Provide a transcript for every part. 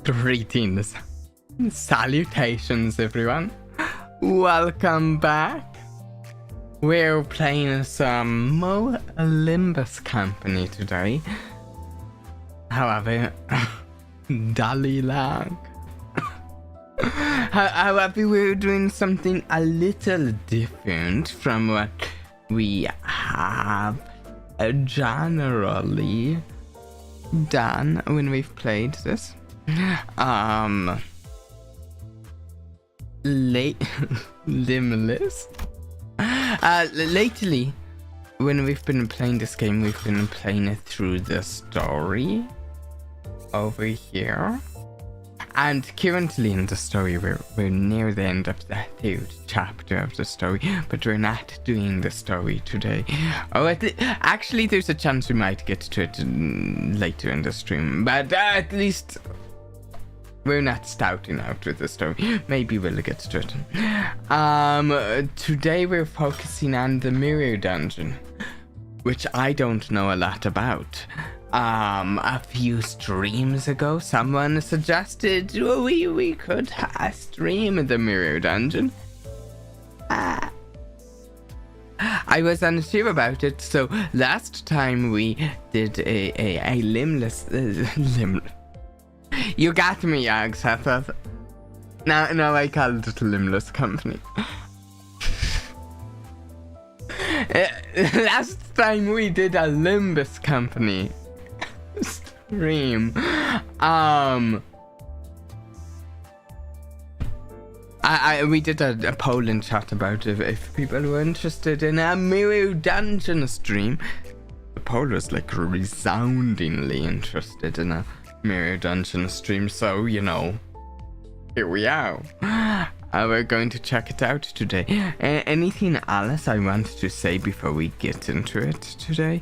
Greetings. Salutations, everyone. Welcome back. We're playing some Mo Olympus Company today. However, Dolly lag. However, we're doing something a little different from what we have generally done when we've played this. Limbless. Lately, when we've been playing this game, we've been playing it through the story over here. And currently in the story, we're near the end of the third chapter of the story, but we're not doing the story today. Oh, actually, there's a chance we might get to it later in the stream, but at least we're not stouting out with the story. Maybe we'll get to it. Today we're focusing on the mirror dungeon, which I don't know a lot about. A few streams ago, someone suggested we could stream the mirror dungeon. I was unsure about it, so last time we did a limbless You got me, Yagseth. Now I called it Limbless Company. Last time we did a Limbus Company stream. We did a poll in chat about if people were interested in a mirror dungeon stream. The poll was like resoundingly interested in a mirror dungeon stream, so you know, here we are. We're going to check it out today. Anything else I want to say before we get into it today?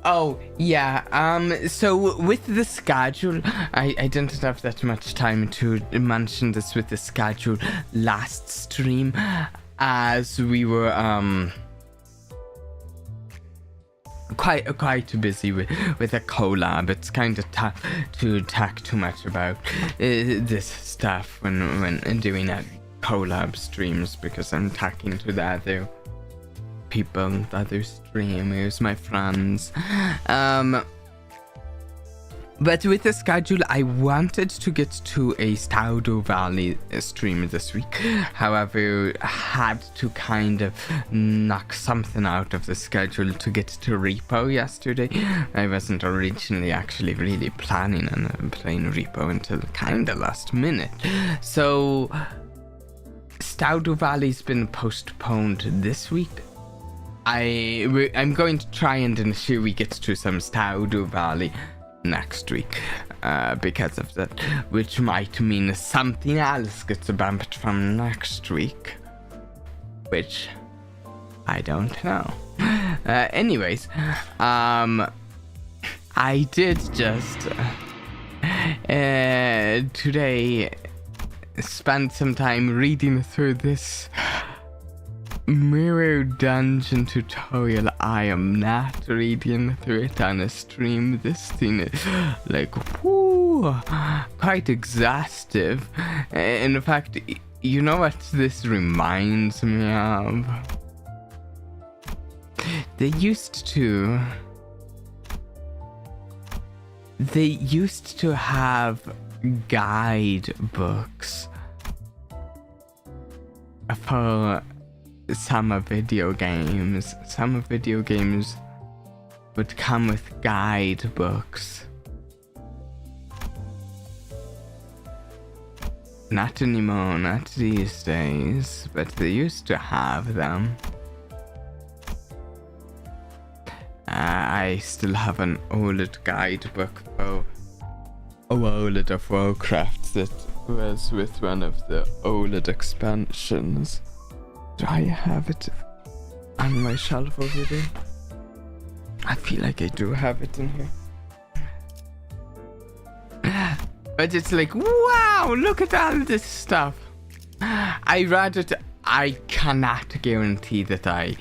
Oh yeah, so with the schedule, I didn't have that much time to mention this with the schedule last stream, as we were quite busy with a collab. It's kind of tough to talk too much about this stuff when doing a collab streams, because I'm talking to the other people, the other streamers, my friends. But with the schedule, I wanted to get to a Staudo Valley stream this week. However, had to kind of knock something out of the schedule to get to Repo yesterday. I wasn't originally actually really planning on playing Repo until kind of last minute. So Staudo Valley's been postponed this week. I'm going to try and ensure we get to some Staudo Valley next week, because of that, which might mean something else gets bumped from next week, which I don't know. Anyways, I did just today spend some time reading through this mirror dungeon tutorial. I am not reading through it on a stream. This thing is like quite exhaustive. In fact, you know what this reminds me of? They used to have guidebooks for some video games. Some video games would come with guidebooks. Not anymore, not these days, but they used to have them. I still have an old guidebook for World of Warcraft that was with one of the old expansions. Do I have it on my shelf over there? I feel like I do have it in here. But it's like, wow, look at all this stuff. I read it. I cannot guarantee that I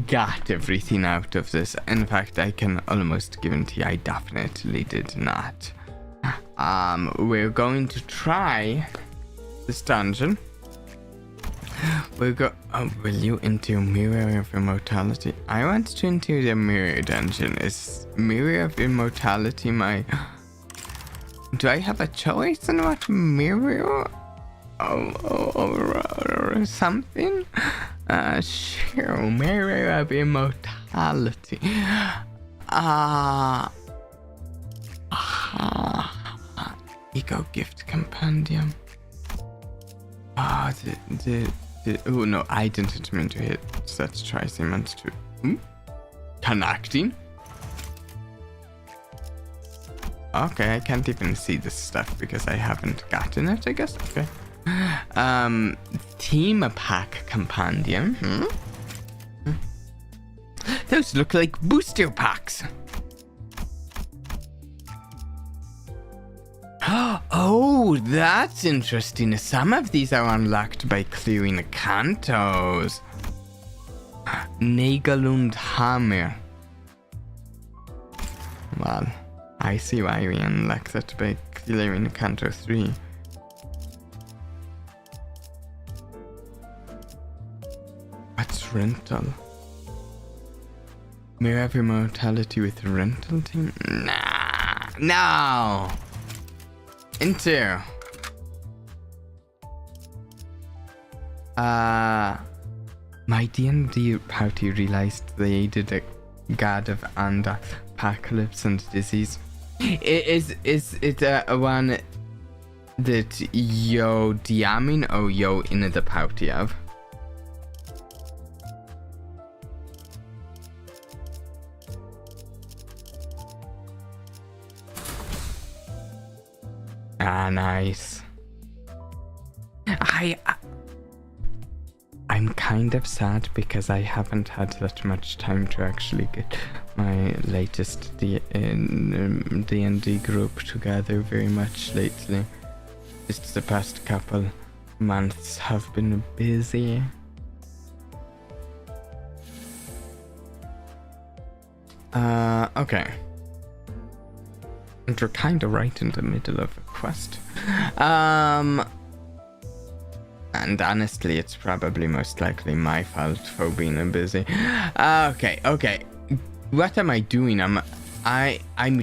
got everything out of this. In fact, I can almost guarantee I definitely did not. We're going to try this dungeon. We'll go. Oh, will you enter Mirror of Immortality? I want to enter the Mirror dungeon. Is Mirror of Immortality my... Do I have a choice on what mirror or something? Sure, Mirror of Immortality. Ego Gift Compendium. Oh no, I didn't mean to hit. So let's try Siemens to connecting. Okay, I can't even see this stuff because I haven't gotten it, I guess. Okay. Theme Pack Compendium. Those look like booster packs. Oh, that's interesting. Some of these are unlocked by clearing the cantos. Nagelund Hammer. Well, I see why we unlocked it by clearing Canto 3. What's rental? Mirror of Immortality with rental team? Nah. No! Enter. My D&D party realized they aided a god of apocalypse and disease. Is it a one that yo DMing or yo in the party of? Ah, nice. I'm kind of sad because I haven't had that much time to actually get my latest D&D group together very much lately. Just the past couple months have been busy. Okay. And we're kind of right in the middle of a quest. And honestly, it's probably most likely my fault for being busy. Okay. What am I doing? I'm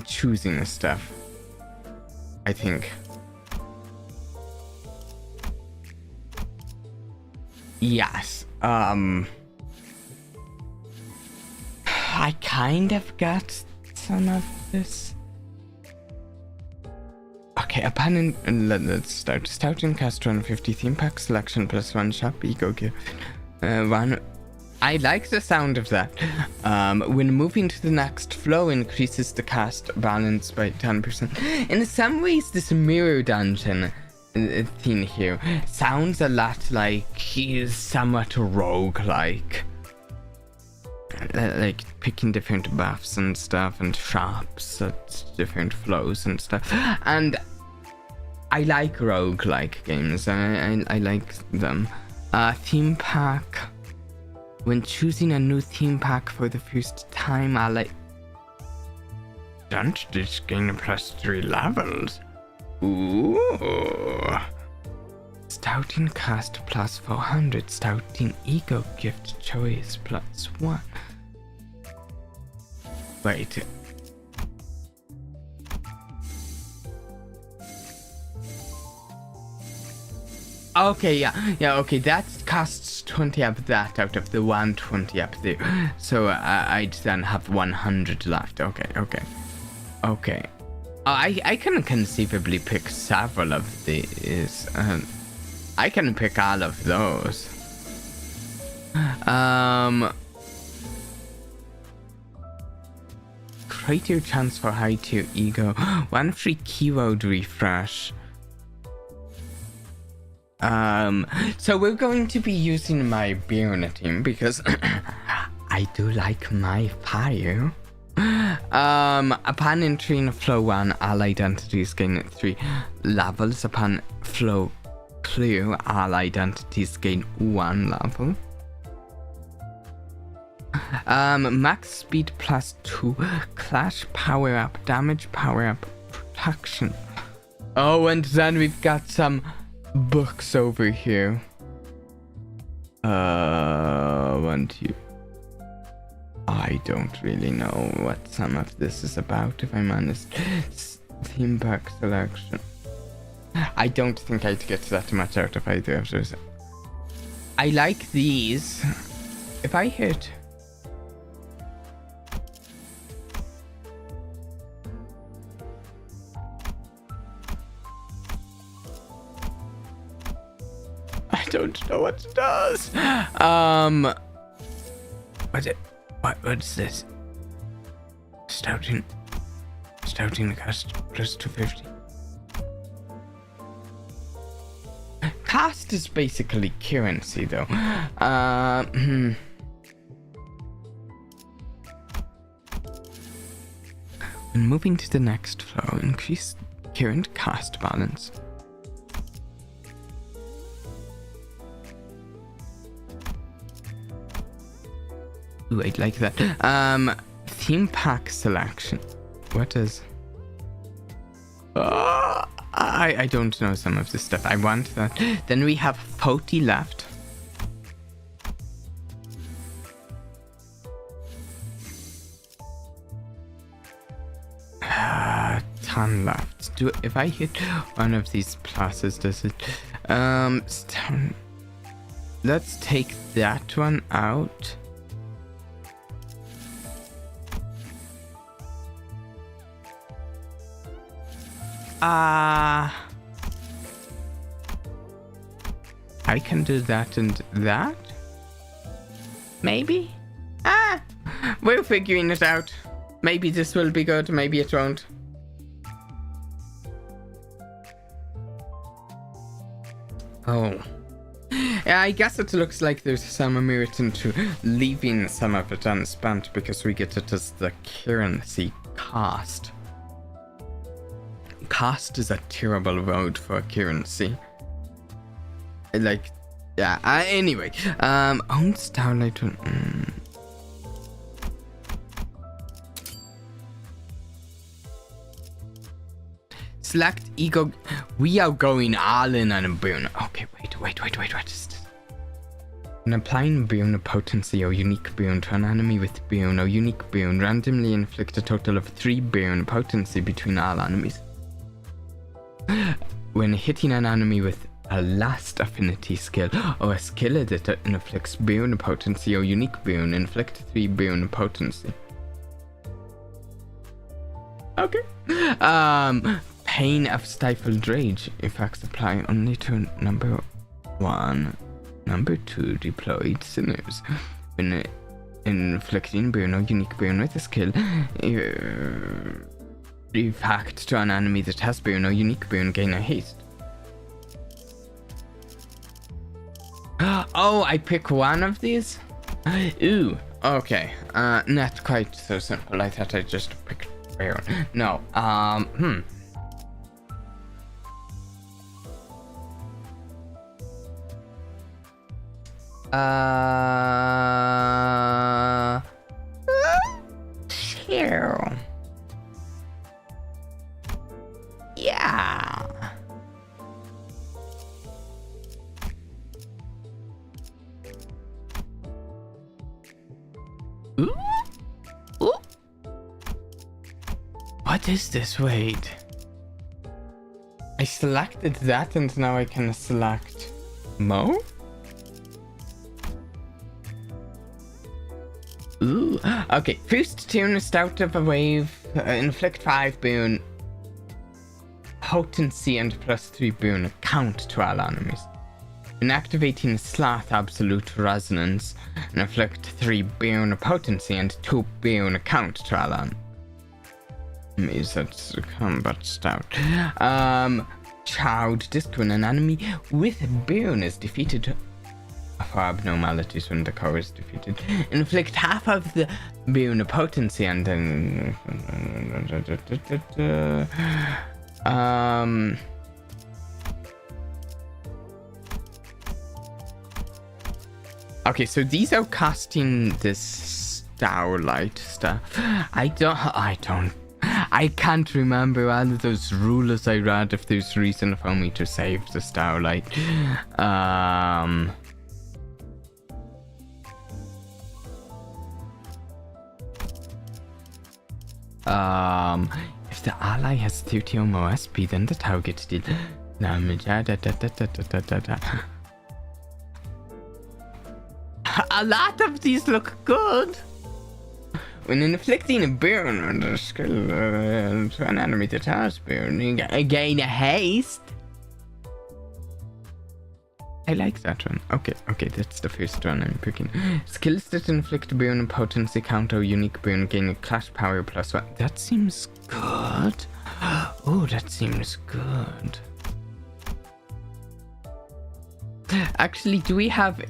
choosing the stuff, I think. Yes. I kind of got some of this. Okay, let's start. Stout and cast 150 theme pack selection plus 1 shop ego give 1. I like the sound of that. When moving to the next flow, increases the cast balance by 10%. In some ways, this mirror dungeon thing here sounds a lot like he's somewhat rogue-like. Like picking different buffs and stuff and shops at different flows and stuff. And I like rogue-like games. I like them. Theme pack. When choosing a new theme pack for the first time, I like... Don't this gain plus 3 levels? Ooh. Stouting cast plus 400. Stouting ego gift choice plus 1. Wait. Okay, yeah, okay, that costs 20 of that out of the 120 up there. So I'd then have 100 left. Okay. I can conceivably pick several of these. I can pick all of those. Create your chance for high tier ego. 1 free keyword refresh. So we're going to be using my Byrne team because I do like my fire. Upon entering flow 1, all identities gain 3 levels. Upon flow clear, all identities gain 1 level. Max speed +2, clash power up, damage power up, protection. Oh, and then we've got some books over here. 1, 2. I don't really know what some of this is about, if I'm honest. Steampunk selection. I don't think I'd get that much out of either of those. I like these. If I hit... I don't know what it does. What's this? Stouting the cost plus 250. Cost is basically currency, though. When moving to the next flow, increase current cost balance. Ooh, I'd like that. Theme pack selection. What is... I don't know some of this stuff. I want that. Then we have 40 left. Ton left. If I hit one of these pluses, does it... let's take that one out. I can do that and that? Maybe? We're figuring it out. Maybe this will be good, maybe it won't. Oh. Yeah, I guess it looks like there's some merit into leaving some of it unspent because we get it as the currency cost. Cost is a terrible word for currency. Like, yeah, anyway. Own Starlight. Select ego. We are going all in on a boon. Okay, wait. When applying boon potency or unique boon to an enemy with boon or unique boon, randomly inflict a total of 3 boon potency between all enemies. When hitting an enemy with a last affinity skill or a skill that inflicts boon potency or unique boon, inflict 3 boon potency. Okay. Pain of stifled rage. Effects apply only to number 1, number 2 deployed sinners. When inflicting boon or unique boon with a skill, effect to an enemy that has boon or unique boon, gain a haste. Oh, I pick one of these? Ooh, okay. Not quite so simple. I thought I just picked boon. No, Here. Yeah. Ooh. Ooh. What is this? Wait. I selected that and now I can select Mo? Ooh. Okay. First tune, start of a wave, inflict 5 boon. Potency and plus 3 boon count to all enemies. When activating Sloth Absolute Resonance, inflict 3 boon potency and 2 boon count to all enemies. That's combat stout. Child disc. When an enemy with boon is defeated for abnormalities when the core is defeated, inflict half of the boon potency and then okay, so these are costing this starlight stuff. I can't remember all of those rules I read if there's reason for me to save the starlight. If the ally has 30 or more SP, then the target deals damage. A lot of these look good. When inflicting a burn on the skill to an enemy that has burn, you gain a haste. I like that one. Okay, that's the first one I'm picking. Skills that inflict burn and potency counter unique burn gain a clash power +1. That seems good. Oh, that seems good. Actually, do we have...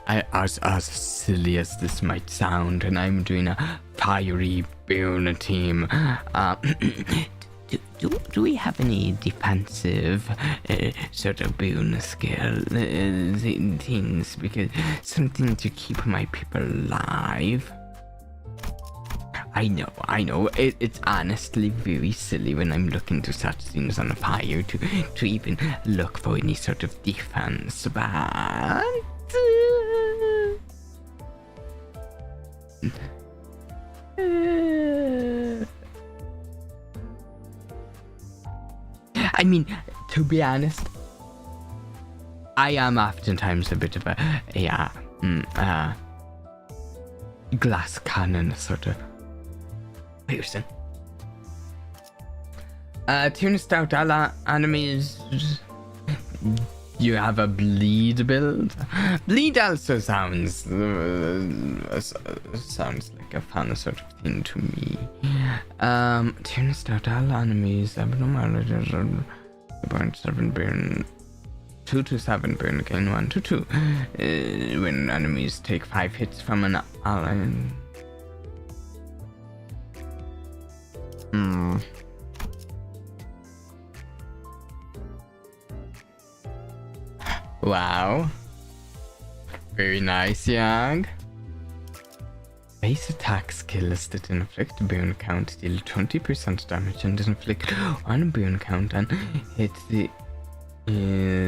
as silly as this might sound, and I'm doing a fiery burn team, do we have any defensive sort of bonus skill things? Because something to keep my people alive. I know. It's honestly very silly when I'm looking to set things on fire to even look for any sort of defense, but... I mean, to be honest, I am oftentimes a bit of a glass cannon sort of person. Tune stout alla enemies. You have a bleed build. Bleed also sounds like a fun sort of thing to me. Tune stout alla enemies. Abnormal burn 7 burn 2 to 7 burn gain 1 to 2. When enemies take 5 hits from an ally. Wow. Very nice, Young. Base attack skills that inflict burn count deal 20% damage and inflict 1 burn count and hit the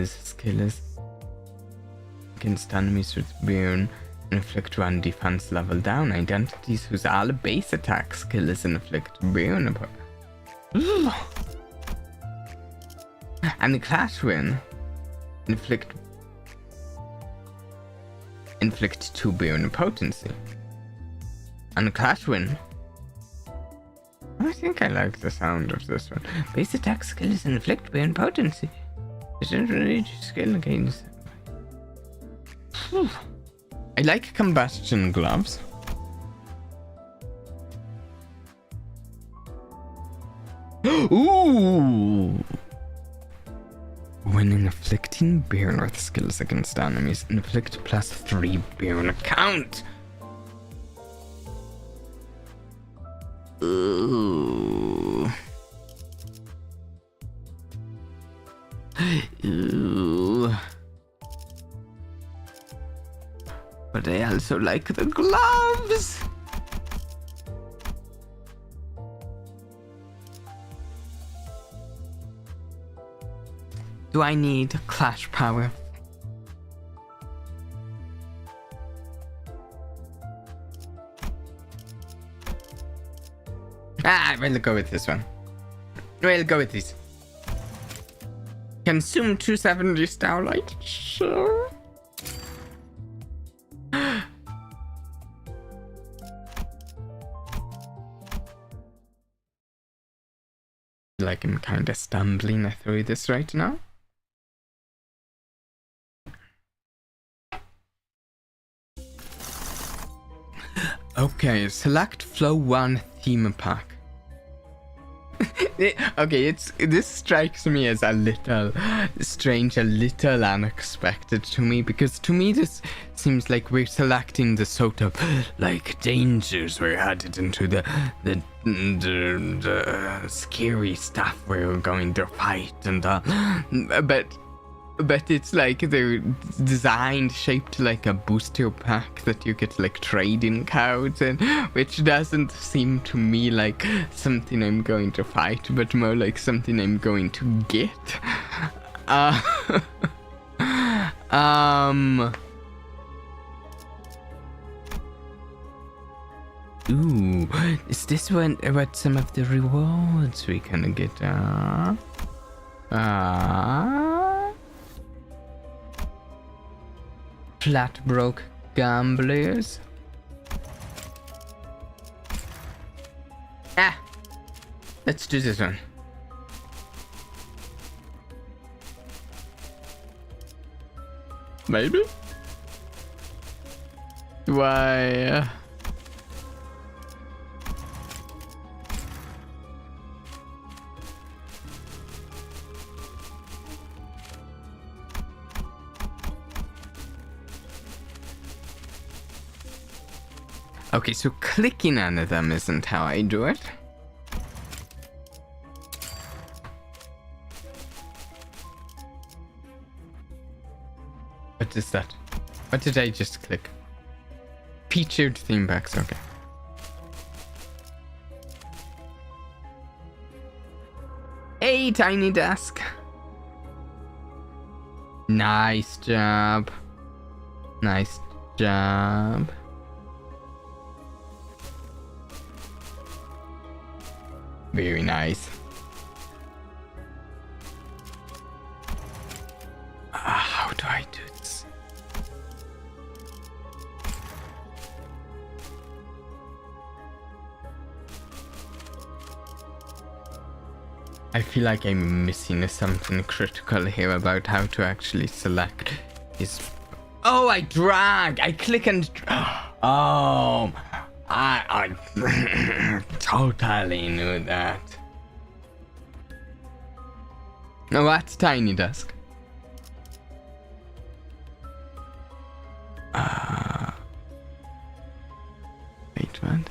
skill is against enemies with burn. Inflict 1 defense level down. Identities whose all base attack skill is inflict burn upon. And the clash win. Inflict 2 burn potency. And the clash win. I think I like the sound of this one. Base attack skill is inflict burn potency. This skill gains. I like combustion gloves. Ooh! When inflicting burn with skills against enemies, inflict +3 burn count. Ooh. Ooh. But I also like the gloves. Do I need clash power? We'll go with this one. We'll go with this. Consume 270 starlight. Sure. Like I'm kind of stumbling through this right now. Okay, select Flow 1 theme pack. Okay, this strikes me as a little strange, a little unexpected to me, because to me this seems like we're selecting the sort of like dangers we're headed into, the scary stuff we're going to fight, and but But it's like they're designed, shaped like a booster pack that you get like trading cards in, which doesn't seem to me like something I'm going to fight, but more like something I'm going to get. Ooh, is this what some of the rewards we can get? Flat broke gamblers. Let's do this one. Maybe? Why? Okay, so clicking on them isn't how I do it. What is that? What did I just click? Featured theme packs, okay. Hey, Tiny Desk. Nice job. Nice job. Very nice. How do I do this? I feel like I'm missing something critical here about how to actually select his... Oh, I drag! I click and... Oh... I totally knew that. No, what's Tiny Desk? Wait, what?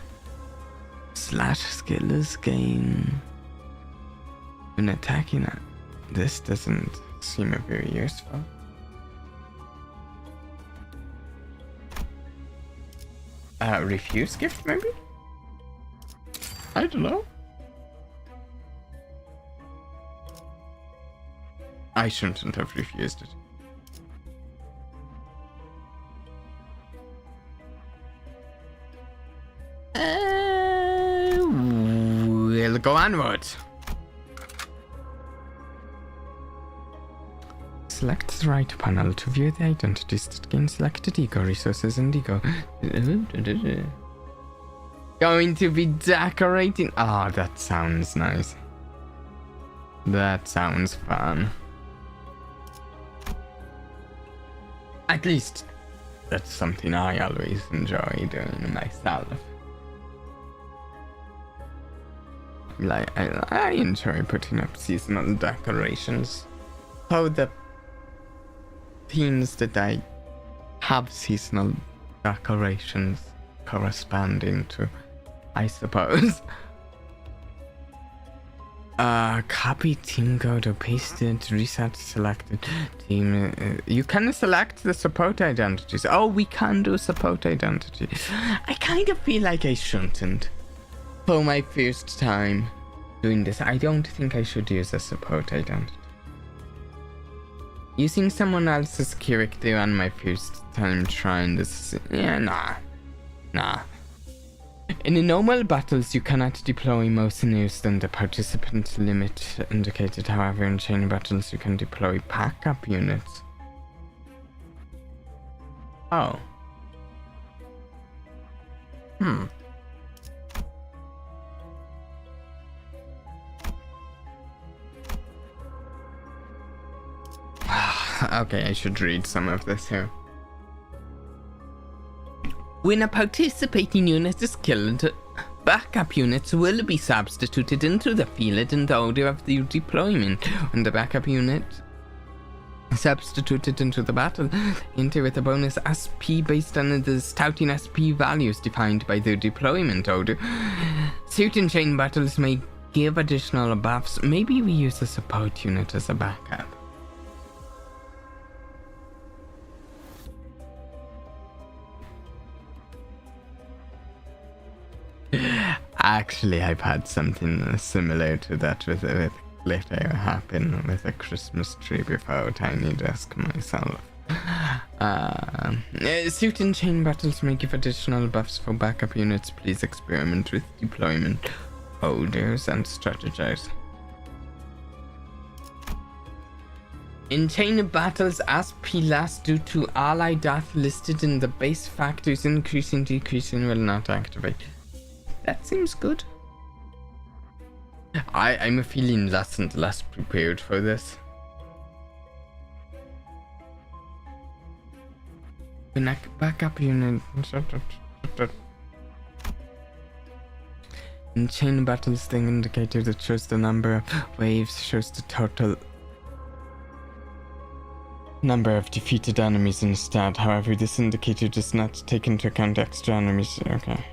Slash skills gain when attacking it. This doesn't seem very useful. Refuse gift, maybe? I don't know. I shouldn't have refused it. We'll go onwards. Select the right panel to view the identities that gain selected ego resources and ego. Going to be decorating. Oh, that sounds nice. That sounds fun. At least that's something I always enjoy doing myself. Like, I enjoy putting up seasonal decorations. How the themes that I have seasonal decorations corresponding to, I suppose. Copy team code or paste it, reset selected team. You can select the support identities. Oh, we can do support identities. I kind of feel like I shouldn't. For my first time doing this, I don't think I should use a support identity. Using someone else's character on my first time trying this, yeah, nah. In the normal battles, you cannot deploy more scenarios than the participant limit indicated. However, in chain battles, you can deploy backup units. Oh. Okay, I should read some of this here. When a participating unit is killed, backup units will be substituted into the field in the order of their deployment. When the backup unit is substituted into the battle, enter with a bonus SP based on the starting SP values defined by their deployment order. Certain chain battles may give additional buffs. Maybe we use a support unit as a backup. Actually, I've had something similar to that with glitter happen with a Christmas tree before a tiny desk myself. Suit and chain battles may give additional buffs for backup units. Please experiment with deployment orders and strategize. In chain battles, SP lasts due to ally death listed in the base factors. Increasing, decreasing will not activate. That seems good. I'm feeling less and less prepared for this. Backup unit. In chain battles, the indicator that shows the number of waves shows the total number of defeated enemies instead. However, this indicator does not take into account extra enemies. Okay.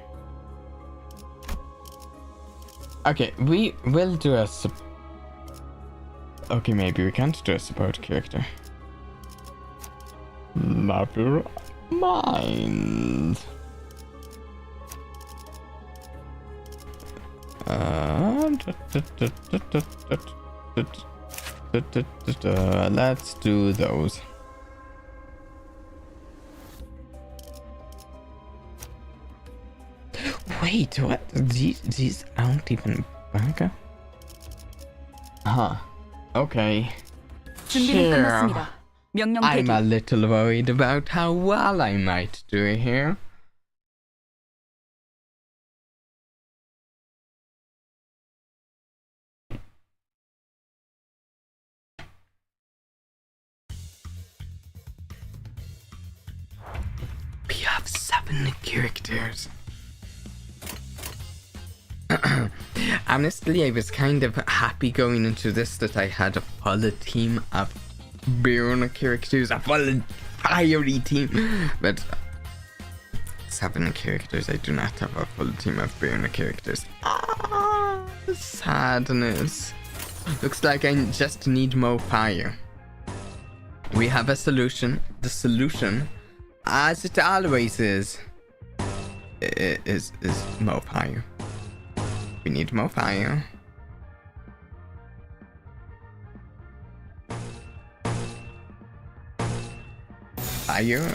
Okay, we will do a okay, maybe we can't do a support character. Never mind. Let's do those. Wait, what? These aren't even backup? Huh. Okay. Sure. I'm a little worried about how well I might do here. We have 7 characters. Honestly, I was kind of happy going into this that I had a full team of burn characters, a full fiery team, but 7 characters. I do not have a full team of burn characters. Ah, sadness. Looks like I just need more fire. We have a solution. The solution, as it always is more fire. We need more fire. Fire,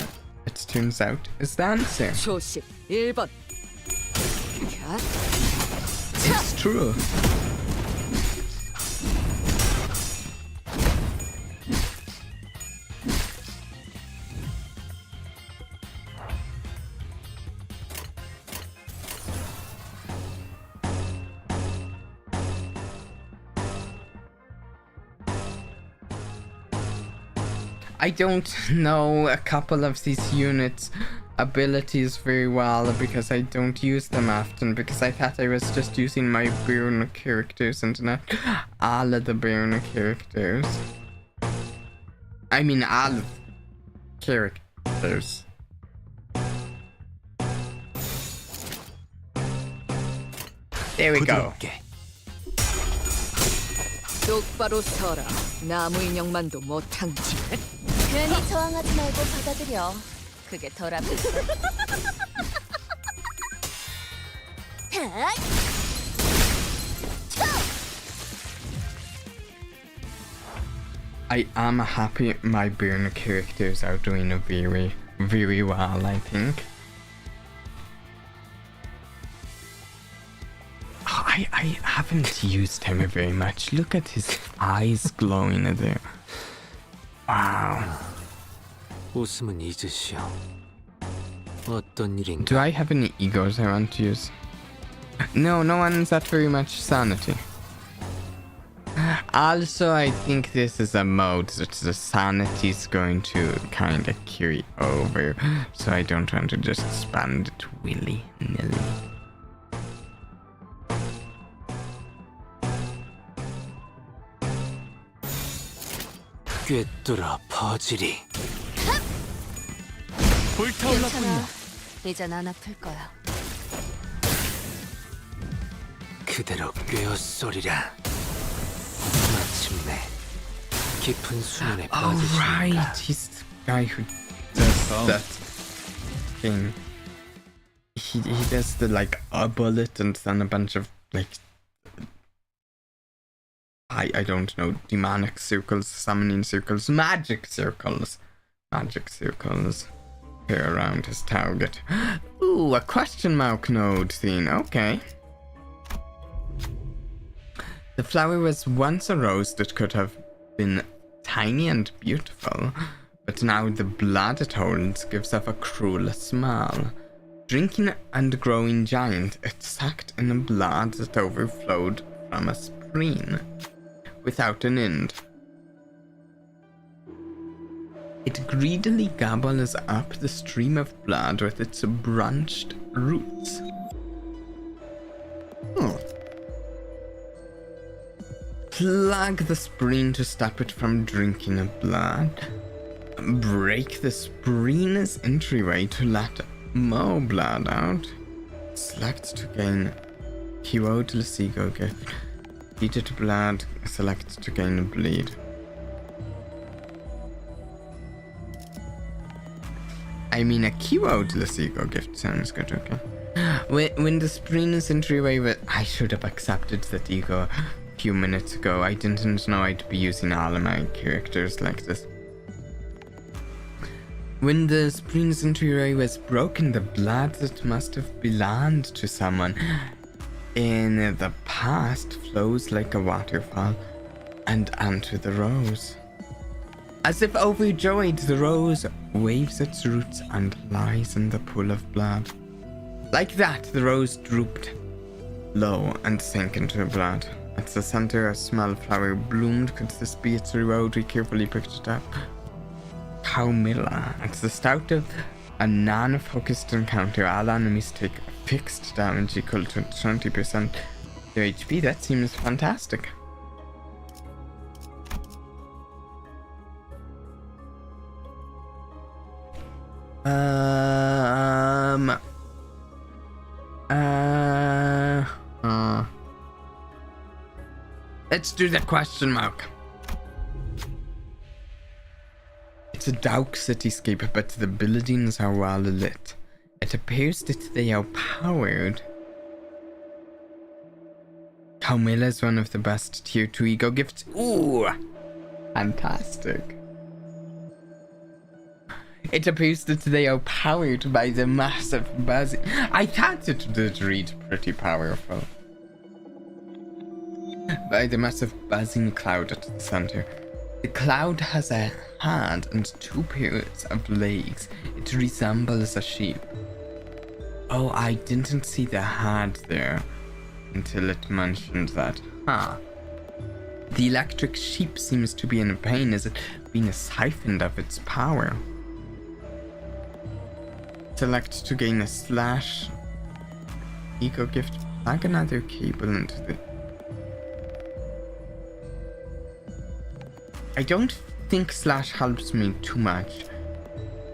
it turns out, is the answer. 초식 1번. It's true. I don't know a couple of these units' abilities very well because I don't use them often, because I thought I was just using my burn characters and not all of the burn characters. I mean all of characters. There we go. 똑바로 서라. 나무 인형만도 못한 지. 괜히 저항하지 말고 받아들여. 그게 덜 아플걸. I am happy my burn characters are doing very, very well, I think. I haven't used him very much. Look at his eyes glowing there. Wow. 웃음은 잊으시오. 어떤 일인가? Do I have any egos I want to use? No, no one's at very much sanity. Also, I think this is a mode that the sanity is going to kind of carry over, so I don't want to just spend it willy-nilly. 꿰뚫어 퍼지리. 괜찮아. 이젠 안 아플 거야. 그대로 꿰었소리라. 마침내 깊은 수면에 빠지시니까. Alright, he's the guy who does that thing. he does the like a bullet and then a bunch of like I don't know, demonic circles, summoning circles, magic circles here around his target. Ooh, a question mark node thing. Okay. The flower was once a rose that could have been tiny and beautiful, but now the blood it holds gives off a cruel smell. Drinking and growing giant, it sucked in the blood that overflowed from a spring without an end. It greedily gobbles up the stream of blood with its branched roots. Plug the spring to stop it from drinking the blood. Break the spring's entryway to let more blood out. Select to gain keyword Lesigo gift. Heated blood. Select to gain a bleed. I mean, a keyword Lesigo gift sounds good, okay. When the spring's entryway, I should have accepted that ego a few minutes ago. I didn't know I'd be using all of my characters like this. When the spring's entryway was broken, the blood that must have belonged to someone in the past flows like a waterfall and onto the rose. As if overjoyed, the rose waves its roots and lies in the pool of blood. Like that, the rose drooped low and sank into the blood. At the center, a small flower bloomed. Could this be its reward? We carefully picked it up. Kaumilla. At the start of a non-focused encounter, all enemies take fixed damage equal to 20% their HP. That seems fantastic. Let's do the question mark. It's a dark cityscape, but the buildings are well lit. It appears that they are powered. Kaumilla is one of the best tier 2 ego gifts. Ooh! Fantastic. It appears that they are powered by the massive buzzing. I thought it did read pretty powerful. By the massive buzzing cloud at the center. The cloud has a hand and 2 pairs of legs. It resembles a sheep. Oh, I didn't see the hand there until it mentioned that. Huh. The electric sheep seems to be in pain as it being siphoned of its power. Select to gain a slash. Ego gift. Plug another cable into the... I don't think slash helps me too much,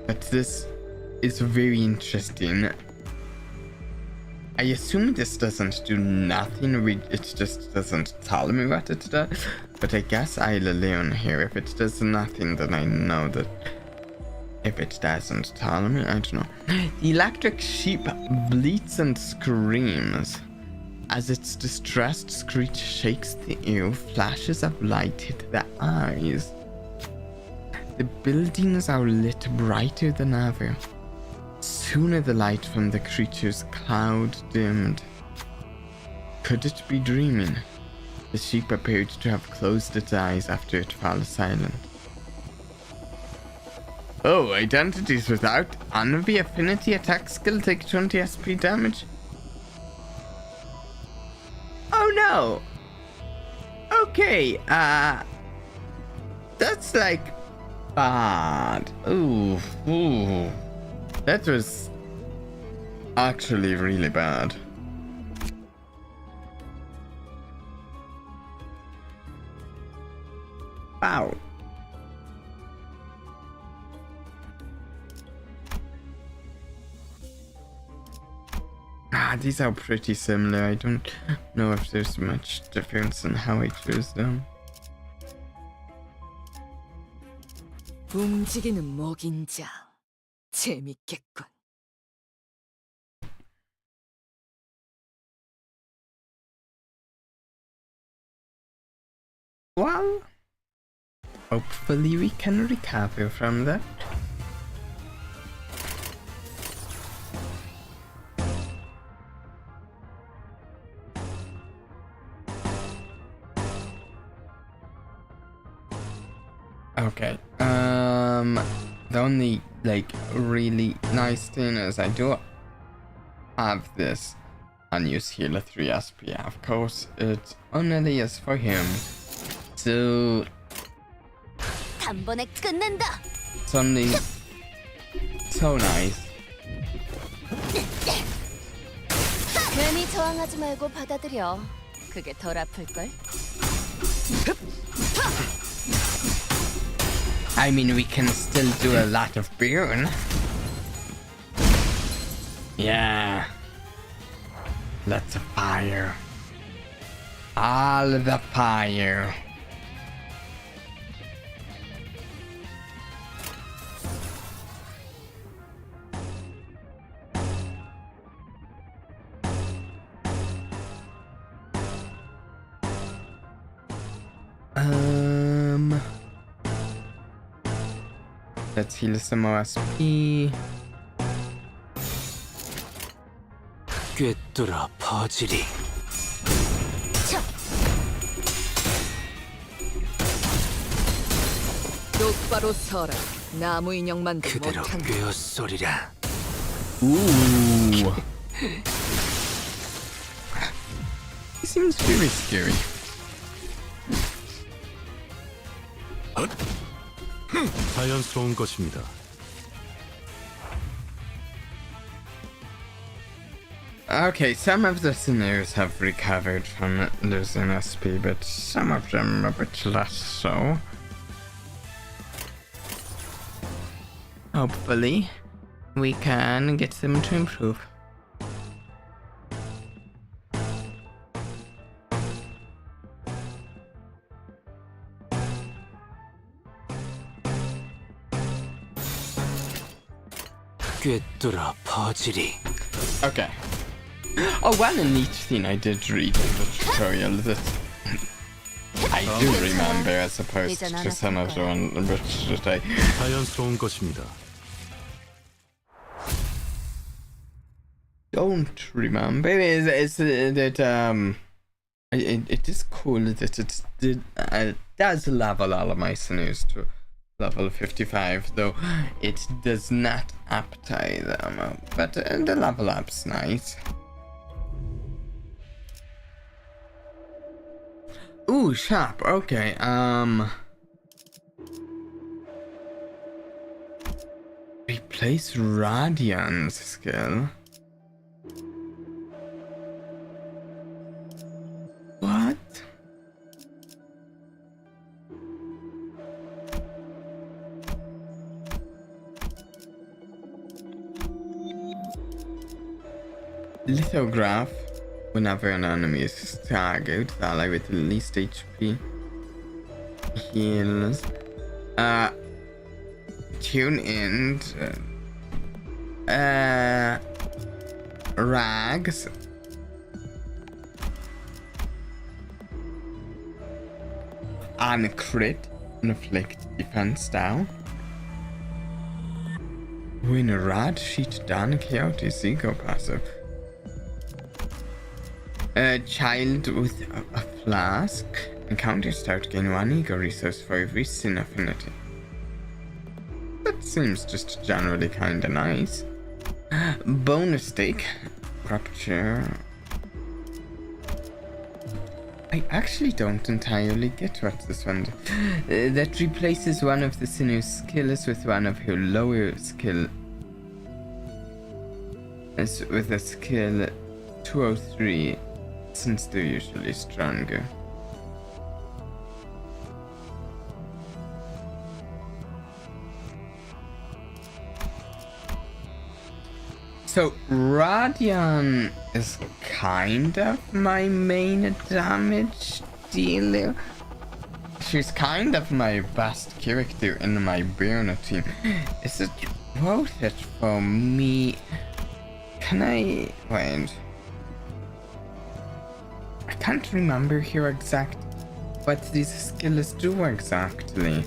but this is very interesting. I assume this doesn't do nothing, it just doesn't tell me what it does, but I guess I'll learn here. If it does nothing, then I know that if it doesn't tell me, I don't know. The electric sheep bleats and screams. As its distressed screech shakes the air, flashes of light hit the eyes. The buildings are lit brighter than ever. Soon the light from the creature's cloud dimmed. Could it be dreaming? The sheep appeared to have closed its eyes after it fell silent. Oh, identities without envy affinity attack skill take 20 SP damage. Oh no! Okay, that's like bad. Ooh. That was actually really bad. Wow. These are pretty similar. I don't know if there's much difference in how I choose them. 움직이는 목인자 재밌겠군. Well, hopefully we can recover from that. Okay, the only, like, really nice thing is I do have this unused healer 3 SP. Of course, it only is for him. So, 단번에 끝낸다. it's only so nice. 괜히 저항하지 말고 받아들여. 그게 덜 아플걸? I mean, we can still do a lot of burn. Yeah. Lots of fire. All the fire. Let's heal some more SP. 꿰뚫어 퍼지리. 똑바로 서라. 나무 인형만도 그대로 못한. 꿰어소리라. Ooh. He seems very scary. 자연스러운 것입니다. Okay, some of the sinners have recovered from losing SP, but some of them a bit less so. Hopefully, we can get them to improve. 꿰뚫어 퍼지리. Okay. Oh, one neat thing I did read in the tutorial that I do remember as opposed to some of the one which that I 자연스러운 것입니다. don't remember. Is that it is cool that it does level all of my sinews to level 55, though it does not uptie them, but the level up's nice. Ooh, sharp. Okay. Replace Radiant's skill. What? Lithograph. Whenever an enemy is targeted, the ally with the least HP heals. Tune in. Rags. And crit. Inflict defense down. Win a rad sheet down. Chaotic ego passive. A child with a flask. Encounters start gain 1 ego resource for every sin affinity. That seems just generally kinda nice. Bonus stake. Rupture. I actually don't entirely get what this one does. That replaces one of the sinews skills with one of your lower skill. With a skill 203. Since they're usually stronger. So Radian is kind of my main damage dealer. She's kind of my best character in my burner team. Is it worth it for me? Can I wait? I can't remember her exact what these skills do exactly.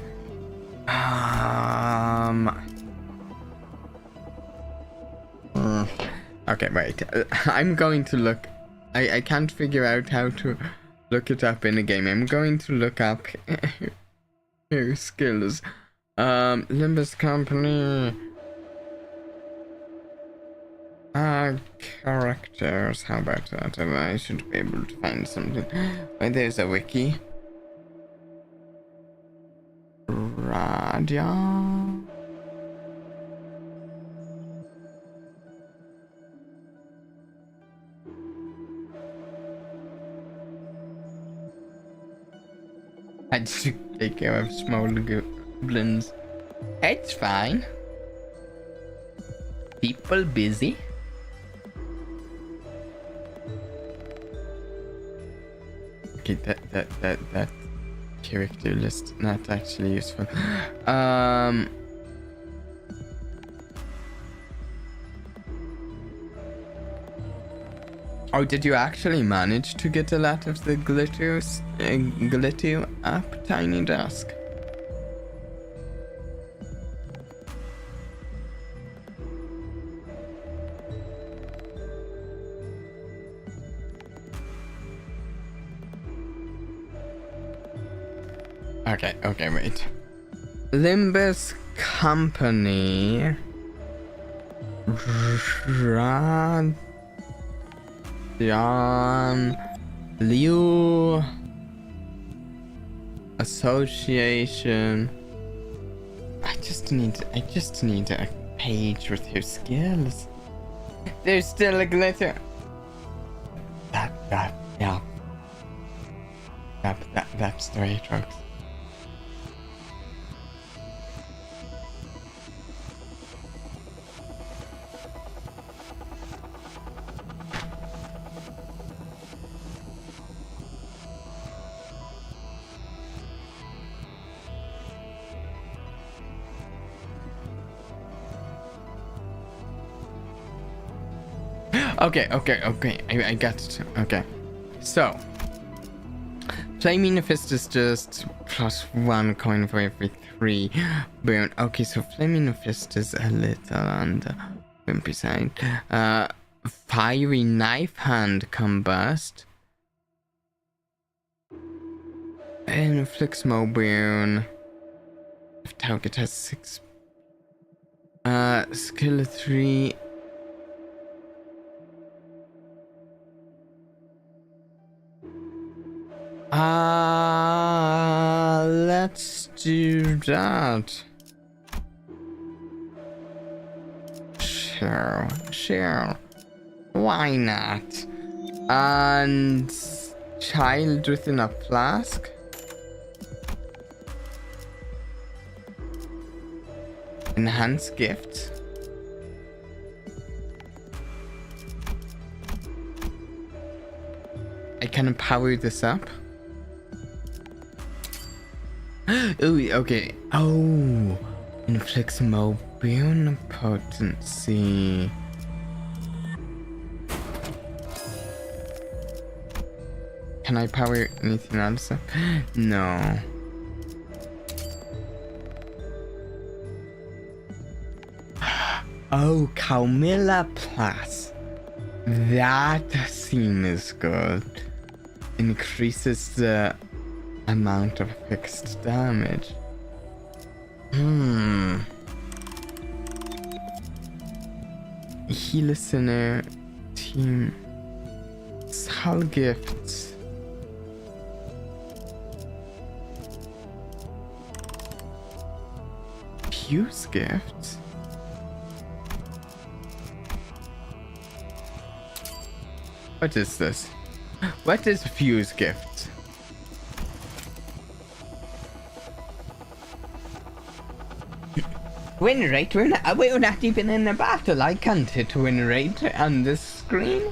Okay, wait. I'm going to look. I can't figure out how to look it up in a game. I'm going to look up your skills. Limbus Company. Characters. How about that? I should be able to find something. Wait, there's a wiki. Radia. I had to take care of small goblins. It's fine. People busy. Okay, that character list not actually useful. Oh, did you actually manage to get a lot of the glitter up, Tiny Dusk? Okay, wait. Limbus Company. John Liu Association. I just need a page with your skills. There's still a glitter. Yeah. That's the way it works. Okay, I got it. Okay, so Flaming Fist is just +1 coin for every 3 burn. Okay, so Flaming Fist is a little on the wimpy side. Fiery Knife Hand Combust. Inflicts more burn. If target has 6. Skill 3. Let's do that. Sure. Why not? And child within a flask. Enhance gift. I can power this up. Ooh, okay. Oh, inflicts more burn potency. Can I power anything else up? No. Oh, Camilla Plus. That seems good. Increases the amount of fixed damage. Heal Listener Team. Sal Gifts. Fuse Gifts. What is this? What is Fuse Gift? Win rate? We're not even in a battle. I can't hit win rate on this screen.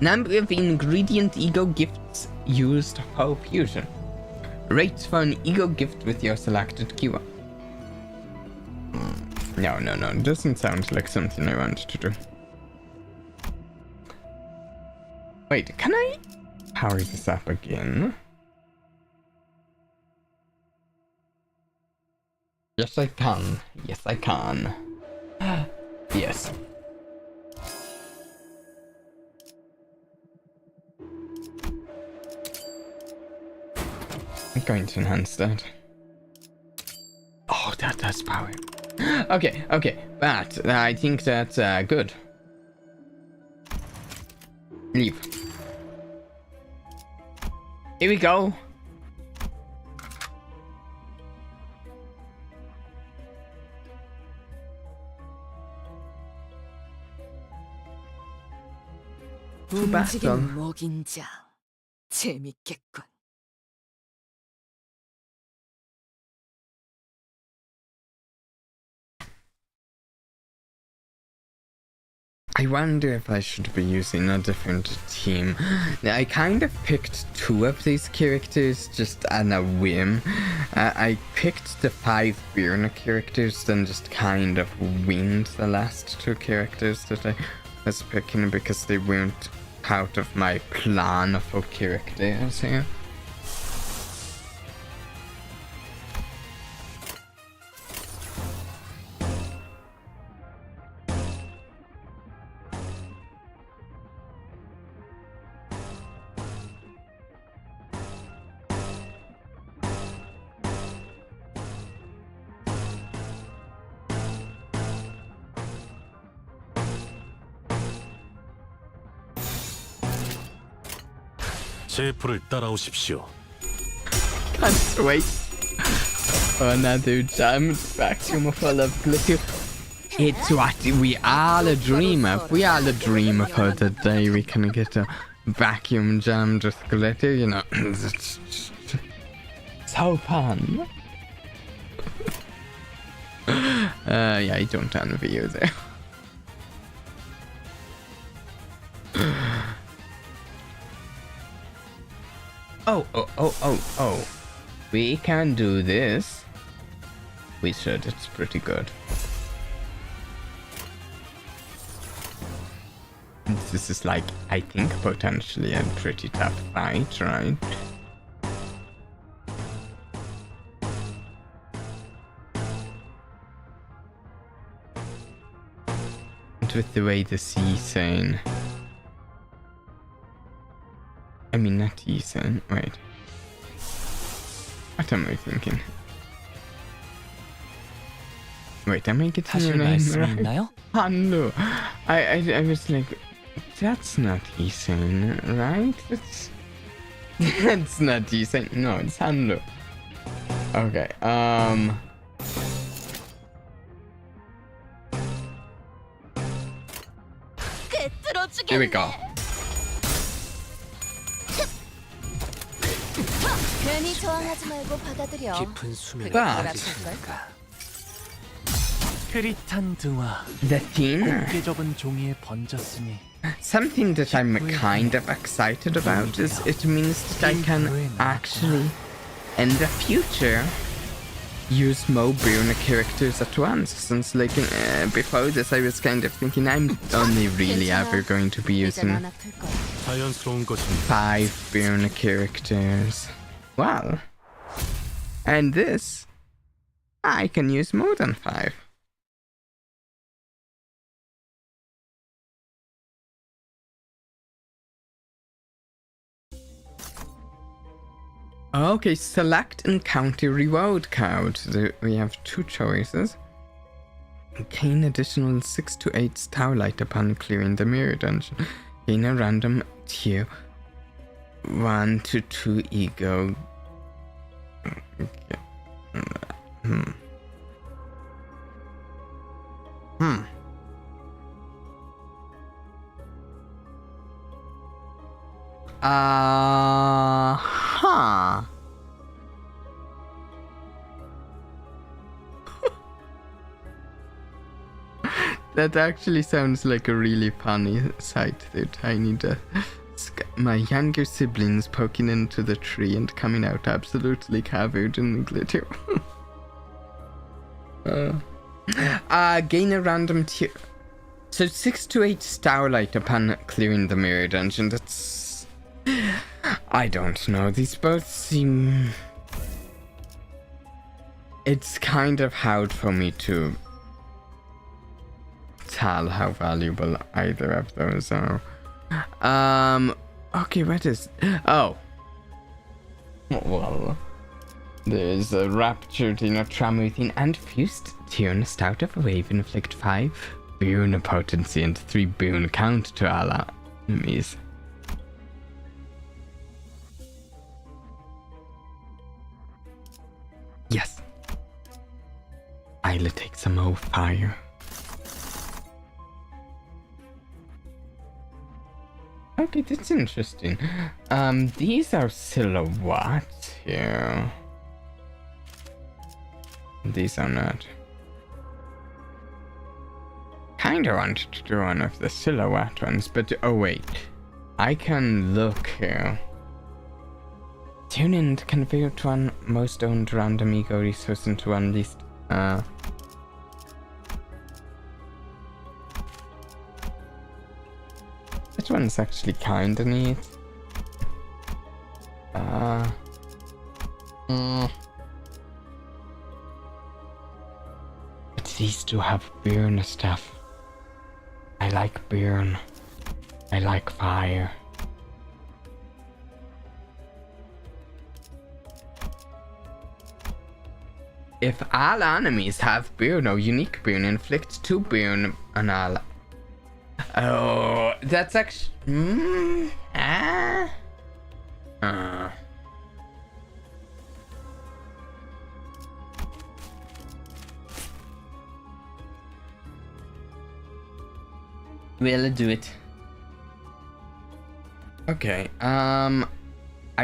Number of ingredient ego gifts used for fusion. Rates for an ego gift with your selected keyword. No. Doesn't sound like something I want to do. Wait, can I power this up again? Yes, I can. Yes, I can. Yes. I'm going to enhance that. Oh, that does power. Okay, okay, but I think that's good. Leave. Here we go. 움직이는 먹인자. 재밌겠군. I wonder if I should be using a different team. I kind of picked 2 of these characters just on a whim. I picked the 5 Birna characters, then just kind of winged the last 2 characters that I was picking because they weren't part of my plan of characters here. 셰프를 따라오십시오. Can't wait. Another jammed vacuum full of glitter. It's what we all dream of. We all dream of how the day we can get a vacuum jammed with glitter, you know. It's so fun. Yeah, I don't envy you there. Oh. We can do this. We should, it's pretty good. This is like, I think, potentially a pretty tough fight, right? And with the way the season... I mean, not Ethan. Wait. What am I thinking? Wait, am I getting your name right? Hando. I was like, that's not Ethan, right? That's not Ethan. No, it's Hando. Okay. Here we go. 괜히 저항하지 말고 받아들여. 깊은 수면에 아. 빠지시니까. 흐릿한 등화. The thing. 곱게 접은 종이에 번졌으니. Something that I'm kind of excited about is it means that I can actually, in the future, use more Birna characters at once. Since like before this, I was kind of thinking I'm only really ever going to be using 자연스러운 것입니다. 5 Birna characters. Wow. And this, I can use more than 5. Okay, select encounter reward card. We have 2 choices. Gain additional 6 to 8 starlight upon clearing the mirror dungeon. Gain a random tier 1 to 2 ego. Okay. Huh. That actually sounds like a really funny sight there, Tiny Death. My younger siblings poking into the tree and coming out absolutely covered in glitter. Gain a random tier. So 6 to 8 starlight upon clearing the mirror dungeon. That's... I don't know. These both seem... It's kind of hard for me to tell how valuable either of those are. Okay, what is... Oh. Well... There's a raptured inner trauma within and fused tune stout of a wave inflict 5 boon potency and 3 boon count to all enemies. Yes. Isla takes some more fire. Okay, that's interesting. These are silhouettes here. These are not. Kinda wanted to do one of the silhouette ones, but oh wait. I can look here. Tune in to convert one most owned random ego resource into one least. That one's actually kinda neat. But these two have burn stuff. I like burn. I like fire. If all enemies have burn or unique burn, inflict 2 burn on all. Oh, that's actually... We'll do it. Okay, I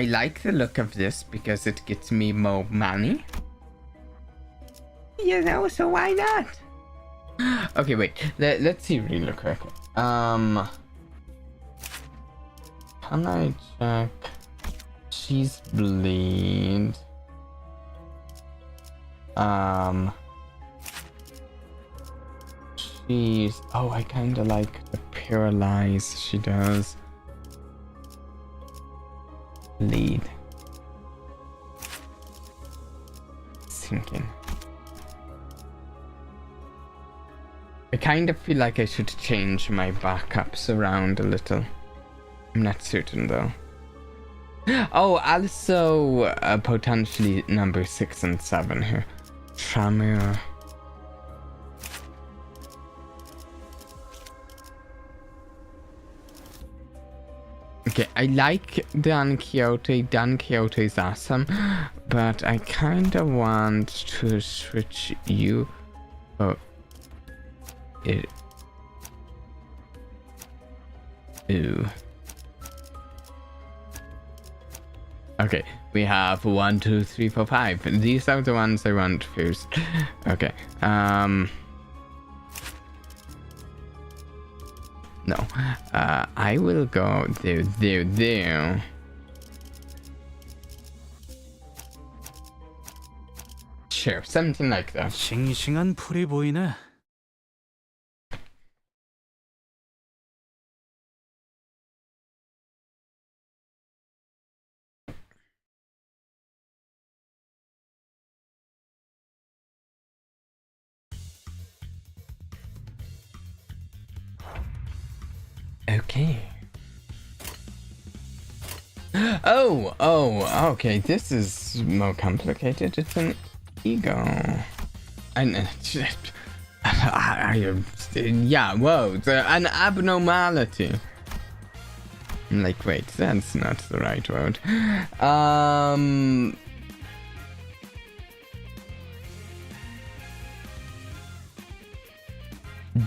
like the look of this because it gets me more money. You know, so why not? Okay, wait. Let's see real quick. Can I check? She's bleed. She's... Oh, I kinda like the paralyze she does. Bleed. Sinking. I kind of feel like I should change my backups around a little. I'm not certain though. Oh, also potentially number 6 and 7 here. Trauma. Okay, I like Dan Quixote. Dan Quixote is awesome, but I kind of want to switch you. Oh. Ew. Okay, we have 1, 2, 3, 4, 5. These are the ones I want first. Okay. No. I will go there. Sure, something like that. 싱싱한 풀이 보이네. Okay. Oh, okay. This is more complicated. It's an ego. Yeah, whoa, an abnormality. I'm like, wait, that's not the right word.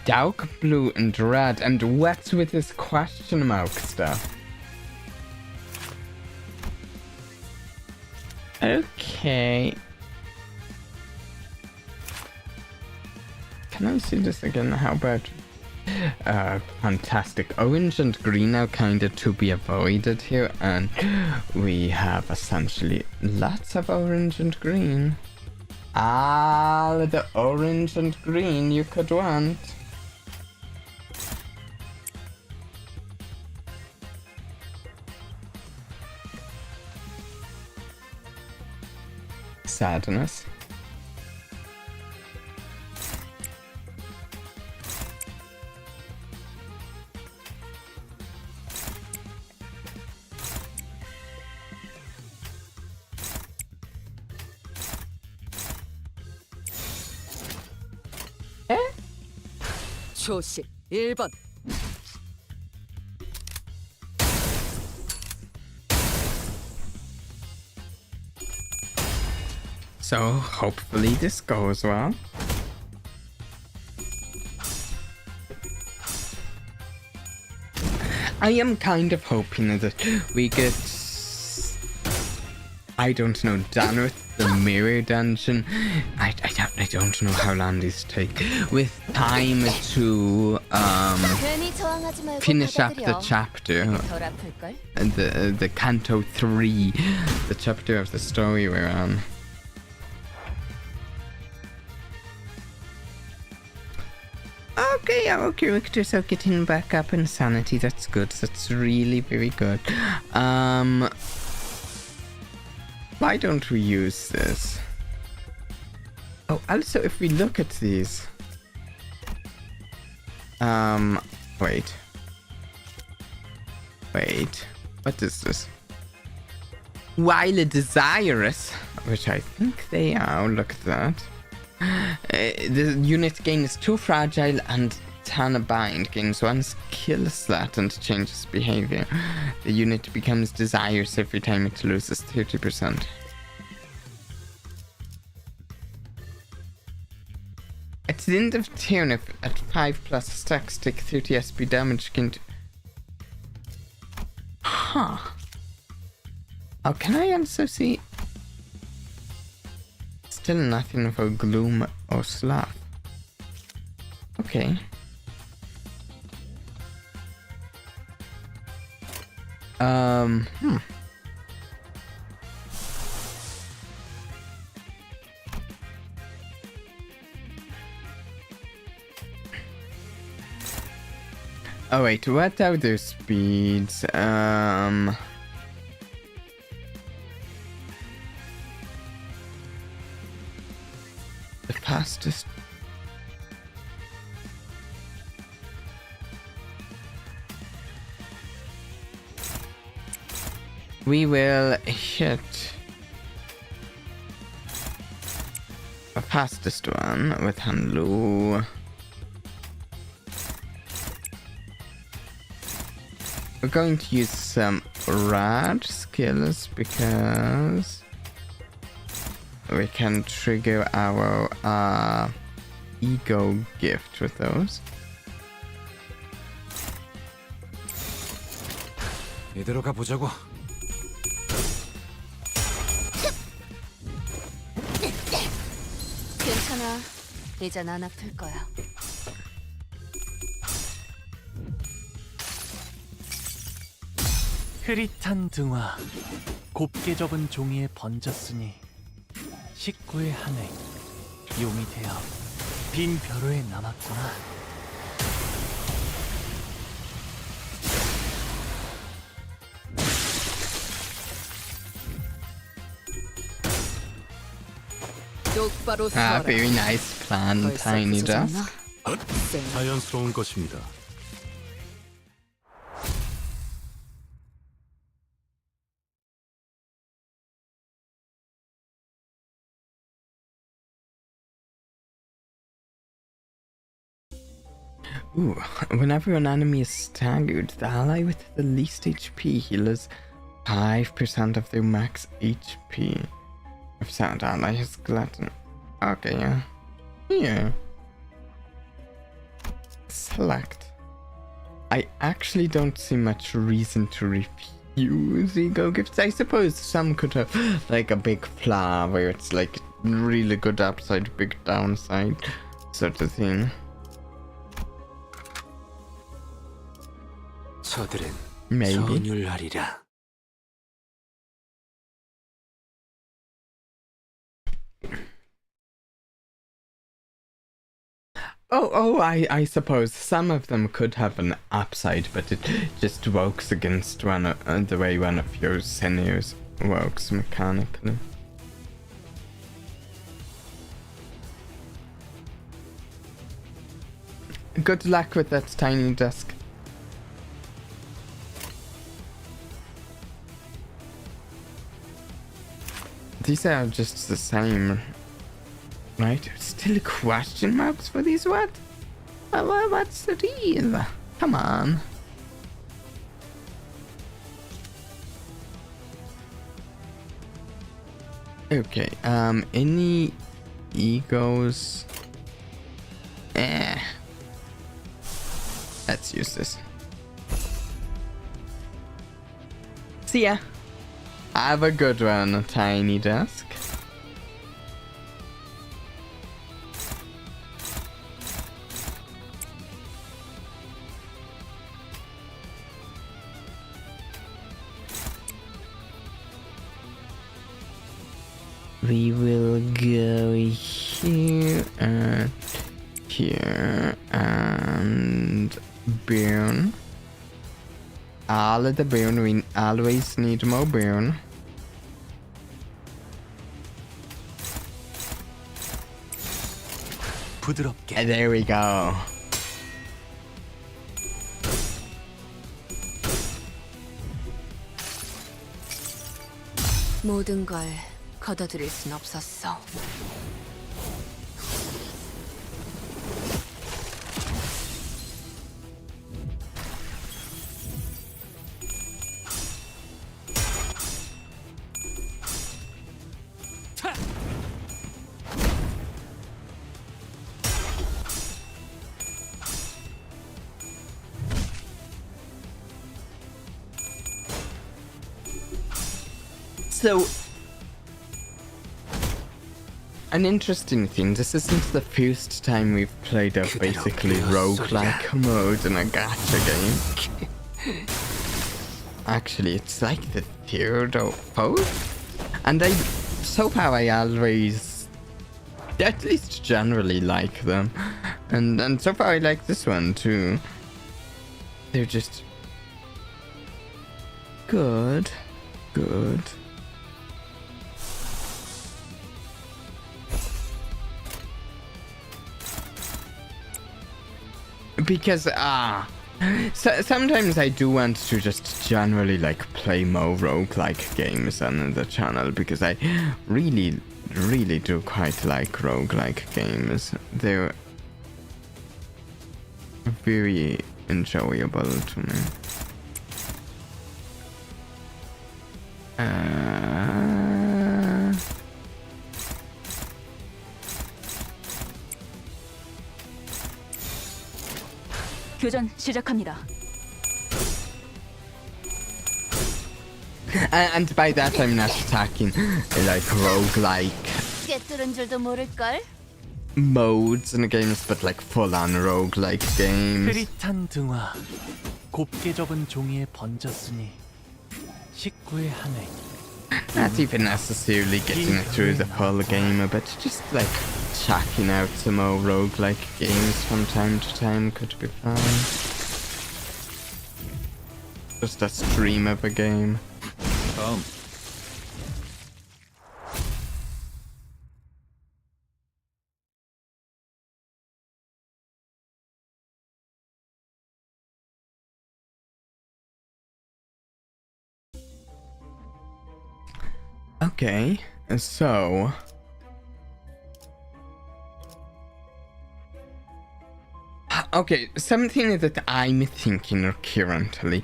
Dark blue and red, and what's with this question mark stuff? Okay. Can I see this again? How about fantastic. Orange and green are kinda to be avoided here, and we have essentially lots of orange and green. All the orange and green you could want. sadness. 초식 1번. So hopefully this goes well. I am kind of hoping that we get, I don't know, done with the mirror dungeon. I don't know how long these take. With time to 괜히 저항하지 말고 finish up the 받아들여. chapter, 덜 아플걸? the Canto 3, the chapter of the story we're on. Okay, our characters are getting back up in sanity. That's good. That's really very good. Why don't we use this? Oh, also, if we look at these... Wait. Wait. What is this? While desirous, which I think they are, look at that. The unit gain is too fragile and Tana Bind gains one skill slot and changes behavior. The unit becomes desirous every time it loses 30%. At the end of turn, if at 5+ stacks, take 30 SP damage gain. Huh. Oh, can I also see? Still nothing for Gloom or Sloth. Okay. Oh wait, what are their speeds? The fastest. We will hit the fastest one with Hanlu. We're going to use some rad skills because we can trigger our ego gift with those. 이대로 가보자고. 괜찮아. 이젠 안 아플 거야. 흐릿한 등화, 곱게 접은 종이에 번졌으니 식구의 하늘, 용이 되어 빈 벼로에 남았구나. 똑바로 서라. Very nice plan, 벌써 Tiny 부서졌나? Dusk. 자연스러운 것입니다. Ooh, whenever an enemy is staggered, the ally with the least HP heals 5% of their max HP. If sound ally has glutton. Okay, yeah. Yeah. Select. I actually don't see much reason to refuse ego gifts. I suppose some could have like a big flaw where it's like really good upside, big downside sort of thing. 저들은 Maybe. 전율하리라. I suppose some of them could have an upside, but it just works against the way one of your seniors works mechanically. Good luck with that tiny desk. These are just the same, right? Still question marks for these, what? What's the deal? Come on. Okay, any egos? Let's use this. See ya. Have a good one, tiny desk. We will go here and here and burn. All of the burn, we always need more burn. 부드럽게. There we go. 모든 걸 거둬들일 순 없었어. So, an interesting thing, this isn't the first time we've played a basically roguelike mode in a gacha game. Actually, it's like the third or fourth. And so far I always, at least generally like them. And so far I like this one too. They're just good. Good. Because so sometimes I do want to just generally like play more roguelike games on the channel, because I really do quite like roguelike games. They're very enjoyable to me. 교전 시작합니다. And by that I'm not attacking like roguelike 꿰뚫은 줄도 모를걸? modes in the games, but like full-on roguelike games. 흐릿한 등화, 곱게 접은 종이에 번졌으니 식구의 하늘. Not even necessarily getting through the full game, but just like checking out some more roguelike games from time to time could be fun. Just a stream of a game. Okay, so okay, something that I'm thinking currently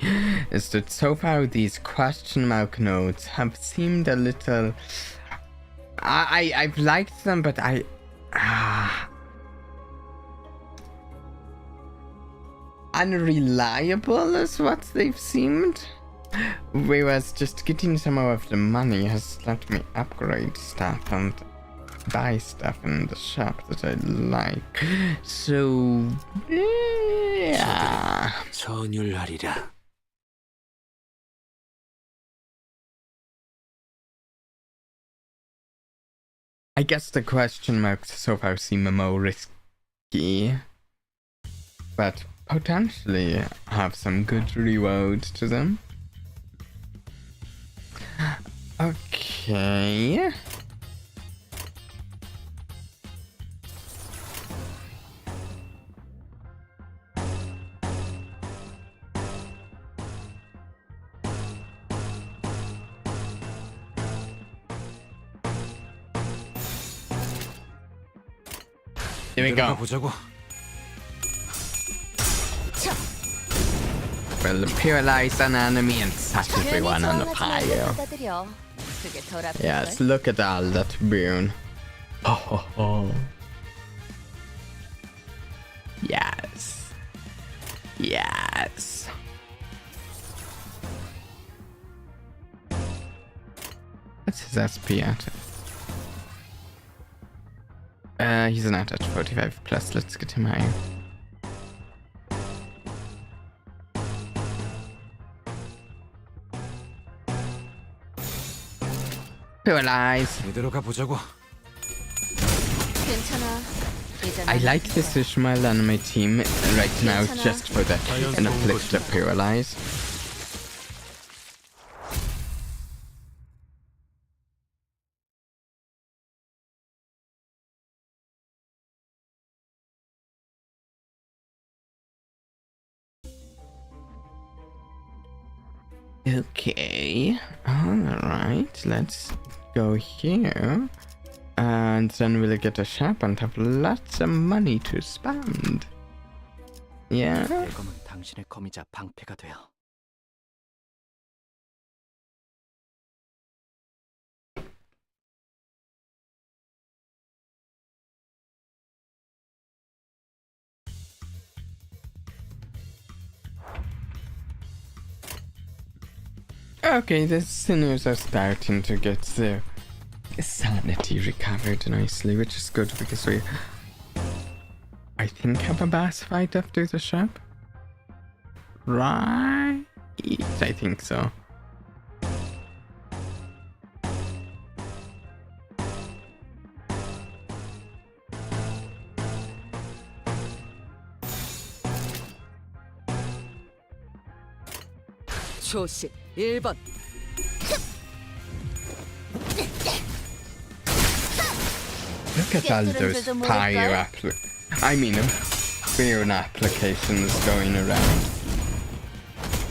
is that so far these question mark nodes have seemed a little I've liked them, but unreliable is what they've seemed. Whereas just getting some more of the money has let me upgrade stuff and buy stuff in the shop that I like. So, yeah. 전율하리라. I guess the question marks so far seem more risky, but potentially have some good reward to them. Okay. Here we go. 보자고. We'll paralyze an enemy and set 괜히 everyone on 저항하지 말고 fire. 받아들여. 그게 덜 아플걸? Yes, look at all that burn. Ho ho ho. Yes. Yes. What's his SP at? He's not at 45 plus. Let's get him higher. Paralyze. 이대로 가보자고. 괜찮아. 이제 I 난 like this Ishmael on my team right now just for the inflict of paralyze. Okay, alright, let's go here. And then we'll get a shop and have lots of money to spend. Yeah? 내 검은 당신의 검이자 방패가 되어. Okay, the sinners are starting to get their sanity recovered nicely, which is good because we, I think, have a boss fight after the shop. Right? I think so. 초식 1번. Look at all those fire burn applications going around.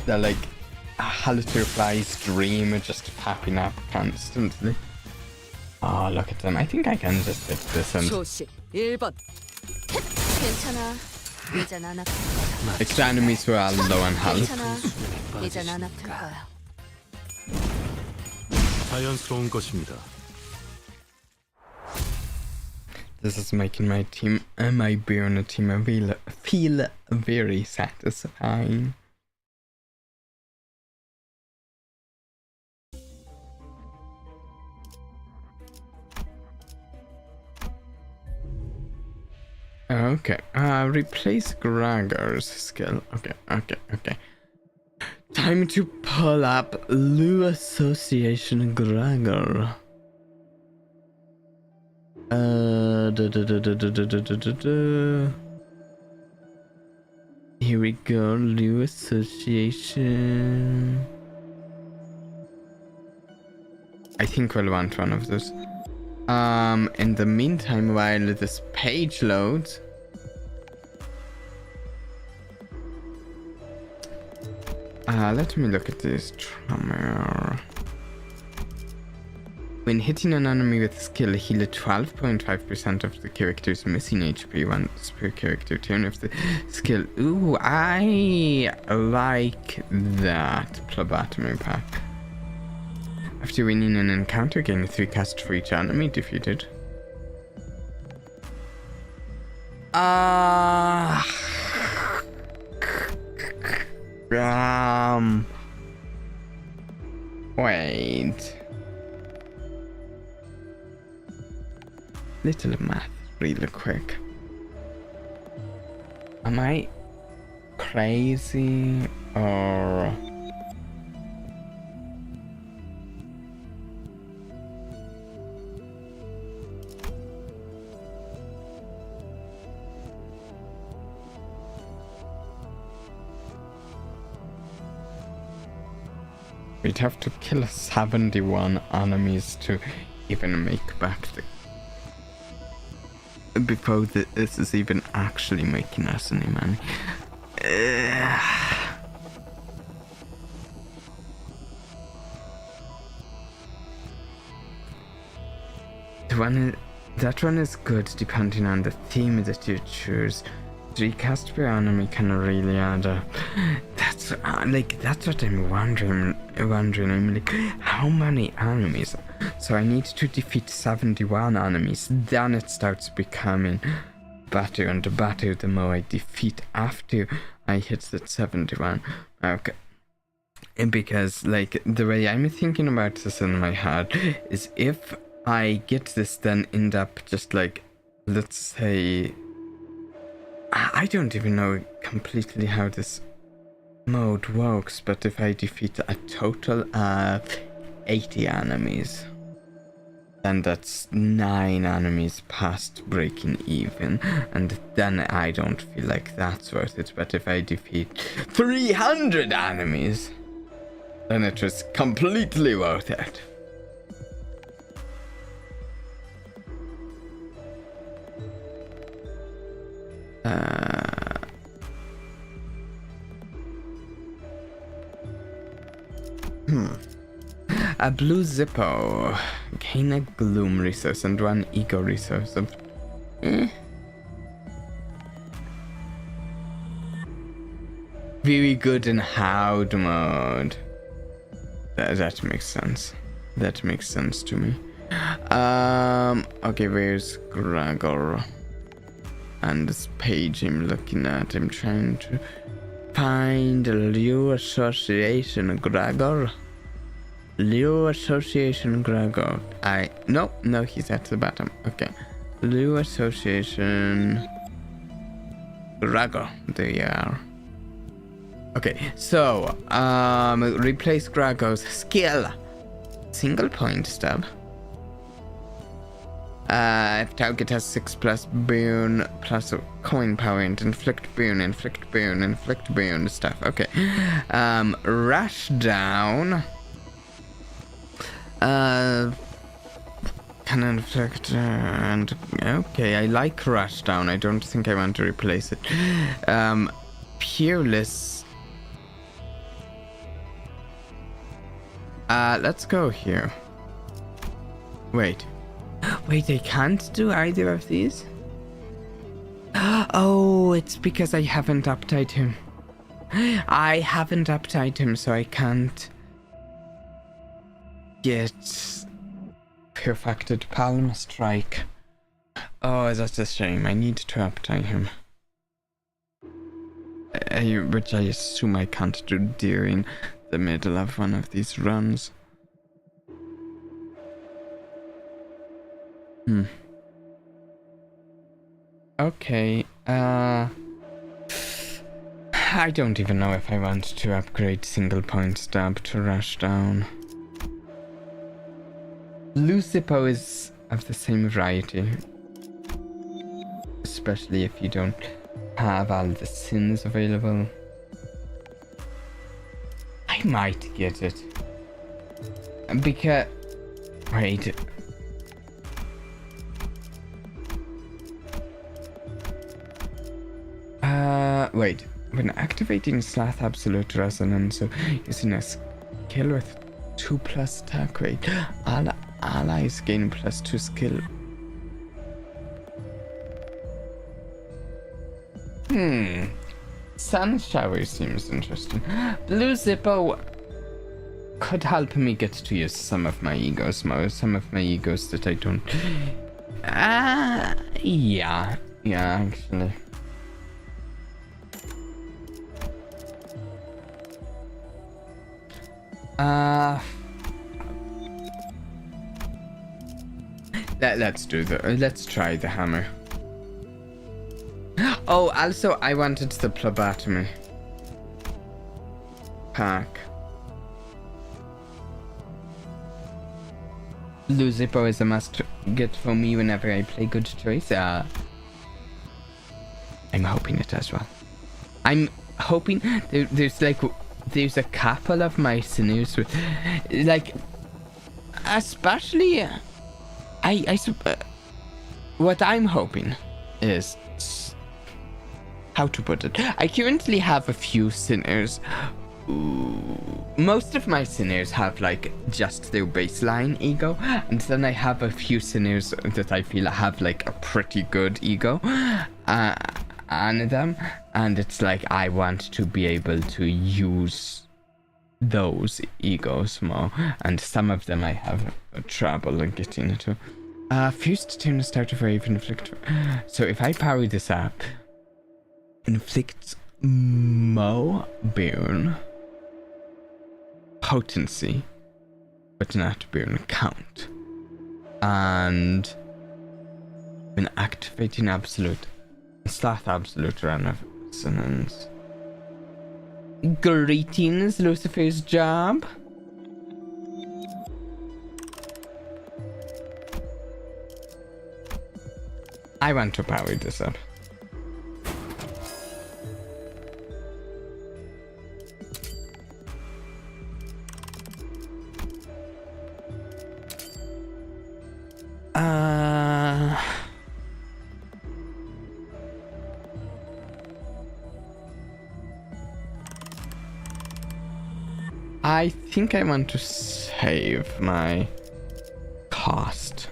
They're like a Halterfly's dream of just popping up constantly. Oh, look at them. I think I can just hit this and 초식 1번. 괜찮아. 이제 난 아플 거야. its enemies were all low on health. 괜찮아. 이제 난 아플 거야. 자연스러운 것입니다. This is making my team, my burner team, feel very satisfying. Okay, replace Gregor's skill. Okay. Time to pull up Lu Association Gregor. Here we go, Lu Association. I think we'll want one of those. In the meantime, while this page loads, let me look at this tremor. When hitting an enemy with skill, heal 12.5% of the character's missing HP once per character turn of the skill. Ooh, I like that phlebotomy pack. After winning an encounter, gain 3 cast for each enemy defeated. Wait. Little math really quick. Am I crazy or... We'd have to kill 71 enemies to even make back the... Before this is even actually making us any money. The one That one is good depending on the theme that you choose. 3 casts per enemy can really add up. That's what I'm wondering. I'm like, how many enemies? So I need to defeat 71 enemies. Then it starts becoming better and better the more I defeat after I hit that 71. Okay. Because like the way I'm thinking about this in my head is if I get this, then end up just like, let's say, I don't even know completely how this mode works, but if I defeat a total of 80 enemies, then that's 9 enemies past breaking even, and then I don't feel like that's worth it. But if I defeat 300 enemies, then it was completely worth it. A blue Zippo. Gain a gloom resource and 1 ego resource. Very good in hard mode. That makes sense. That makes sense to me. Okay, where's Gregor? And this page I'm looking at, I'm trying to find Liu Association Gregor. Liu Association Gregor. No, he's at the bottom. Okay. Liu Association Gregor. There you are. Okay, so replace Gregor's skill. Single point stab. If target has 6 plus boon plus coin power and inflict boon stuff. Okay. Rush down. Can inflict and okay, I like rush down. I don't think I want to replace it. Peerless. Let's go here. Wait, I can't do either of these? Oh, it's because I haven't uptied him. So I can't get perfected palm strike. Oh, that's a shame. I need to uptie him. Which I assume I can't do during the middle of one of these runs. Okay, I don't even know if I want to upgrade single point stab to rush down. Lucipo is of the same variety. Especially if you don't have all the sins available. I might get it. Because... Wait. Wait. When activating Slath Absolute Resonance, so using a skill with 2+ attack rate, allies gain +2 skill. Sun Shower seems interesting. Blue Zippo could help me get to use some of my egos that I don't... Yeah, actually. Let's try the hammer. Oh, also I wanted the phlebotomy pack. Lucipo is a must get for me whenever I play Good Choice. I'm hoping it as well. I'm hoping there's a couple of my sinews with, like, especially what I'm hoping is, how to put it, I currently have a few sinners who most of my sinners have like just their baseline ego, and then I have a few sinners that I feel have like a pretty good ego on them, and it's like I want to be able to use those egos more, and some of them I have trouble in getting into. Fused tune the start of wave inflict. So if I power this up, inflicts more burn potency, but not burn count. And when activating absolute, start absolute run of resonance. Greetings, Lucifer's job. I want to power this up. I think I want to save my cost,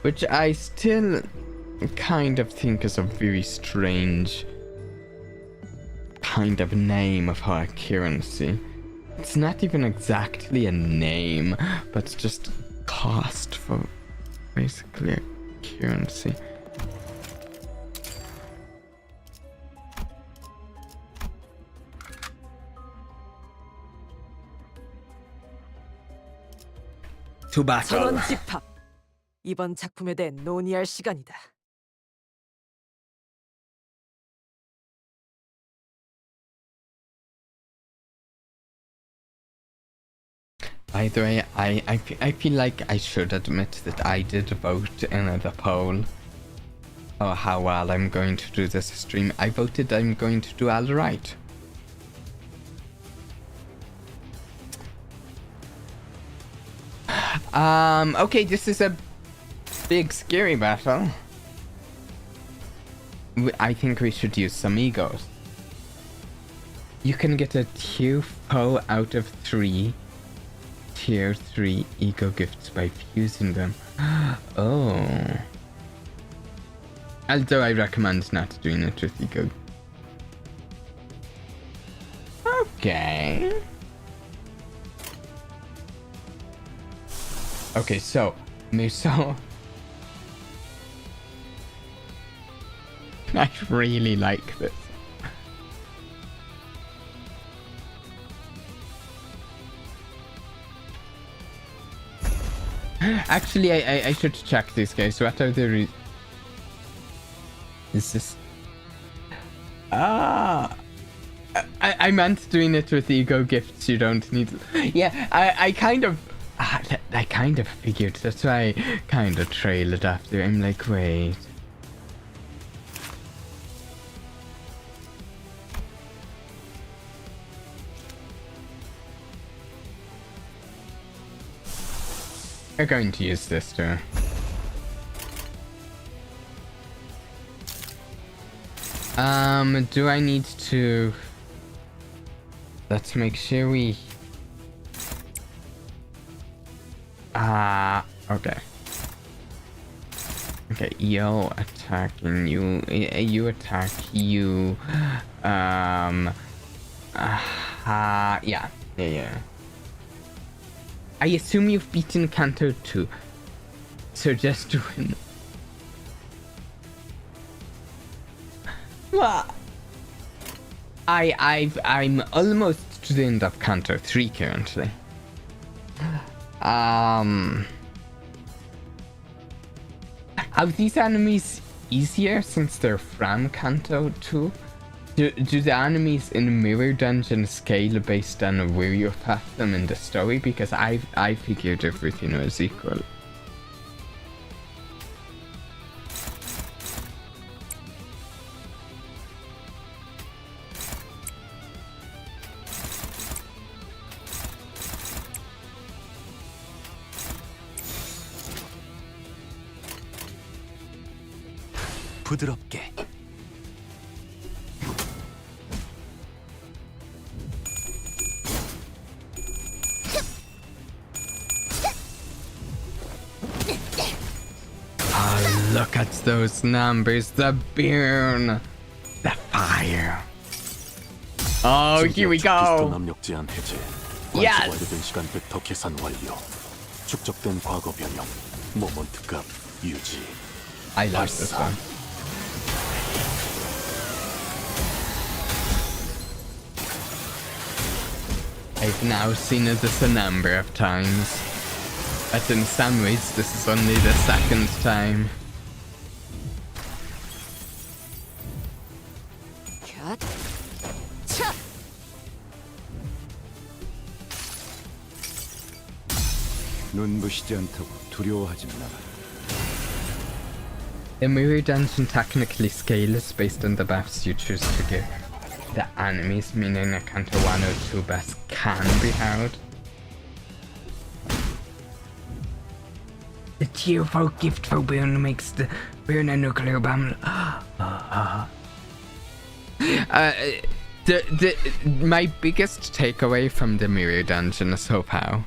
which I still kind of think is a very strange kind of name of our currency. It's not even exactly a name, but it's just cost for basically a currency. To battle. 전원 집합. 이번 작품에 대해 논의할 시간이다. By the way, I feel like I should admit that I did vote in the poll for how well I'm going to do this stream. I voted I'm going to do all right. Okay, this is a big scary battle. I think we should use some egos. You can get a tier 4 out of 3 tier 3 ego gifts by fusing them. Oh. Although I recommend not doing it with ego. Okay. Okay, so Muso. I really like this. Actually, I should check this, guys. What are the is this? I meant doing it with ego gifts. You don't need. Yeah, I kind of figured. That's why I kind of trailed after. I'm like, wait. We're going to use this too. Do I need to... Let's make sure we... okay. Okay, yo attacking you, you attack you, yeah. I assume you've beaten Kanto too, so just to win. Well, I'm almost to the end of Kanto 3 currently. Are these enemies easier since they're from Kanto 2? Do the enemies in Mirror Dungeon scale based on where you path them in the story? Because I figured everything was equal. 부드럽게. Look at those numbers. The burn. The fire. Oh, here we 피스톤 go. 압력 제한 해제. Yes. 관측 완료된 시간 벡터 계산 완료. 축적된 과거 변형. 모먼트 값 유지. I like this one. I've now seen this a number of times. But in some ways, this is only the second time. 캬. 차. 눈부시지 않다고 두려워하지 마라. The mirror dungeon technically scales based on the buffs you choose to give the enemies, meaning a counter 1 or 2 buffs can be held. The tier 4 gift for burn makes the burn a nuclear bomb. My biggest takeaway from the mirror dungeon so far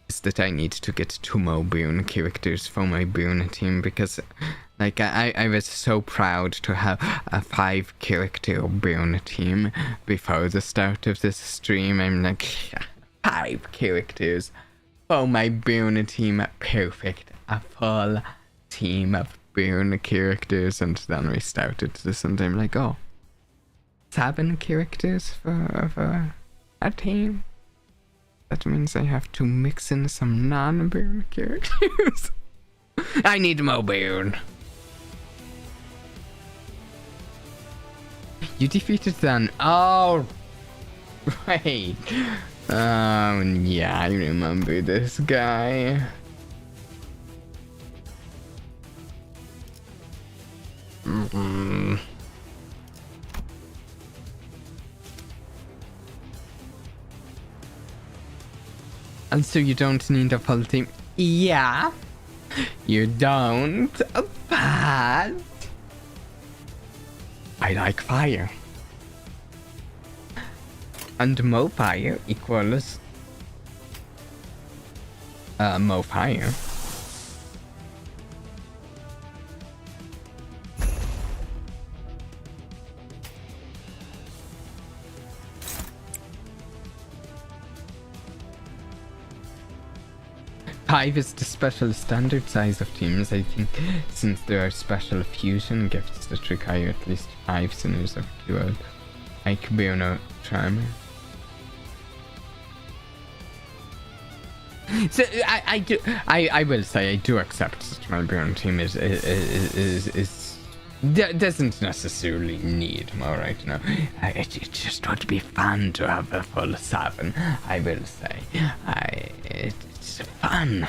is that I need to get 2 more burn characters for my burn team, because like I was so proud to have a 5 character burn team before the start of this stream. I'm like, 5 characters for my burn team, perfect, a full team of burn characters. And then we started this and I'm like, oh, 7 characters for a team. That means I have to mix in some non-burn characters. I need more burn. You defeated them. Oh, right. Yeah, I remember this guy. And so you don't need a full team. Yeah, you don't, but I like fire. And more fire equals more fire. Five is the special standard size of teams, I think, since there are special fusion gifts that require at least 5 sinners of dual, like Bruno Charmer. So I will say I do accept that my Bruno team doesn't necessarily need more right now. It just would be fun to have a full 7. I will say, it's fun.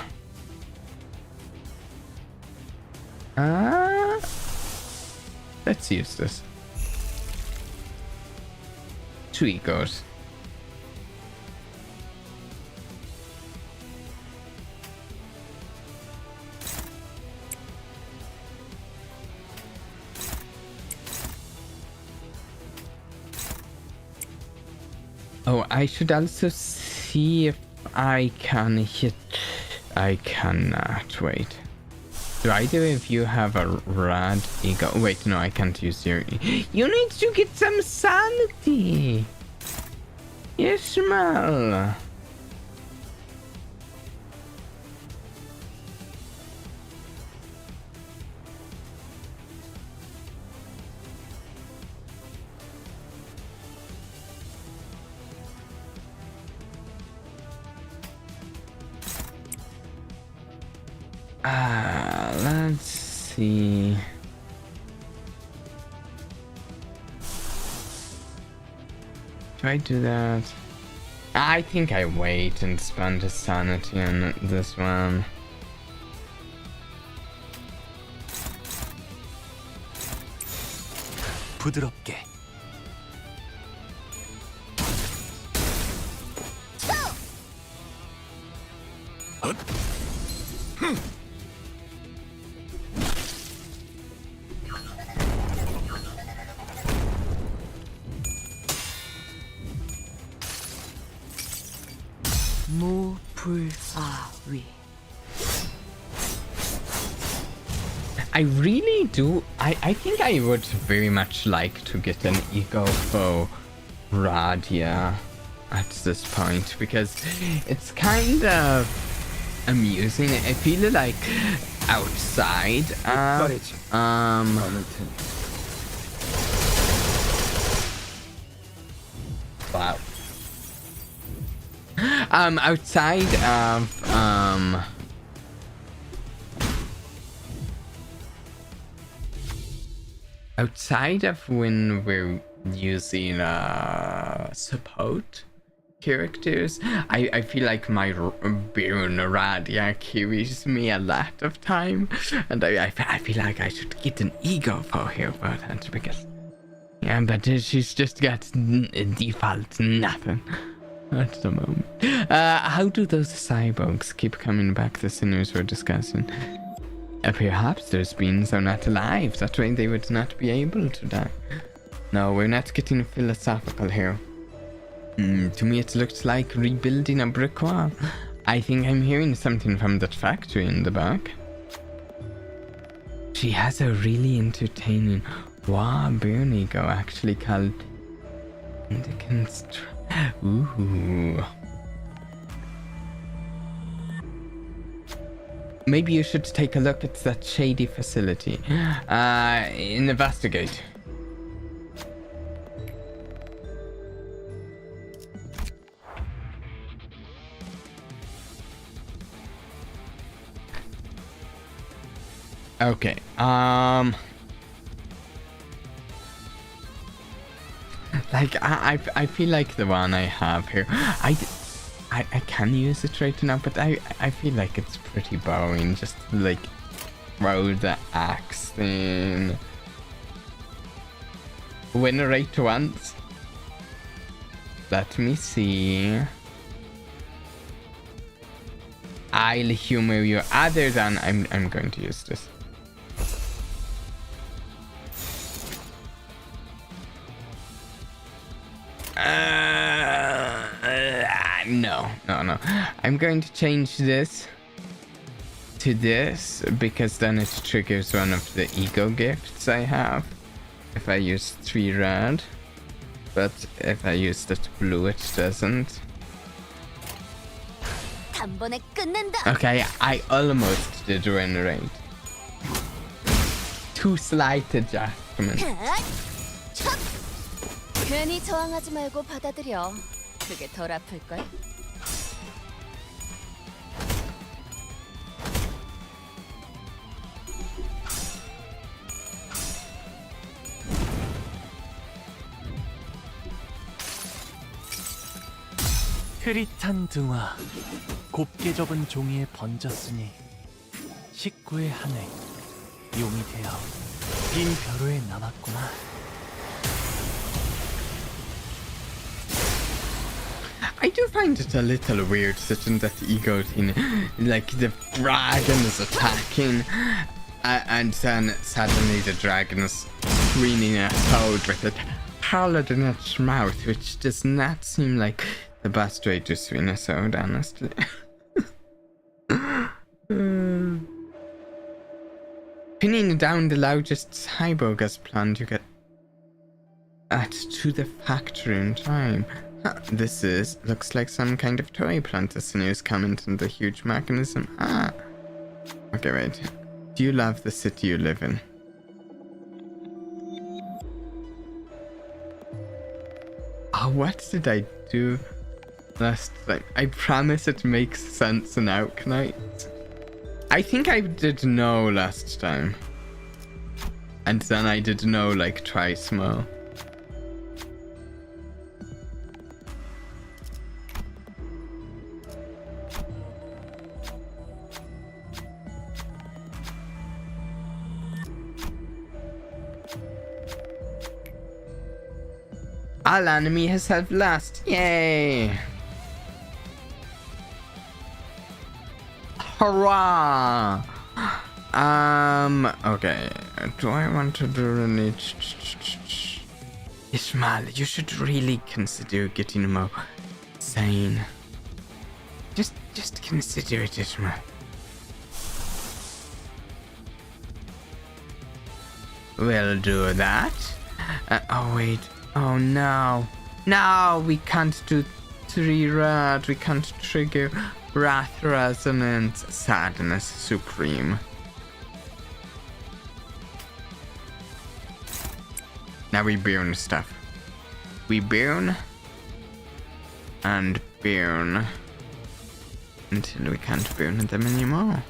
Let's use this. 2 egos. Oh, I should also see if I can hit. I cannot. Wait. Do either of you have a rad ego? Wait, no, I can't use your. You need to get some sanity. Yes, Mal. Let's see. Do I do that? I think I wait and spend a sanity on this one. 부드럽게. 무불아위. I really do. I think I would very much like to get an ego for Radia at this point, because it's kind of amusing. I feel like outside of wow. Outside of outside of when we're using support characters, I feel like my Baron Radia carries me a lot of time, and I feel like I should get an ego for her for that, because yeah, but she's just got default nothing at the moment. How do those cyborgs keep coming back? The sinners were discussing. Perhaps those beings are not alive. That way they would not be able to die. No, we're not getting philosophical here. To me it looks like rebuilding a brick wall. I think I'm hearing something from that factory in the back. She has a really entertaining burn ego actually called ooh. Maybe you should take a look at that shady facility. Investigate. Okay. Like I feel like the one I have here, I can use it right now, but I feel like it's pretty boring. Just like throw the axe in. Win right once. Let me see. I'll humor you. Other than I'm going to use this. No. I'm going to change this to this, because then it triggers one of the ego gifts I have if I use 3 red, but if I use that blue it doesn't. Okay, I almost did win rate. 2 slight adjustments. 괜히 저항하지 말고 받아들여. 그게 덜 아플걸? 흐릿한 등화, 곱게 접은 종이에 번졌으니 식구의 하늘, 용이 되어 빈 벼루에 남았구나. I do find it a little weird sitting that ego thing, like the dragon is attacking, and then suddenly the dragon is screaming a toad with it howled in its mouth, which does not seem like the best way to swing a sword, honestly. Pinning down the largest cyborg as planned, you get to the factory in time. This looks like some kind of toy plant. The sinews come into the huge mechanism. Okay, wait. Do you love the city you live in? Oh, what did I do last time? I promise it makes sense now, Knight. I think I did no last time. And then I did no like twice more. All enemies have lost. Yay! Hurrah! Okay. Do I want to do any... Ishmael, you should really consider getting more sane. Just consider it, Ishmael. We'll do that. Oh wait. Oh no. No, we can't do 3 red. We can't trigger Wrath Resonance. Sadness Supreme. Now we burn stuff. We burn and burn until we can't burn them anymore.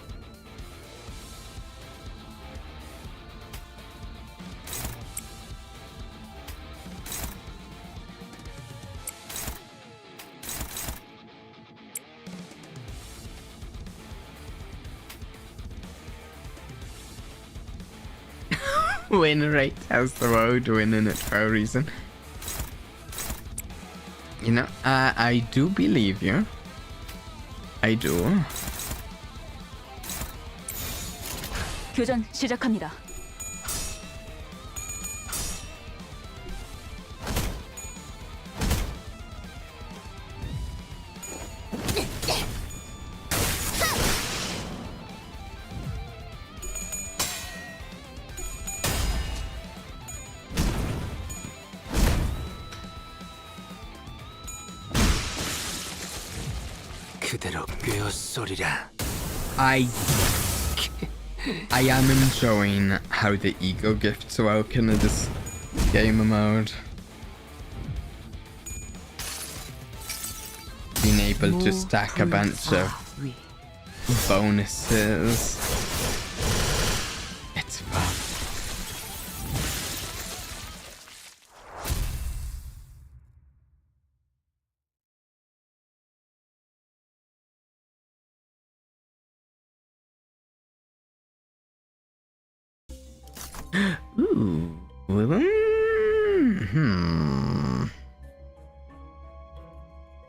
Win rate has the road winning it for a reason. You know, I do believe you. I do. 교전 시작합니다. 그대로 꿰었소리라. I am enjoying how the ego gifts work in this game mode. Being able to stack a bunch of bonuses. It's fun. Ooh.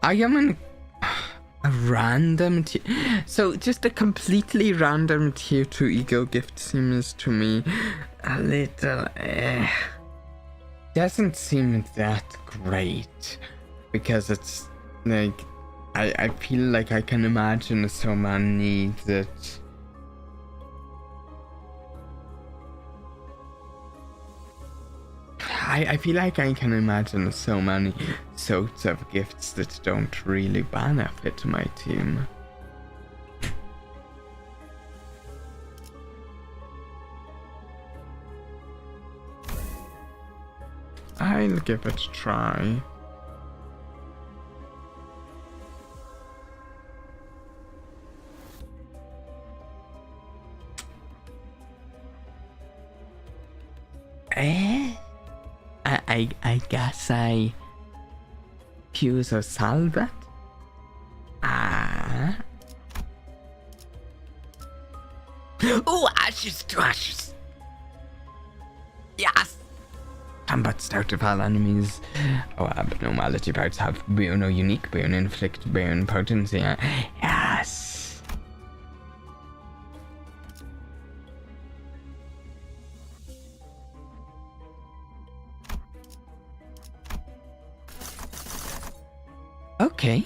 I am in a random so just a completely random tier 2 ego gift seems to me a little doesn't seem that great, because it's like I feel like I can imagine so many that I feel like I can imagine so many sorts of gifts that don't really benefit my team. I'll give it a try. I guess I fuse or salve it. Oh, ashes to ashes. Yes. Combat start of all enemies. Oh, abnormality parts have boon or unique boon, inflict boon potency. Yes. Okay.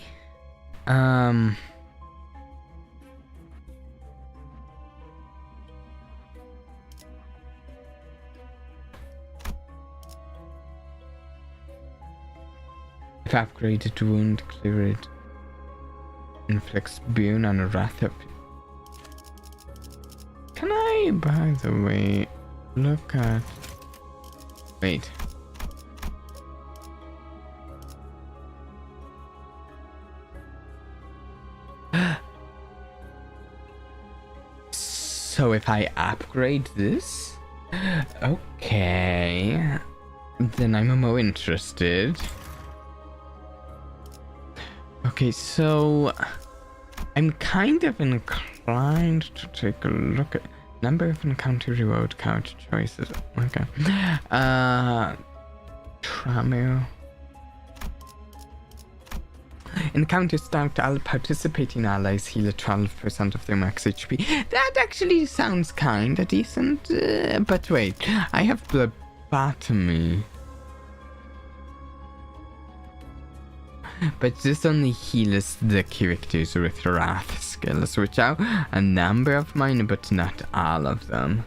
If upgraded to wound cleared, inflicts boon on a wrath of. Can I, by the way, look at? Wait. So if I upgrade this, okay, then I'm more interested. Okay, so I'm kind of inclined to take a look at number of encounter reward count choices. Okay, Tramo. Encounter start, all participating allies heal 12% of their max HP. That actually sounds kinda decent, but wait, I have phlebotomy. But this only heals the characters with wrath skills, which are a number of mine, but not all of them.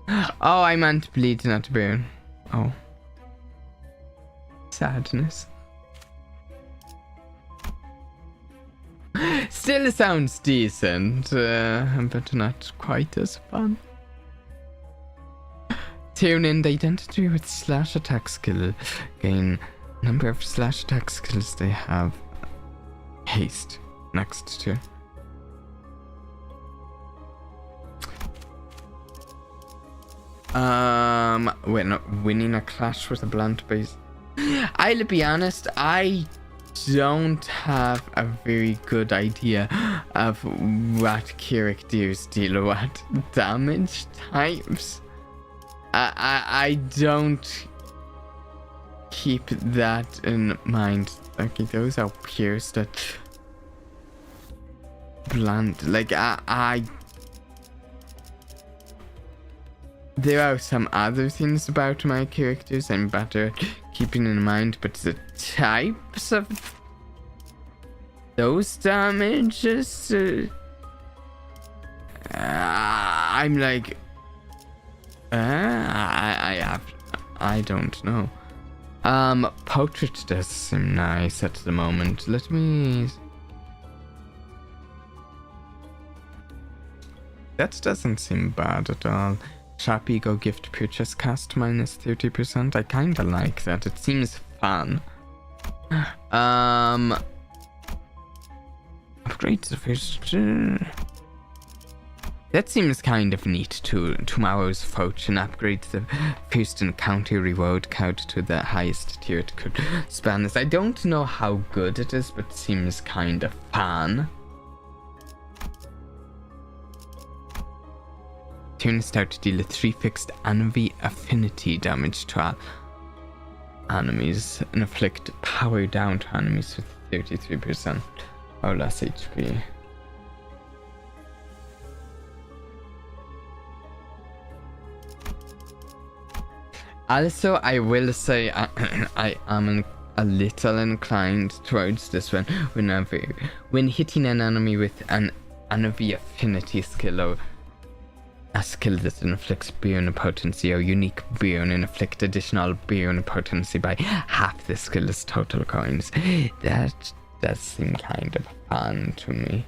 Oh, I meant bleed, not burn. Oh. Sadness. Still sounds decent, but not quite as fun. Tune in the identity with slash attack skill. Gain number of slash attack skills they have. Haste next to. When winning a clash with a blunt base. I'll be honest, I don't have a very good idea of what characters deal what damage types. I don't keep that in mind. Okay, those are pierced that blunt. Like I there are some other things about my characters I'm better keeping in mind, but the types of those damages, I'm like, I don't know. Portrait does seem nice at the moment. Let me. That doesn't seem bad at all. Sharp Ego gift purchase cost minus 30%. I kinda like that. It seems fun. Upgrade the first. That seems kind of neat too. Tomorrow's fortune upgrade the first encounter reward card to the highest tier it could span this. I don't know how good it is, but seems kind of fun. Turn start to deal 3 fixed envy affinity damage to all enemies and inflict power down to enemies with 33% or less HP. Also, I will say I am a little inclined towards this one when hitting an enemy with an envy affinity skill or a skill that inflicts burn potency or unique burn and inflict additional burn potency by half the skill's total coins. That does seem kind of fun to me.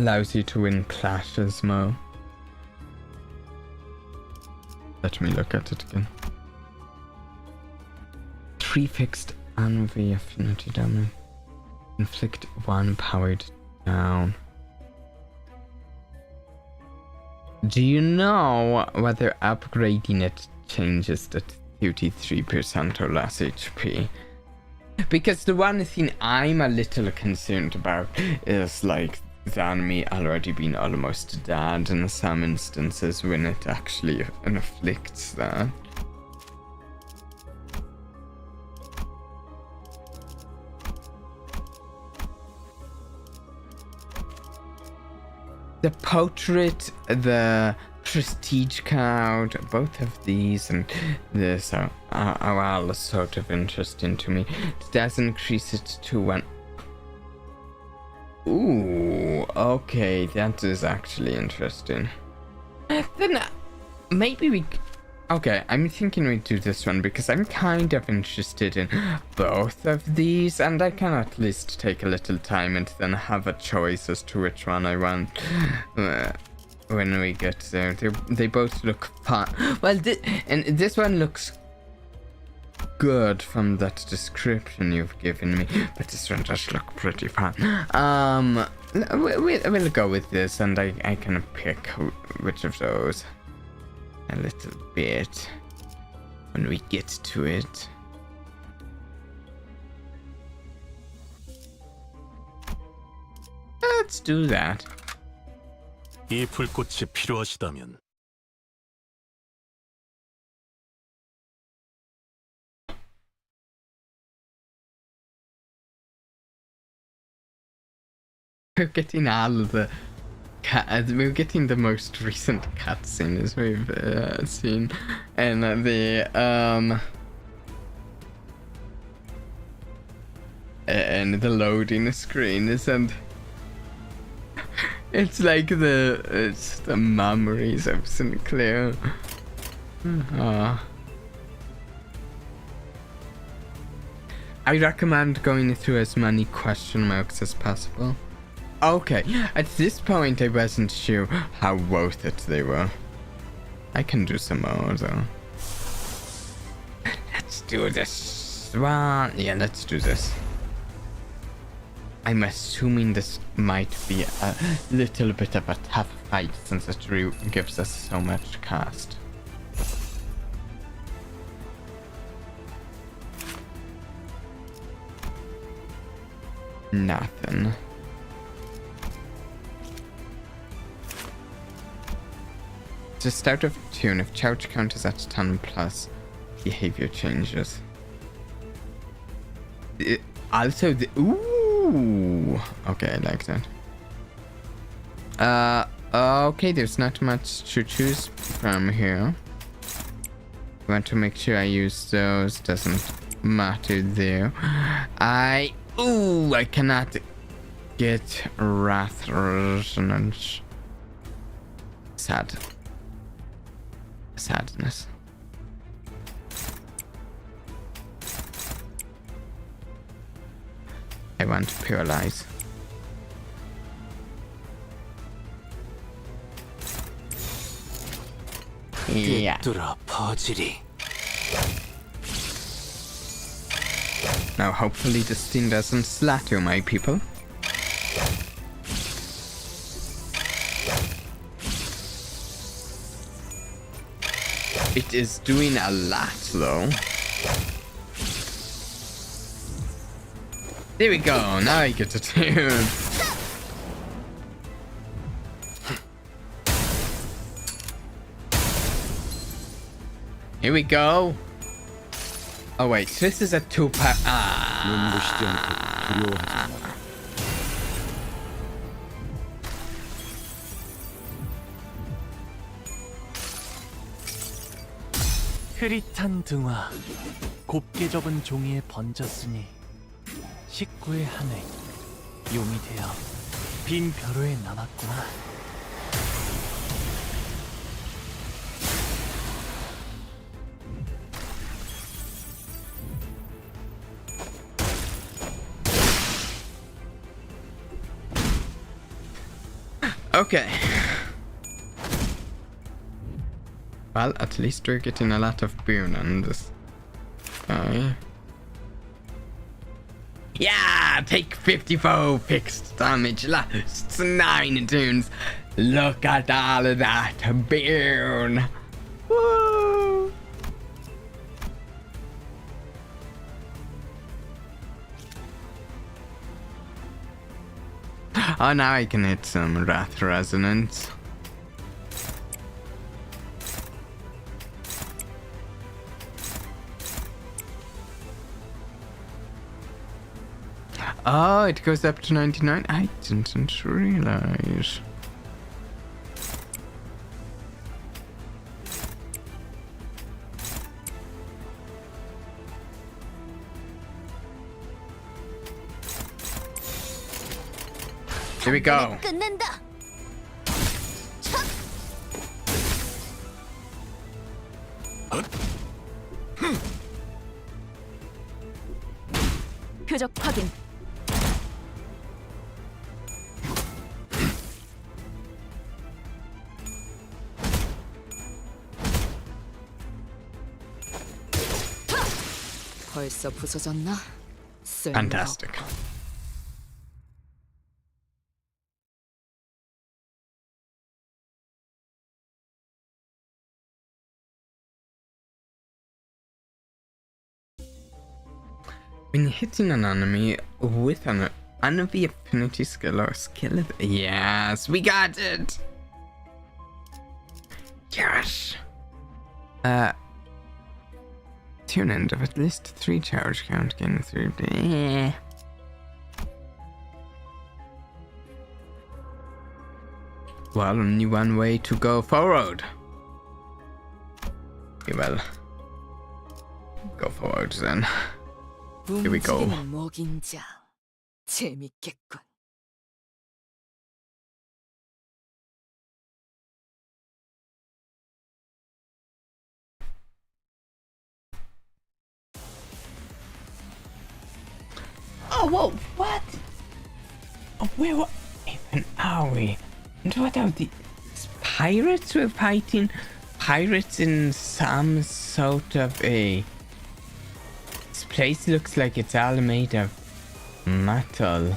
Allows you to win clashes more. Let me look at it again. 3 fixed envy affinity damage. Inflict 1 powered down. Do you know whether upgrading it changes the 33% or less HP? Because the one thing I'm a little concerned about is like the enemy already being almost dead in some instances when it actually inflicts that. The portrait, the prestige card, both of these and this are all sort of interesting to me. It does increase it to 1. Ooh, okay, that is actually interesting. Then maybe we. Okay, I'm thinking we do this one because I'm kind of interested in both of these, and I can at least take a little time and then have a choice as to which one I want when we get there. They both look fun. Well, and this one looks good from that description you've given me, but this one does look pretty fun. We'll go with this, and I can pick which of those a little bit when we get to it. Let's do that. 이 불꽃이 필요하시다면 We're getting all of the we're getting the most recent cutscene as we've seen, and and the loading screen isn't. It's like it's the memories of Sinclair. I recommend going through as many question marks as possible. Okay, at this point I wasn't sure how worth it they were. I can do some more though. Let's do this one. Yeah, let's do this. I'm assuming this might be a little bit of a tough fight since it gives us so much cost. Nothing. To start of tune, if charge count is at 10 plus, behavior changes. Also, ooh, okay, I like that. Okay, there's not much to choose from here. I want to make sure I use those. Doesn't matter there. I cannot get Wrath Resonance. Sadness. I want to paralyze. Yeah. Now hopefully this thing doesn't slatter my people. It is doing a lot though. There we go, now I get to tune. Here we go. Oh wait, this is a two-part. 눈부시지 않고 두려워하지 마라. 흐릿한 등화, 곱게 접은 종이에 번졌으니 식구의 하늘, 용이 되어 빈 벼로에 남았구나. Okay. Well, at least we're getting a lot of burn on this guy. Yeah, take 54 fixed damage, lasts 9 turns. Look at all of that burn. Woo! Oh, now I can hit some Wrath Resonance. Oh, it goes up to 99? I didn't realize. Here we go. 끝낸다. 표적 확인. 벌써 부서졌나? Fantastic. When hitting an enemy with an enemy affinity skill or skill of... Yes, we got it! Yes! Tune end of at least 3 charge count, gain 3. Well, only one way to go forward. Okay, well, go forward then. Here we go. 움직이는 목인장. 재밌겠군. Oh, whoa, what? Oh, where even are we? And what are these pirates? We're fighting pirates in some sort of a... This place looks like it's all made of metal.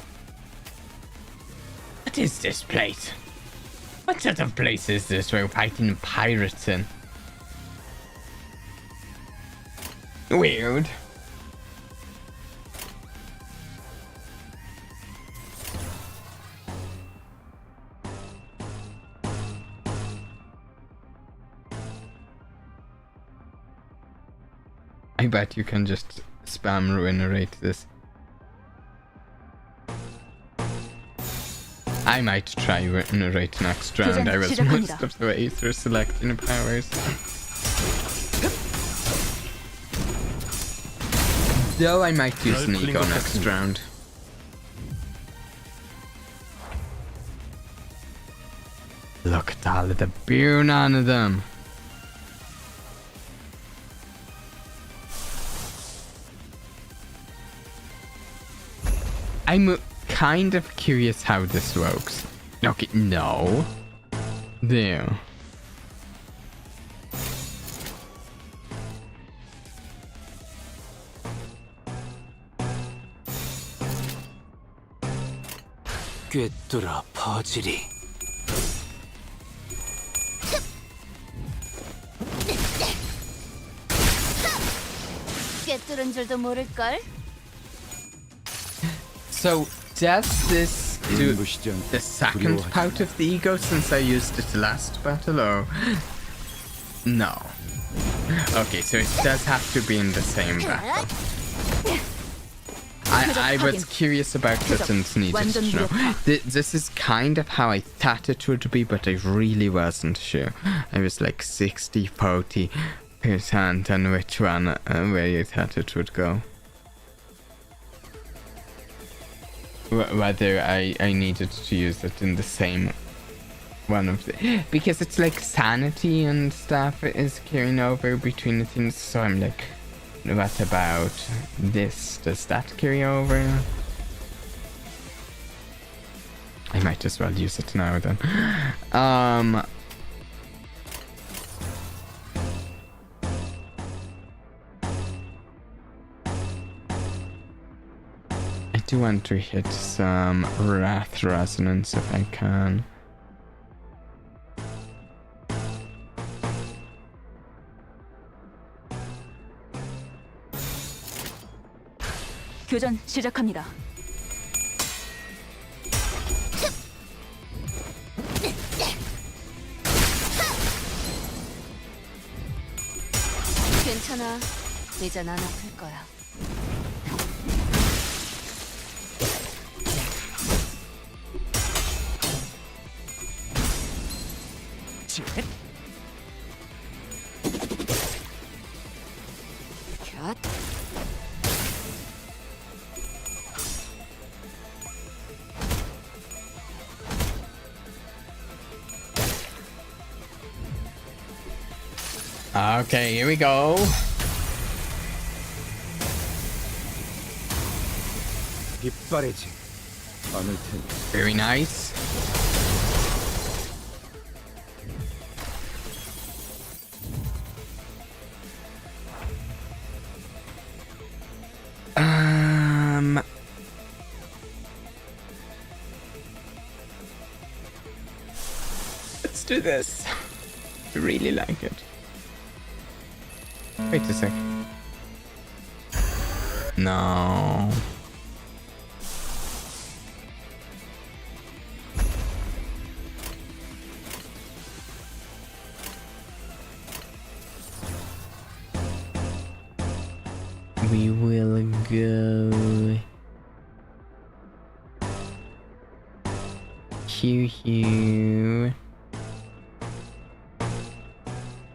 What is this place? What sort of place is this we're fighting pirates in? Weird. I bet you can just spam ruinerate this. I might try ruinerate next round. I was most of the way through selecting powers. Though I might use an ego next round. Look at all of the beer on of them. I'm kind of curious how this works. Okay, no. There. 꿰뚫어 퍼지리. 꿰뚫은 줄도 모를걸. So, does this do 눈부시지 않게 the second 두려워하지 part of the ego since I used it last battle, or no? Okay, so it does have to be in the same battle. I was curious about this and needed to know. This is kind of how I thought it would be, but I really wasn't sure. I was like 60-40% on which one, where you thought it would go. Whether I needed to use it in the same one of the... Because it's like sanity and stuff is carrying over between the things, so I'm like, what about this? Does that carry over? I might as well use it now then. I do want to hit some Wrath Resonance if I can. 교전 시작합니다. 괜찮아. 이젠 안 아플 거야. 곁. Okay, here we go. 빗바래지 않을 테니. Very nice. Let's do this. I really like it. Wait a sec. No. We will go here.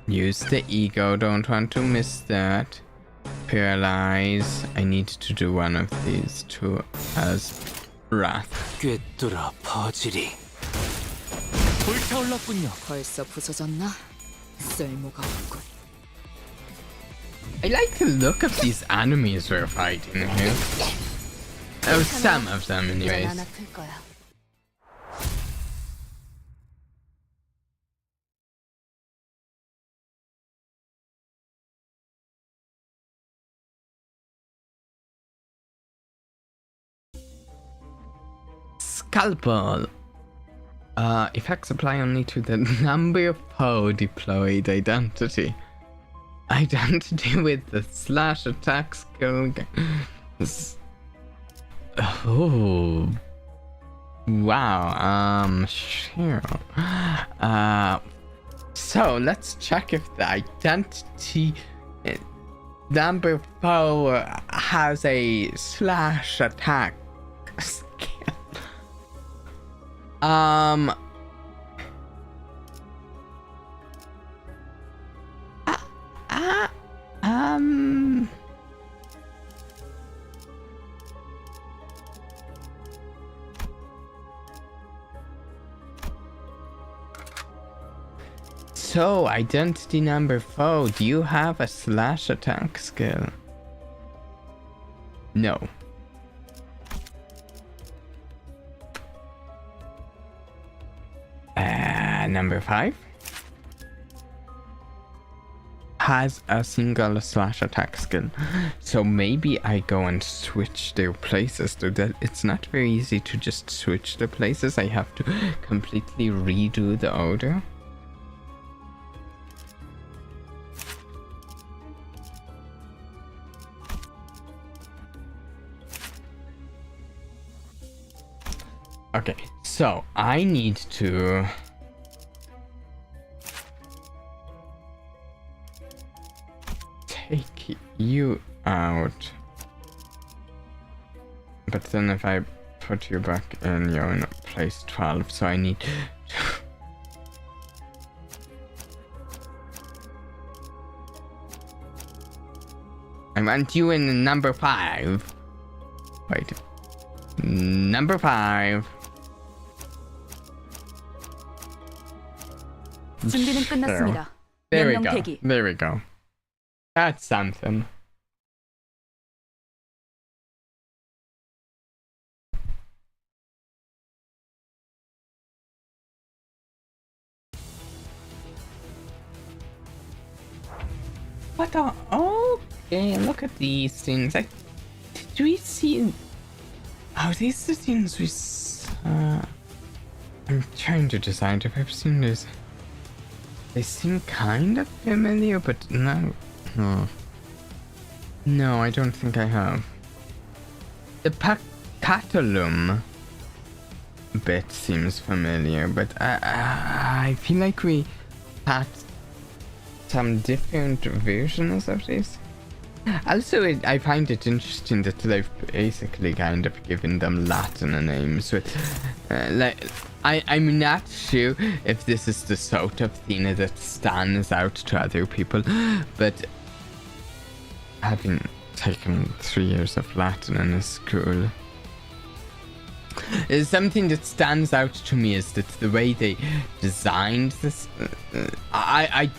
Use the ego, don't want to miss that. paralyze. I need to do one of these two as wrath. 꿰뚫어 퍼지리. 불타올랐군요. 벌써 부서졌나? 쓸모가 없군. I like the look of these enemies we're fighting here. Oh, some of them 넌 anyways. 안 아플 거야. Scalpel. Effects apply only to the number of foe deployed identity. Identity with the slash attack skill. Oh. Wow. Sure. So let's check if the identity number of foe has a slash attack skill. So, identity number foe, do you have a slash attack skill? No. Number 5 has a single slash attack skill. So maybe I go and switch their places. So that it's not very easy to just switch the places. I have to completely redo the order. Okay, so I need to take you out, but then if I put you back in, you're in place 12, so I need to... I want you in number 5. Wait. Number 5. 준비는 끝났습니다. There we 명령 go. 대기. There we go. That's something. What the? Okay, look at these things. Did we see? Oh, these are the things we saw. I'm trying to decide if I've seen this. They seem kind of familiar, but no. No, I don't think I have. The Pacatulum bit seems familiar, but I feel like we had some different versions of this. Also, I find it interesting that they've basically kind of given them Latin names. With, I'm not sure if this is the sort of thing that stands out to other people, but having taken 3 years of Latin in school, is something that stands out to me is that the way they designed this, I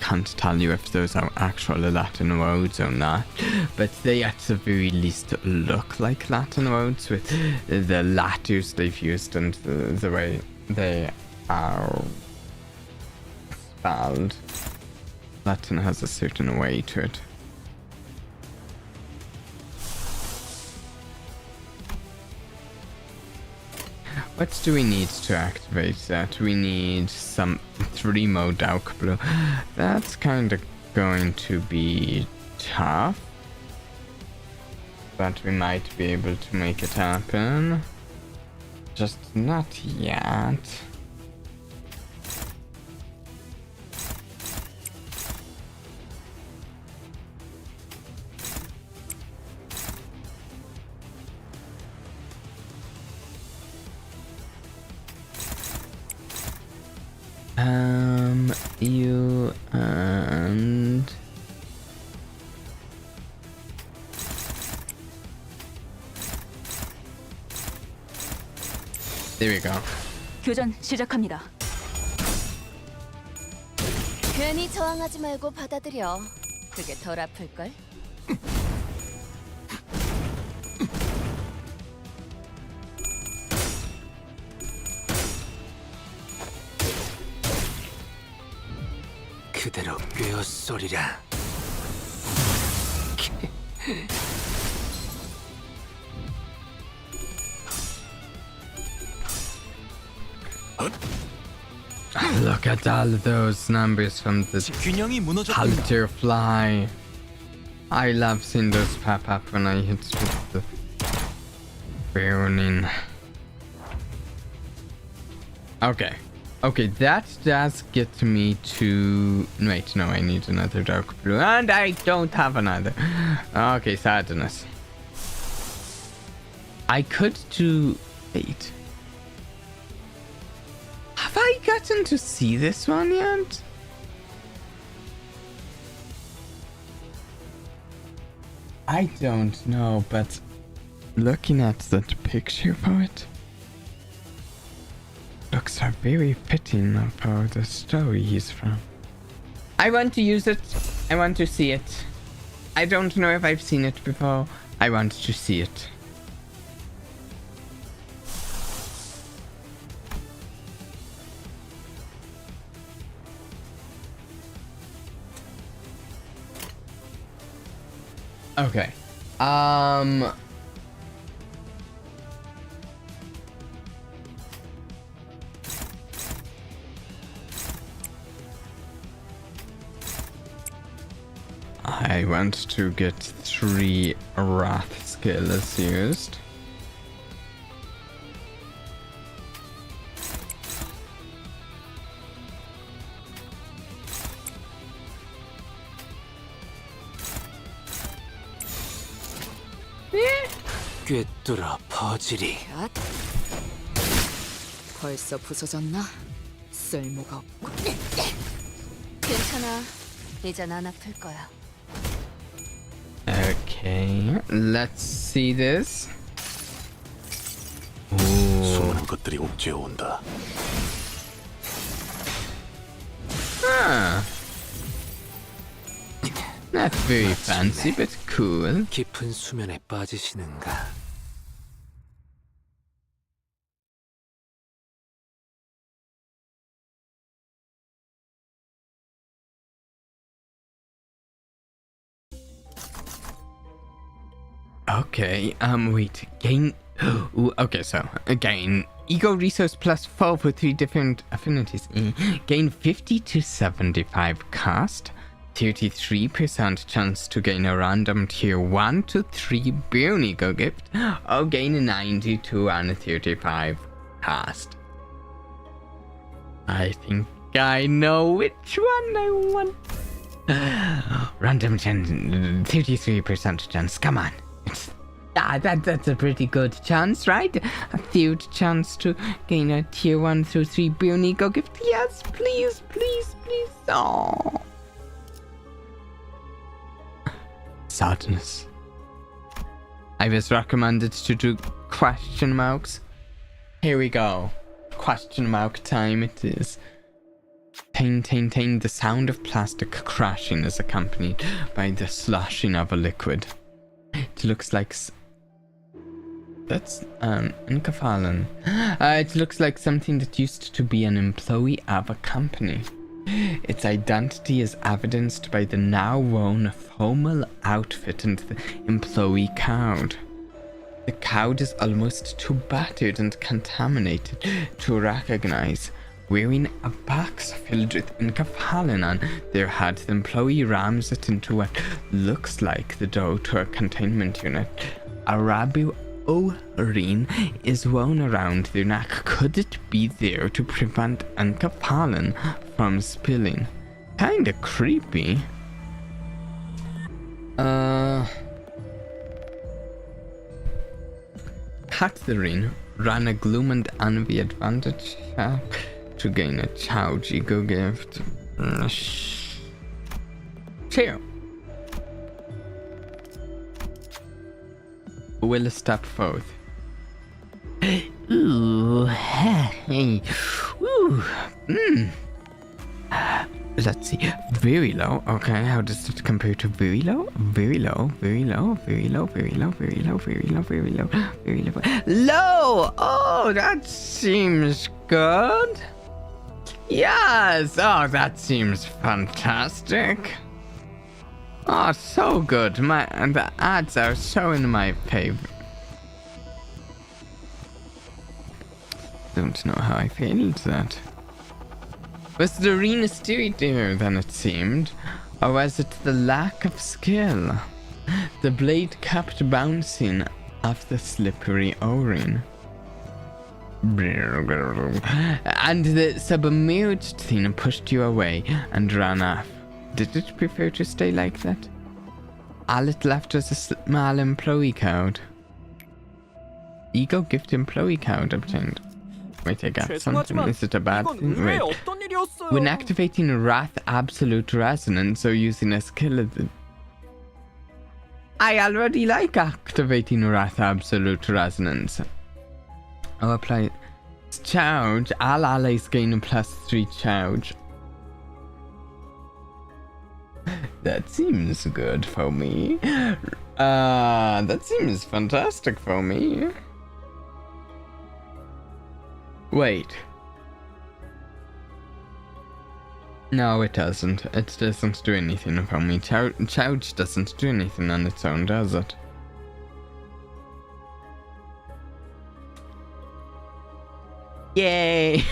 can't tell you if those are actual Latin words or not, but they at the very least look like Latin words with the letters they've used and the way they are spelled. Latin has a certain way to it. What do we need to activate that? We need some 3 Modoc blue. That's kind of going to be tough, but we might be able to make it happen. Just not yet. You and There we go. 교전 시작합니다. 괜히 저항하지 말고 받아들여. 그게 덜 아플걸? 그대로 꿰어쏘리라. Look at all of those numbers from the 균형이 무너졌군요. halter fly. I love seeing those pop up when I hit with the burning. Okay. Okay, that does get me to... Wait, no, I need another dark blue. And I don't have another. Okay, sadness. I could do... Wait. Have I gotten to see this one yet? I don't know, but looking at that picture for it, looks very fitting about the story he's from. I want to use it. I want to see it. I don't know if I've seen it before. I want to see it. Okay. I want to get 3 Wrath skills used. 꿰뚫어 퍼지리. 앗. 벌써 부서졌나? 쓸모가 없고. 괜찮아. 이젠 안 아플 거야. Okay, let's see this. Ooh. 수많은 것들이 옥죄어온다. Ah. Not very fancy, but cool. 깊은 수면에 빠지시는가. Okay, wait, gain... Ooh, okay, so, gain ego resource plus 4 for 3 different affinities. Gain 50 to 75 cast, 33% chance to gain a random tier 1 to 3 Bionico gift, or gain 90 to 135 cast. I think I know which one I want. Random chance, 33% chance, come on. That's a pretty good chance, right? A third chance to gain a tier 1 through 3 Bionico gift. Yes, please, please, please. Oh. Sadness. I was recommended to do question marks. Here we go. Question mark time it is. Tain, tain, tain. The sound of plastic crashing is accompanied by the sloshing of a liquid. It looks like... That's, Nkafalen. It looks like something that used to be an employee of a company. Its identity is evidenced by the now worn formal outfit and the employee card. The card is almost too battered and contaminated to recognize. Wearing a box filled with Nkafalen on their head, the employee rams it into what looks like the door to a containment unit. A Rabu O-ring is wound around their neck. Could it be there to prevent Nkafalen from spilling? Kinda creepy. Cut the ring. Run a gloom and envy advantage check to gain a Chow Jigo gift. Cheer. Will step forth. Ooh, hey, ooh, Let's see. Very low. Okay, how does it compare to very low? Very low, very low, very low, very low, very low, very low, very low, very low. Low! Oh, that seems good. Yes! Oh, that seems fantastic. Oh, so good. The ads are so in my favor. Don't know how I failed that. Was the arena sturdier than it seemed, or was it the lack of skill? The blade kept bouncing off the slippery o-ring. And the submerged thing pushed you away and ran off. Did it prefer to stay like that? All it left was a small employee code. Ego gift employee code obtained. Wait, I got something. Is it a bad thing? Wait. When activating Wrath Absolute Resonance or using a skill of the... I already like activating Wrath Absolute Resonance. I'll apply charge. All allies gain a +3 charge. That seems good for me. That seems fantastic for me. Wait. No, it doesn't. It doesn't do anything for me. Charge doesn't do anything on its own, does it? Yay!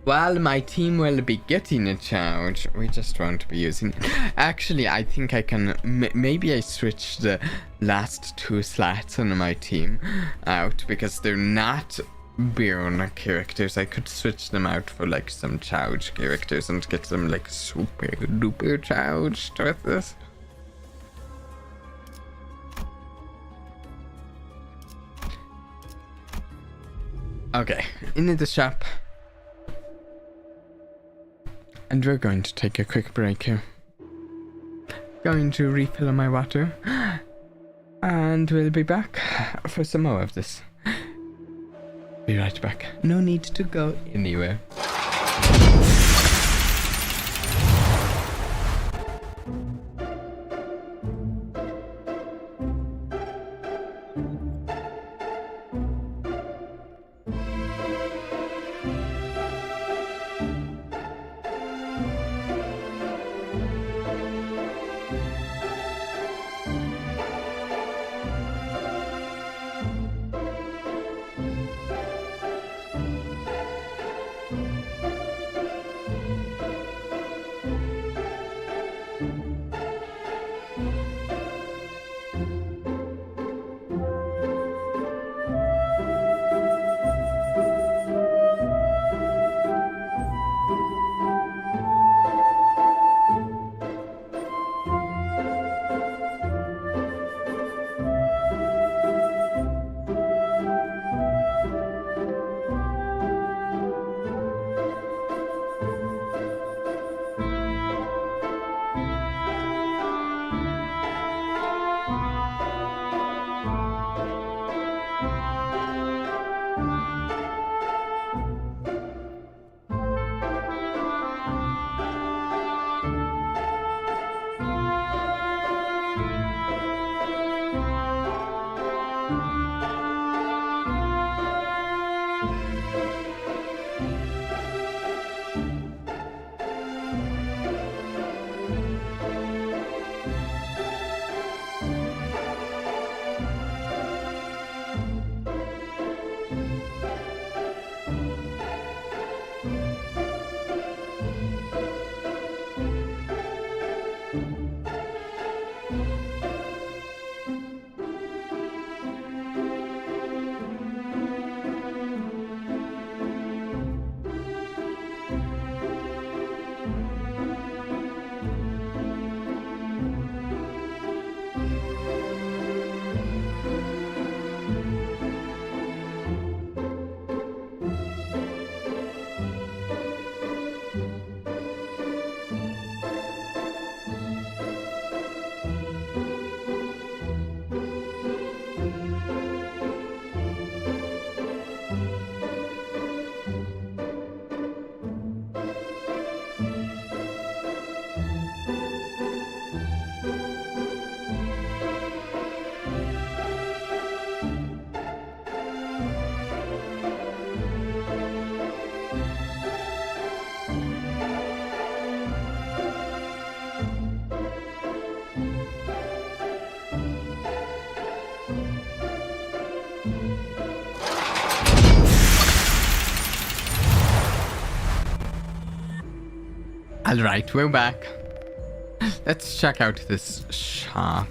Well, my team will be getting a charge. We just won't be using it. Actually, I think I can... maybe I switch the last 2 slots on my team out because they're not burn characters. I could switch them out for like some charge characters and get them like super duper charged with this. Okay, into the shop. And we're going to take a quick break here. Going to refill my water. And we'll be back for some more of this. Be right back. No need to go anywhere. Alright, we're back. Let's check out this shop.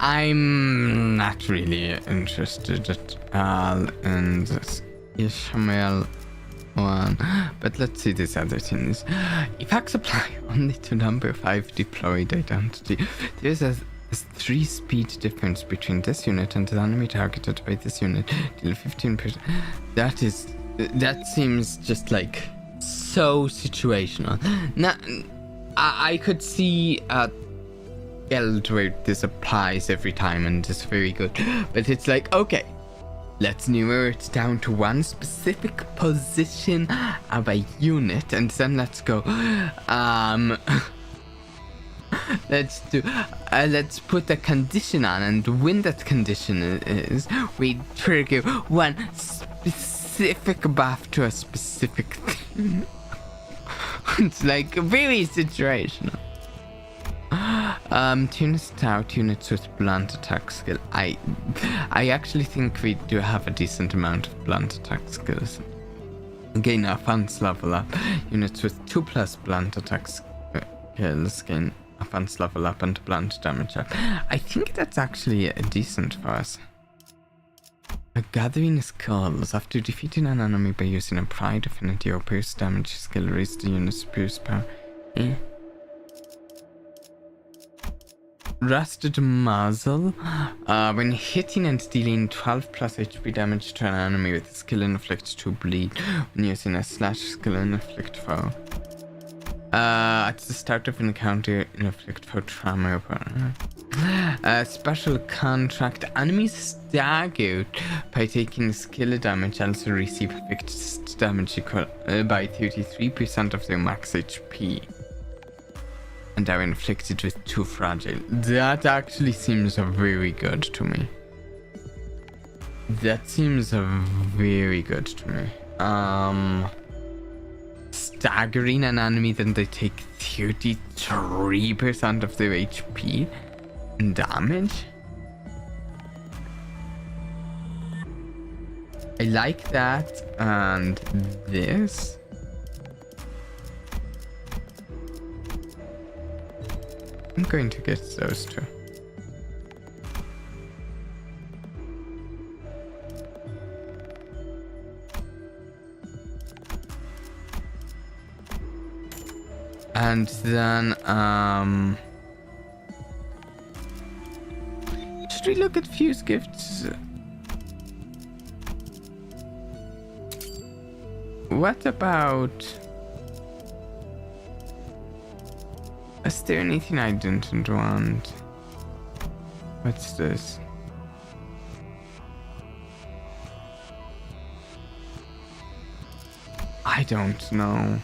I'm not really interested at all in this Ishmael one, but let's see these other things. Effects apply only to number 5 deployed identity. There's a 3 speed difference between this unit and the enemy targeted by this unit. Deal 15%. That seems just like so situational. Now, I could see a guild where this applies every time and it's very good, but it's like, okay, let's narrow it down to one specific position of a unit, and then let's go. Let's put a condition on, and when that condition is, we trigger one specific buff to a specific thing. It's like very situational. Tune stout units with blunt attack skill. I actually think we do have a decent amount of blunt attack skills. Gain offense level up. Units with 2+ blunt attack skills gain offense level up and blunt damage up. I think that's actually decent for us. A gathering skulls. After defeating an enemy by using a pride affinity or burst damage skill, raise the unit's burst power. Rusted muzzle. When hitting and dealing 12+ HP damage to an enemy with a skill inflict 2 bleed. When using a slash skill inflict foe. At the start of an encounter, inflict foe trauma. Special contract. Enemies staggered by taking skill damage also receive fixed damage equal by 33% of their max HP. And are inflicted with 2 fragile. That actually seems very good to me. That seems very good to me. Staggering an enemy, then they take 33% of their HP and damage. I like that, and this. I'm going to get those two. And then, should we look at fuse gifts? What about... Is there anything I didn't want? What's this? I don't know.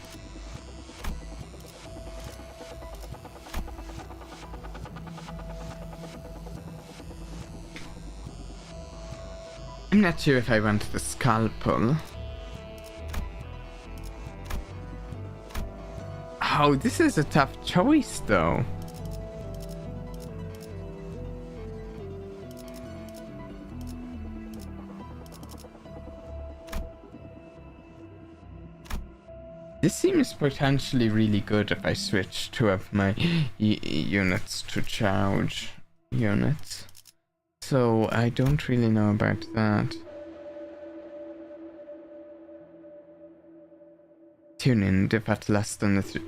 I'm not sure if I want the scalpel. Oh, this is a tough choice, though. This seems potentially really good if I switch two of my units to charge units. So I don't really know about that. Tune in if at less than the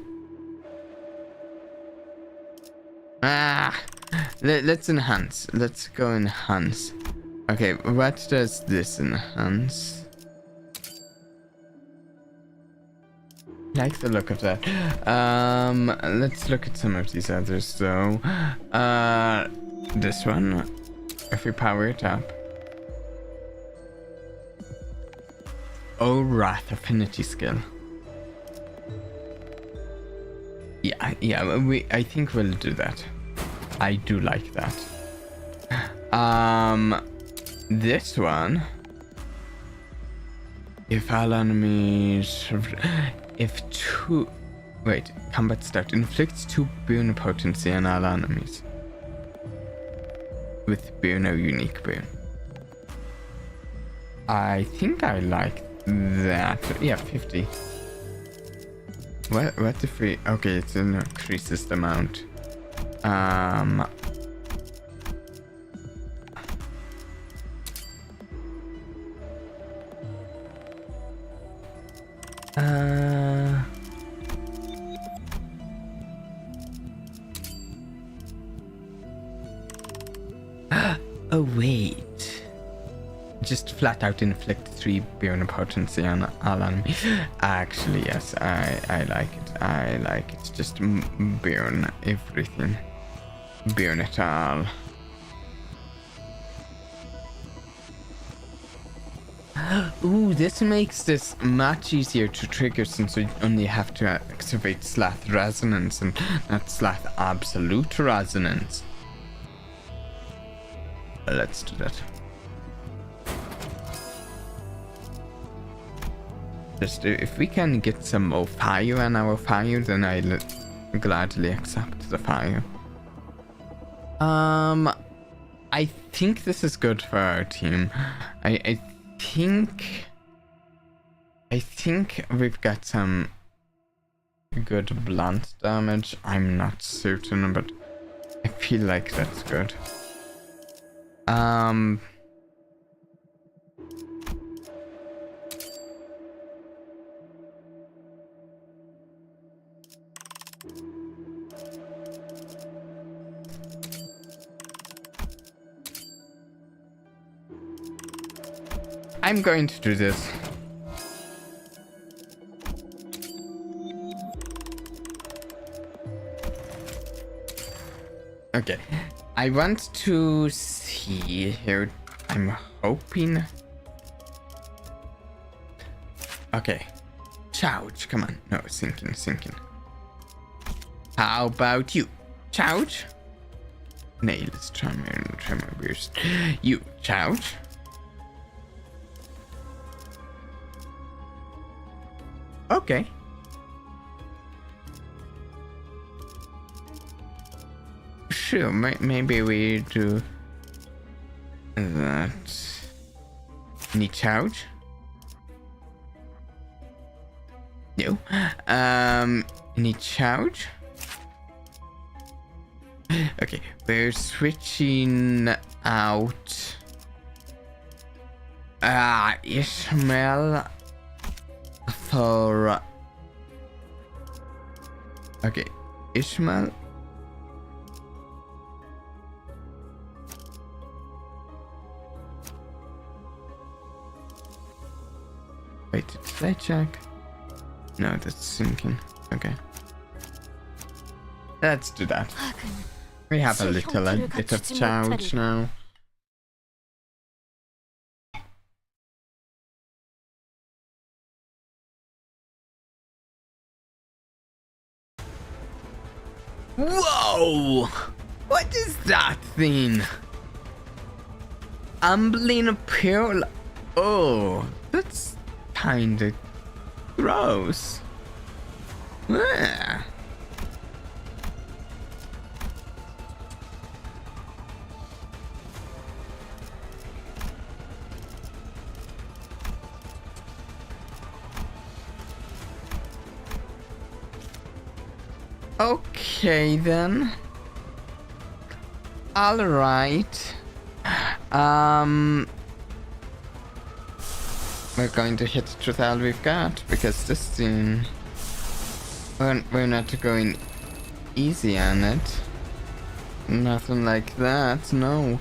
let's enhance. Let's go enhance. Okay, what does this enhance? Like the look of that. Let's look at some of these others though. This one, if we power it up. Oh, Wrath affinity skill. Yeah, I think we'll do that. I do like that. This one. If all enemies, combat start inflicts 2 burn potency on all enemies with burn or unique burn. I think I like that. Yeah, 50. What if we... Okay, it increases the amount. Oh wait. Just flat out inflict 3 burn potency on all enemies. Actually, yes, I like it. I like it. Just burn everything. Burn it all. Ooh, this makes this much easier to trigger since we only have to activate Slath Resonance and not Slath Absolute Resonance. Let's do that. Just if we can get some more fire on our fire, then I'll gladly accept the fire. I think this is good for our team. I think we've got some good blunt damage. I'm not certain, but I feel like that's good. I'm going to do this. Okay, I want to see here. I'm hoping. Okay, charge. Come on, no, sinking. How about you, charge? Nails, tremor boost. You charge. Okay. Sure, maybe we do that. Need charge? No. Need charge? Okay, we're switching out Ishmael for okay, Ishmael. Wait, did I check? No, that's sinking. Okay. Let's do that. We have a little bit of charge now. Whoa! What is that thing? Ambling pearl. Oh, that's kinda gross. Ah. Okay then. All right. We're going to hit it with all we've got because this thing, we're not going easy on it. Nothing like that. No.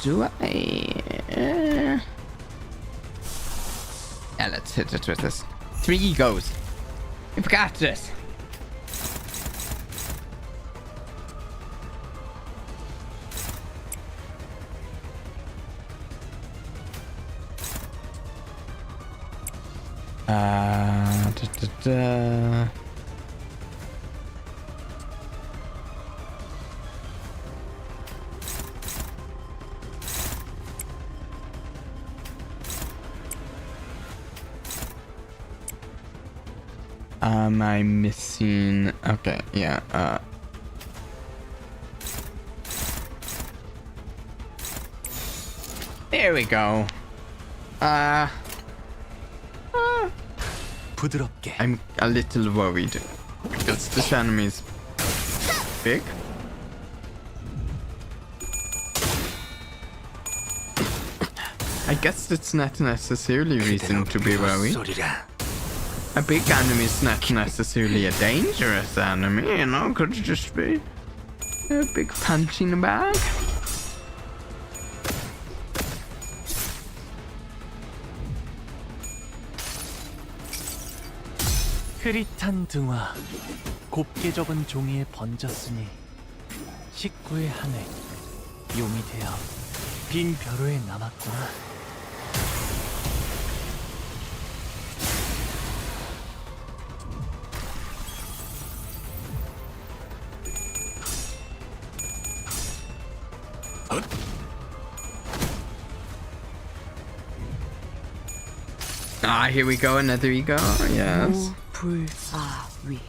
Do I? Yeah, let's hit it with this. 3 goes. We've got this. Am I missing? Okay, yeah. There we go. 부드럽게 I'm a little worried because this enemy is big. I guess it's not necessarily reason to be worried. 소리라. A big enemy is not necessarily a dangerous enemy, you know, could just be a big punching bag. 흐릿한 등화 곱게 접은 종이에 번졌으니 식구의 한해 용이 되어 빈 벼로에 남았구나. Ah, here we go, another ego, yes. 불아위.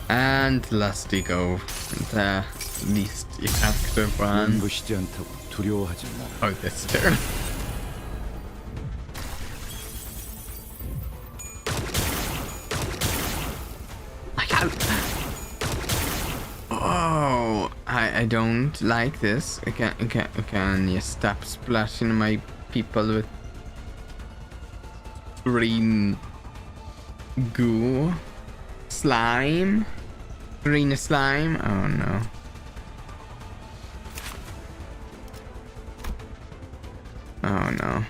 And last ego, the least effective one. 눈부시지 않다고 두려워하지 마라. Oh, this turn. Oh, I don't like this. Can you stop splashing my people with green goo? Slime? Green slime? Oh no. Oh no.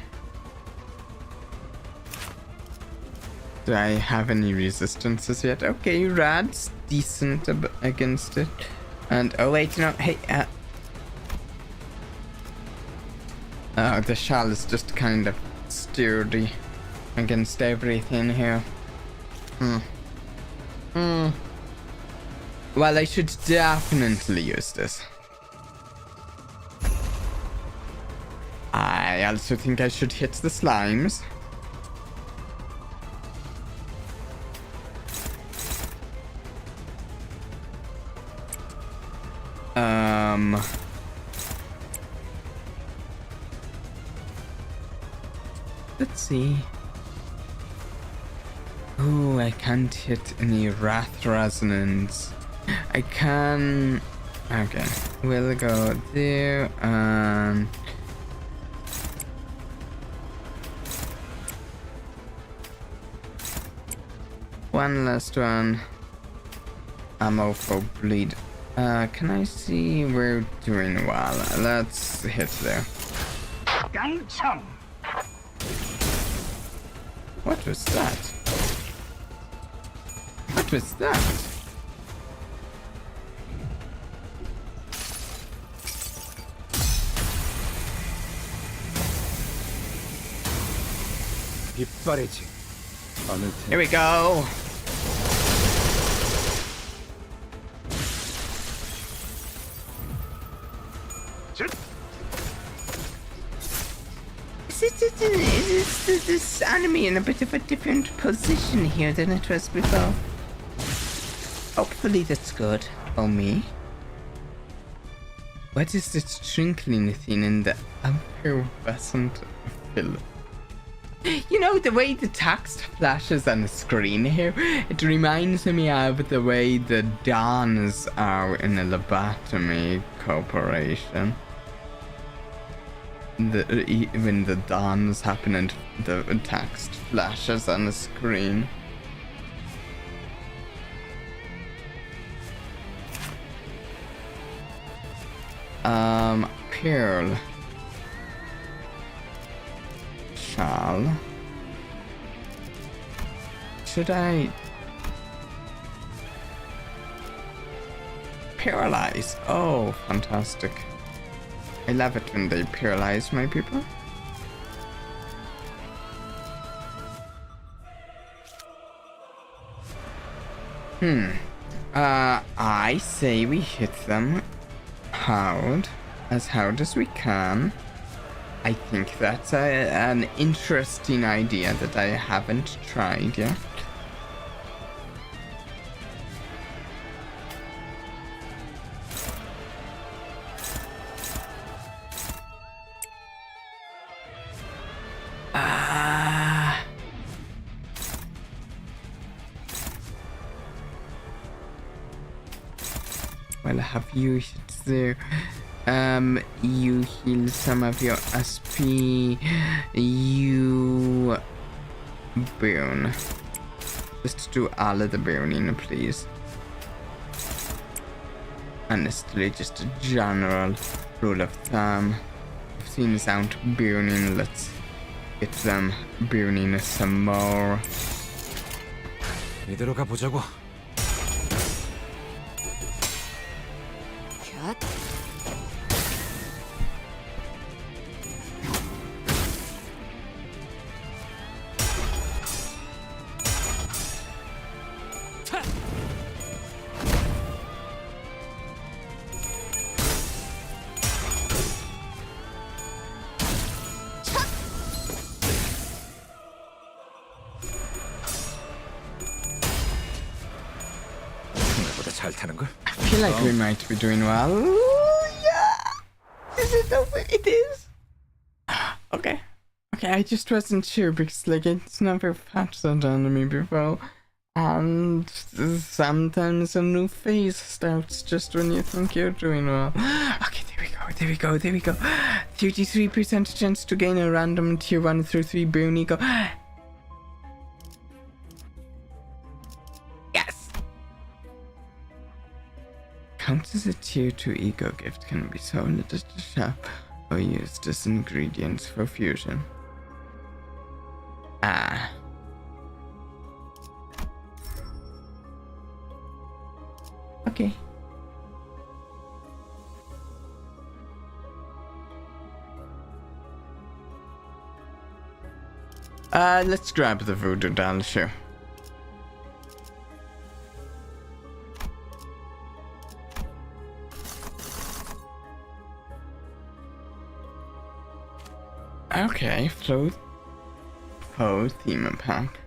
Do I have any resistances yet? Okay, Rad's decent against it. And oh wait, no, hey, oh, the shell is just kind of sturdy against everything here. Well, I should definitely use this. I also think I should hit the slimes. Let's see. Oh, I can't hit any wrath resonance. I can. Okay, we'll go there and. One last one. Ammo for bleed. Can I see we're doing well? Let's hit there. What was that? What was that? 빛바래지 않을 테니. Here we go. Is this enemy in a bit of a different position here than it was before? Hopefully that's good for me. What is this twinkling thing in the effervescent film? You know, the way the text flashes on the screen here, it reminds me of the way the Dons are in a lobotomy corporation. When the dawns happen and the text flashes on the screen. Pearl. Shall. Should I paralyze? Oh, fantastic. I love it when they paralyze my people. I say we hit them hard as we can. I think that's an interesting idea that I haven't tried yet. while I have you there. You heal some of your SP. You burn. Just do all of the burning, please. Honestly, just a general rule of thumb. If things aren't burning, let's get them burning some more. 이대로 가보자고. 갓. 생각보다 잘 타는 걸. I feel like we might be doing well. Yeah! Is it over? It is? Okay. Okay, I just wasn't sure because, like, it's never patched that enemy before. And sometimes a new phase starts just when you think you're doing well. Okay, there we go. 33% chance to gain a random tier 1 through 3 boon eco. Yes! Counts as a tier 2 ego gift, can be sold at the shop or used as ingredients for fusion. Ah. Okay. Let's grab the voodoo doll, sure. Okay, flow theme pack.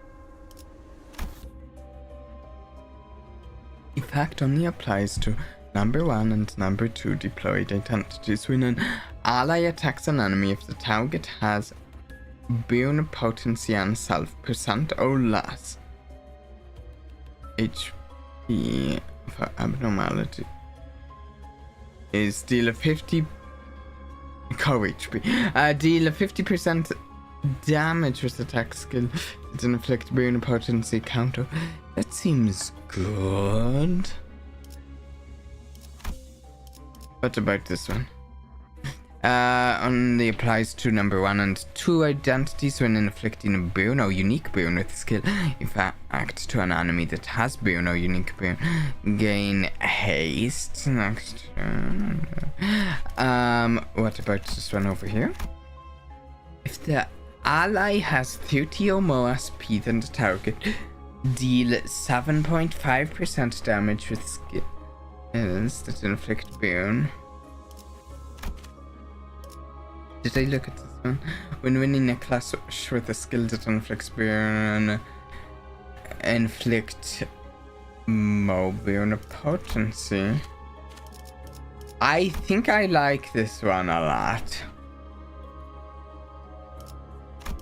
Effect only applies to number 1 and number 2 deployed identities when an ally attacks an enemy if the target has burn potency and self percent or less. HP for abnormality is deal a 50 core HP. Deal a 50% damage with attack skill. It's an inflict burn potency counter. That seems good. What about this one? Only applies to number 1 and 2 identities when inflicting a burn or unique burn with skill. If act to an enemy that has burn or unique burn, gain haste next turn. What about this one over here? If the ally has 30 or more SP than the target, deal 7.5% damage with skills that inflict burn. Did I look at this one? When winning a clash with a skill that inflicts burn, inflict more burn potency. I think I like this one a lot.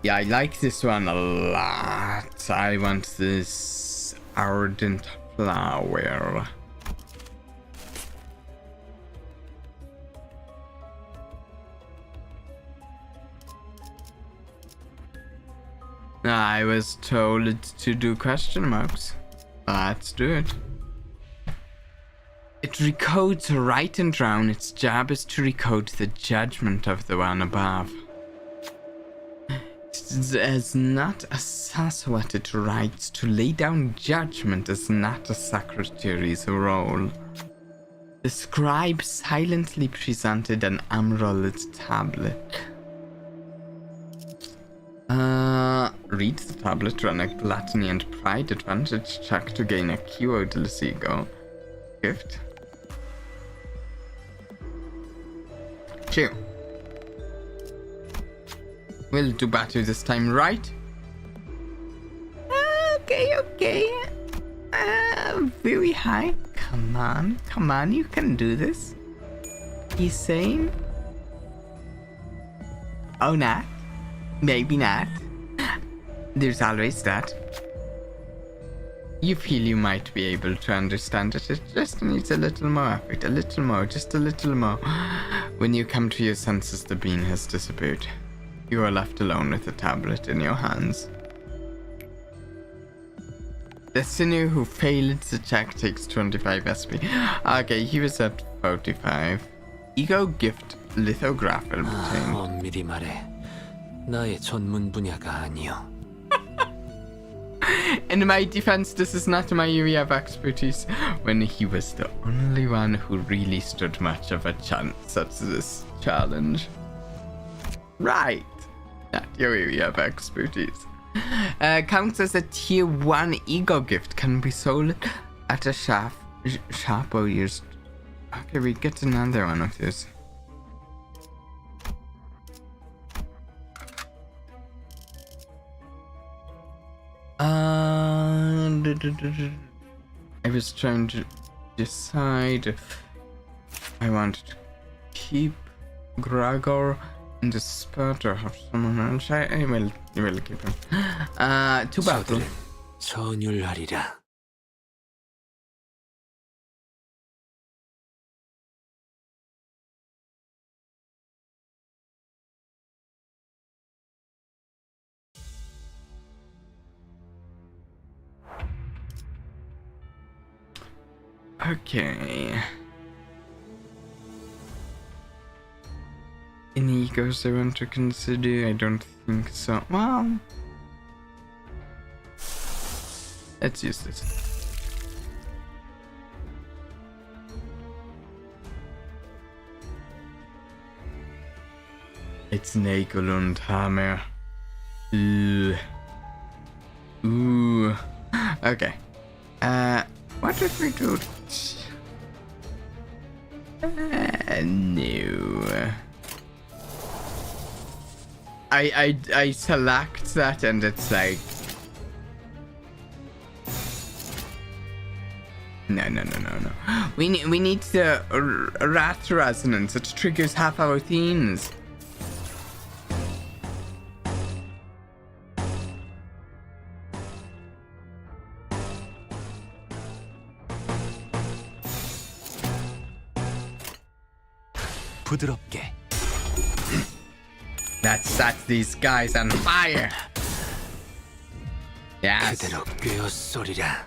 Yeah, I like this one a lot. I want this ardent flower. I was told to do question marks. Let's do it. It recodes right and round. Its job is to recode the judgment of the one above. It is not assess what it writes. To lay down judgment is not a secretary's role. The scribe silently presented an emerald tablet. Read the tablet, run a gluttony and pride advantage check to gain a keywordless ego gift. Chew. We'll do better this time, right? Okay. Very high. Come on, you can do this. He's saying? Oh, not? Maybe not. There's always that. you feel you might be able to understand it. It just needs a little more effort, a little more, just a little more. When you come to your senses, the bean has disappeared. You are left alone with the tablet in your hands. The sinner who failed the check takes 25 SP. Okay, he was at 45. Ego gift lithograph will obtain. 엄밀히 말해 나의 전문 분야가 아니요. In my defense, this is not my area of expertise. When he was the only one who really stood much of a chance at this challenge. Right. Not your area of expertise. Counts as a tier 1 ego gift. Can be sold at a shop or used. Okay, we get another one of this. I was trying to decide if I wanted to keep Gregor in the spot or have someone else. I will keep him. To battle. 저들을 전율하리라. Okay. Any egos I want to consider? I don't think so. Well, let's use this. It's Nagel und Hammer. Ooh. Okay. What if we do? No. I select that and it's like no. We need the rat resonance. It triggers half our themes. 부드럽게. That sets these guys on fire. Yes. 그대로 꿰어쏘리라.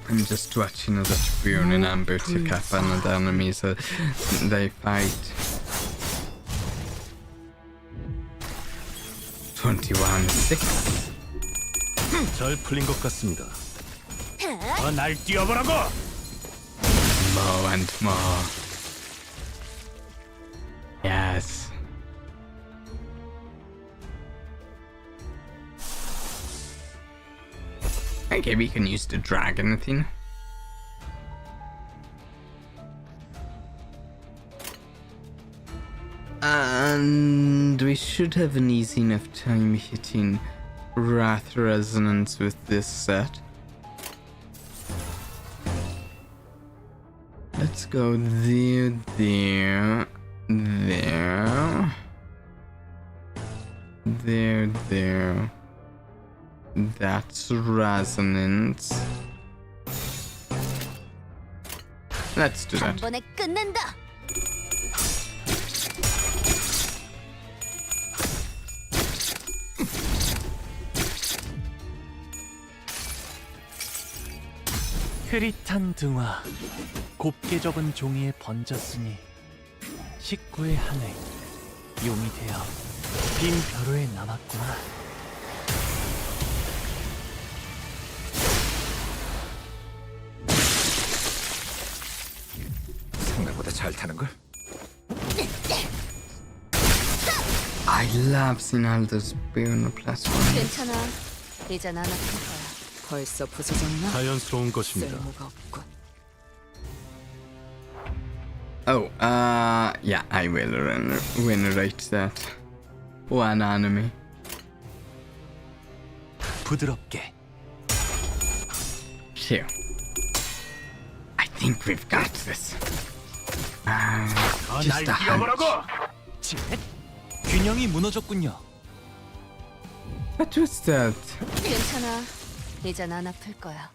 I'm just watching that we're in amber to cap another enemy so they fight. 21-6. 잘 풀린 것 같습니다. 날 뛰어보라고! More and more. Yes. Okay, we can use the dragon thing. And we should have an easy enough time hitting Wrath Resonance with this set. Let's go there, there, there, there. That's resonance. Let's do that. 번에 끝낸다. 흐릿한 등화, 곱게 접은 종이에 번졌으니 식구의 하늘, 용이 되어 빈 벼루에 남았구나. 생각보다 잘 타는 걸? I love seeing all those burn plus one. 괜찮아. 이젠 안 아플 거야. 벌써 부서졌나? 자연스러운 것입니다. 쓸모가 없군. Oh, yeah, I will renovate that one enemy. 부드럽게. Here. I think we've got this. Just a hunch. 칫! 균형이 무너졌군요. What was that? 괜찮아. 이젠 안 아플 거야.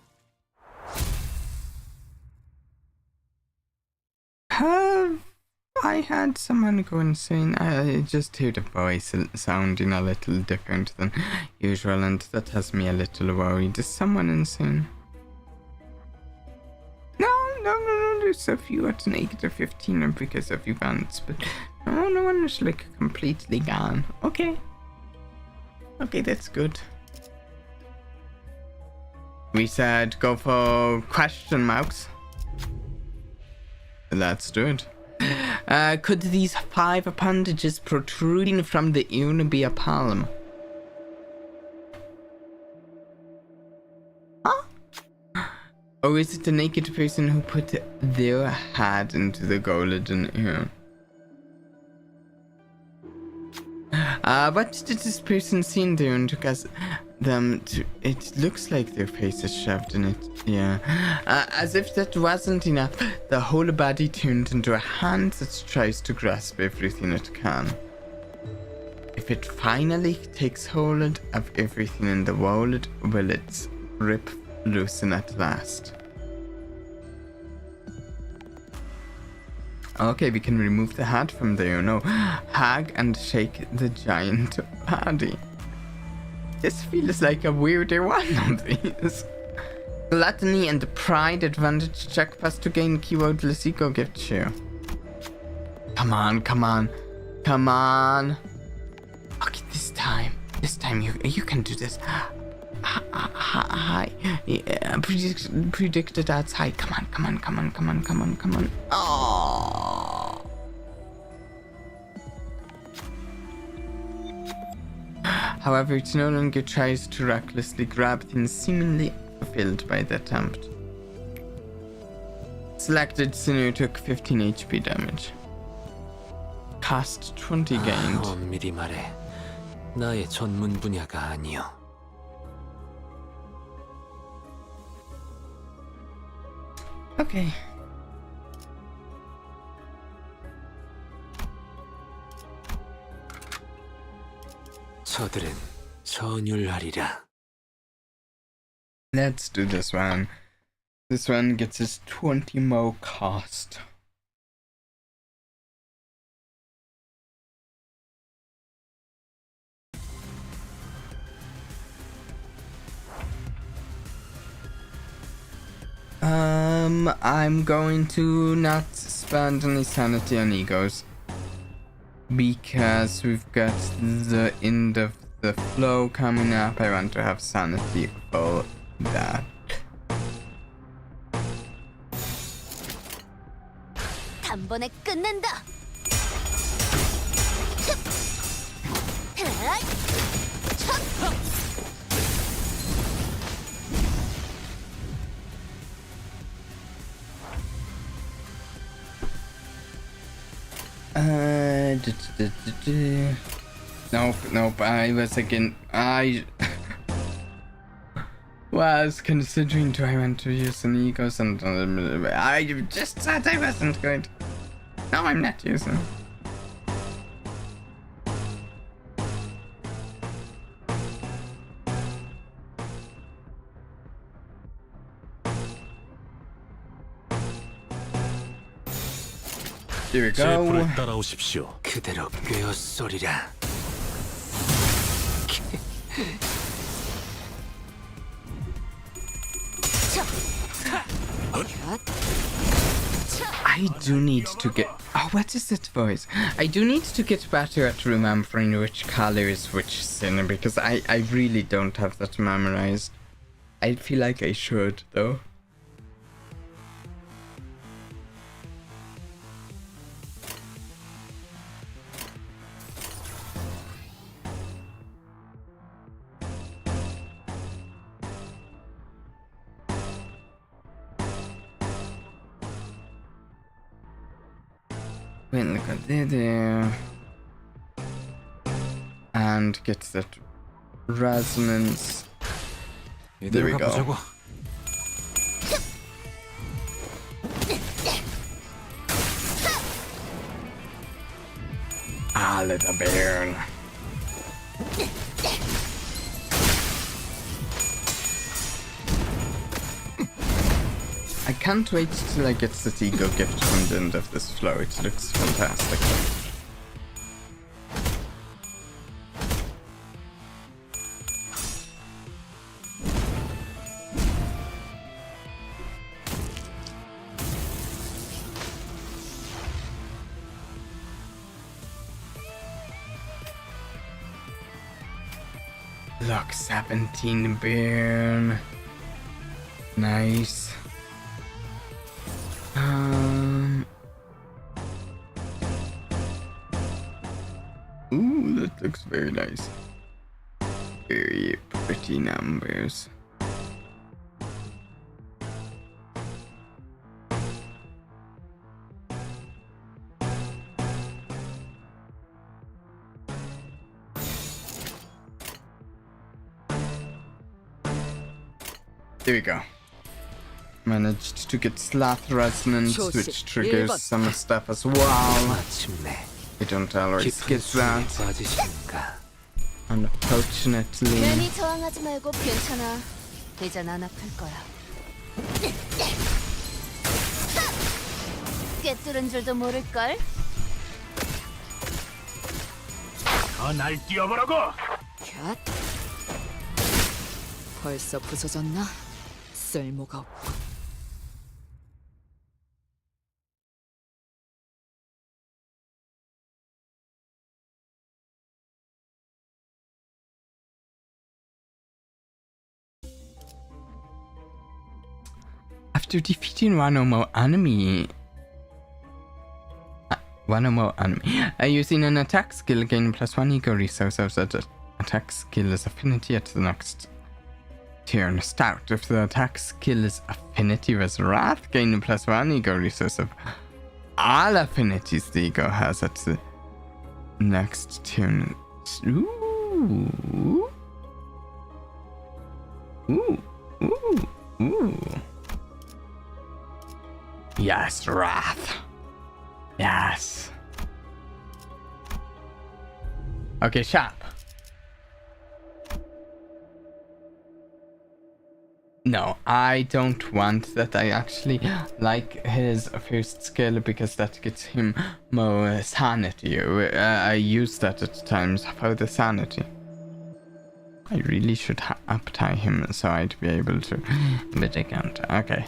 Have I had someone go insane? I just heard a voice sounding a little different than usual, and that has me a little worried. Is someone insane? No, there's a few at -15 because of events, but no one is like completely gone. Okay, that's good. We said go for question marks. Let's do it. Could these 5 appendages protruding from the urn be a palm? Huh? Or is it the naked person who put their head into the golden urn? What did this person see in the urn to cause them to... It looks like their face is shoved in it. Yeah. As if that wasn't enough, the whole body turned into a hand that tries to grasp everything it can. If it finally takes hold of everything in the world, will its grip loosen at last? Okay, we can remove the hat from there. No, hug and shake the giant body. This feels like a weirder one of these. Gluttony and pride advantage check pass to gain keyword Lesico gift share. Come on. Okay, this time you can do this. Hi. Yeah, predicted outside. Come on. Oh. However, it no longer tries to recklessly grab things seemingly fulfilled by the attempt. Selected scenario took 15 HP damage. Cost 20 gained. 엄밀히 말해 나의 전문 분야가 아니요. Okay. 저들은 전율하리라. Let's do this one. This one gets us 20 more cost. I'm going to not spend any sanity on egos, because we've got the end of the flow coming up. I want to have sanity for that. 단번에 끝낸다. Nope. I was considering, do I want to use an ego? And I just said I wasn't going to. No, I'm not using. Here we 제 go. 불을 따라오십시오. 그대로 꿰어쏘리라. I do need to get... Oh, what is that voice? I do need to get better at remembering which color is which sin, because I really don't have that memorized. I feel like I should, though. Wait, look at there. And get that resonance. There we go. 가보자고. Alle the bear. I can't wait till I get the ego gift from the end of this flow. It looks fantastic. Look, 17 burn. Nice. Ooh, that looks very nice. Very pretty numbers. There we go. Managed to get Sloth Resonance, which triggers some stuff as well. 마침내 I don't always get that, 빠지시는가. unfortunately. 괜히 저항하지 말고 괜찮아. 이젠 안 아플 거야. 꿰뚫은 줄도 모를걸? 날 뛰어보라고. 캣. 벌써 부서졌나? 쓸모가 없고. After defeating one or more enemy, using an attack skill, gain +1 ego resource of that attack skill's affinity at the next turn. Start. If the attack skill's affinity was Wrath, gain +1 ego resource of all affinities the ego has at the next turn. Ooh. Ooh. Ooh. Ooh. Yes, Wrath. Yes. Okay, sharp. No, I don't want that. I actually like his first skill because that gets him more sanity. I use that at times for the sanity. I really should up-tie him so I'd be able to, but I can't. Okay.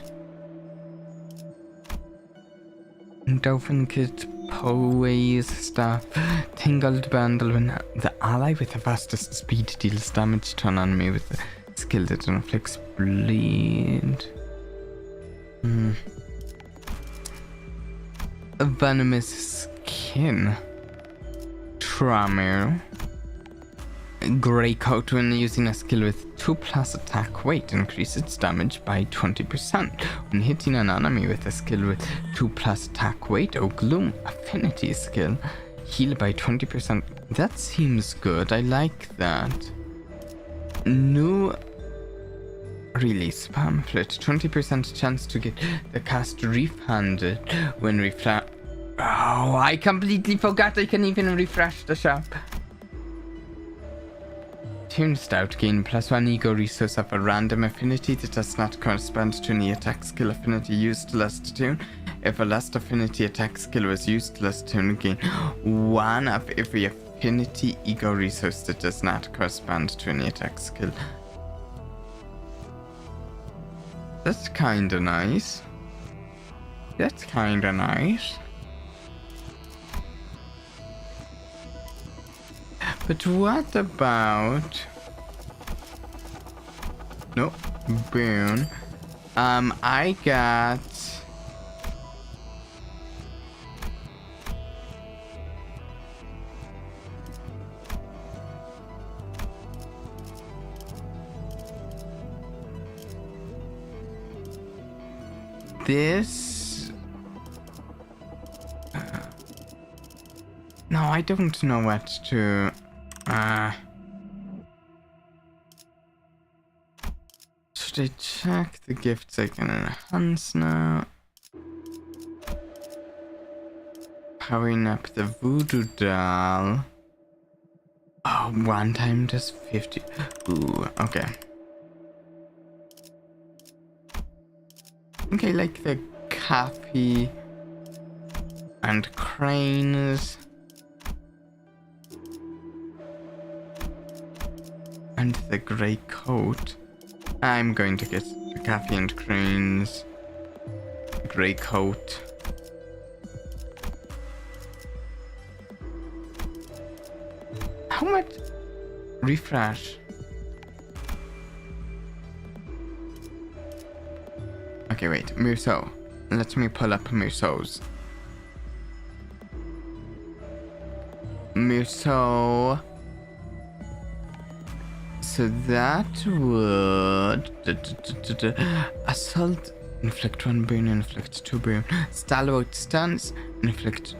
Dolphin Kid, Poise stuff. Tingled Bundle. When the ally with the fastest speed deals damage to an enemy with the skill that inflicts bleed. A venomous skin. Trauma. Grey Coat, when using a skill with 2+ attack weight, increase its damage by 20%. When hitting an enemy with a skill with 2+ attack weight or Gloom affinity skill, heal by 20%. That seems good. I like that. New release pamphlet. 20% chance to get the cast refunded when refresh. Oh, I completely forgot I can even refresh the shop. Tuned Stout, gain +1 ego resource of a random affinity that does not correspond to any attack skill affinity used last turn. If a last affinity attack skill was used last turn, gain 1 of every affinity ego resource that does not correspond to any attack skill. That's kinda nice. That's kinda nice. But what about... No, boon. I got... this... No, I don't know what to... should I check the gifts I can enhance now? powering up the voodoo doll. Oh, one time does 50. Ooh, okay. Okay, like the Cappy and cranes. And the grey coat. I'm going to get the Cappy and cranes. Grey coat. How much? Refresh. Okay, wait. Muso. Let me pull up Muso's. Muso. So that would... Assault. Inflict 1 burn, inflict 2 burn. Stalwart stance. Inflict...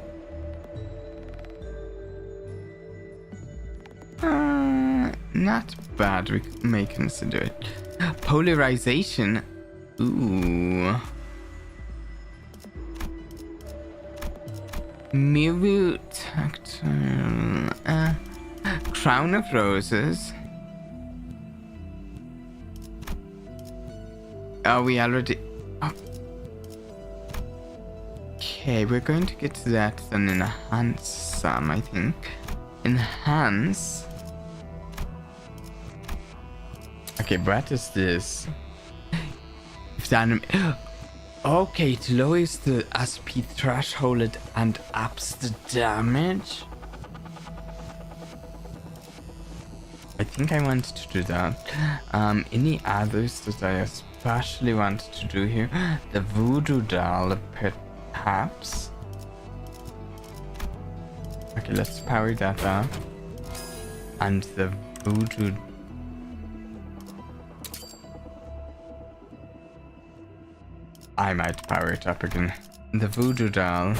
not bad, we may consider it. Polarization. Ooh. Miru tactile. Crown of Roses. Oh, we already... Oh. Okay, we're going to get to that then. Enhance some, I think. Enhance. Okay, what is this? If the enemy... Okay, it lowers the SP threshold and ups the damage. I think I want to do that. Any others that I especially want to do here? The voodoo doll, perhaps. Okay, let's power that up. And the voodoo. I might power it up again. The voodoo doll.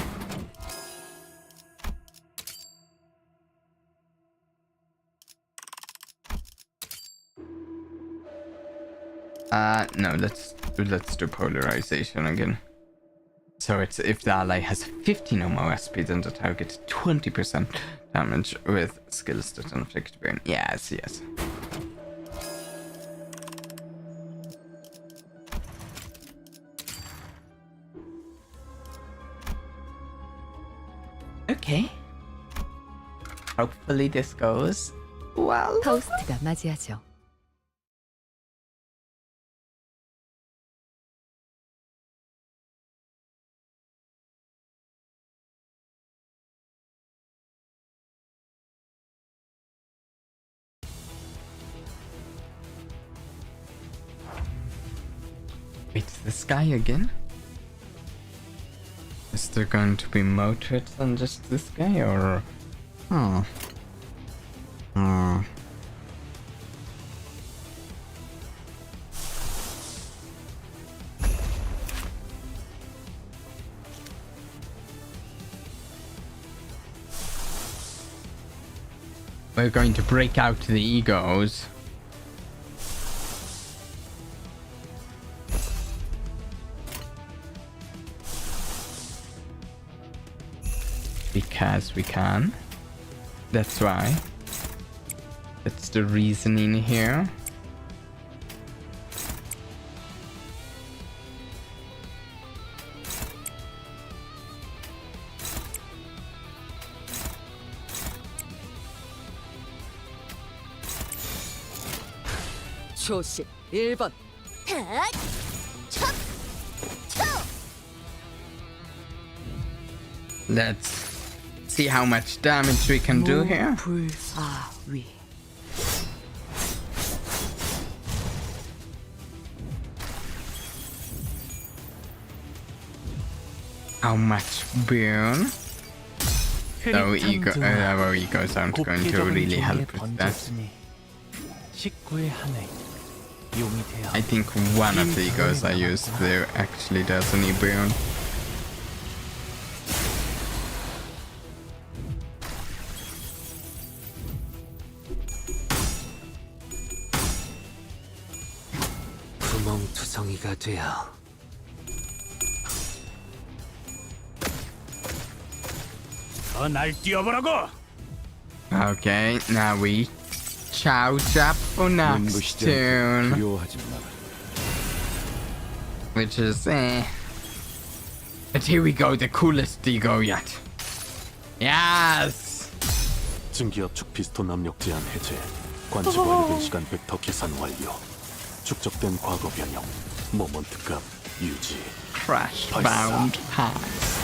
No, let's do polarization again. So it's if the ally has 15 or more SP, then the target 20% damage with skills that inflict burn. Yes, yes. Okay. Hopefully this goes well. 파우스트가 맞이하죠. Wait, the sky again? Is there going to be more threats than just this guy, or... Oh. Oh. We're going to break out the egos. Because we can. That's why. That's the reasoning here. 초식 1번. Let's see how much damage we can do here. 불사위. How much burn? Our egos aren't going to really help with that. I think one of the egos I used there actually does any burn. 구멍투성이가 되어 더 날뛰어보라고. Okay, now we chow up for next 눈부시지 tune, 않도록 두려워하지 마라. which is But here we go, the coolest Digo yet. Yes! 증기압축 피스톤 압력 제한 해제. 관측 완료된 시간 벡터 계산 완료. 축적된 과거 변형. 모먼트 값 유지. Crash Nice. bound pass.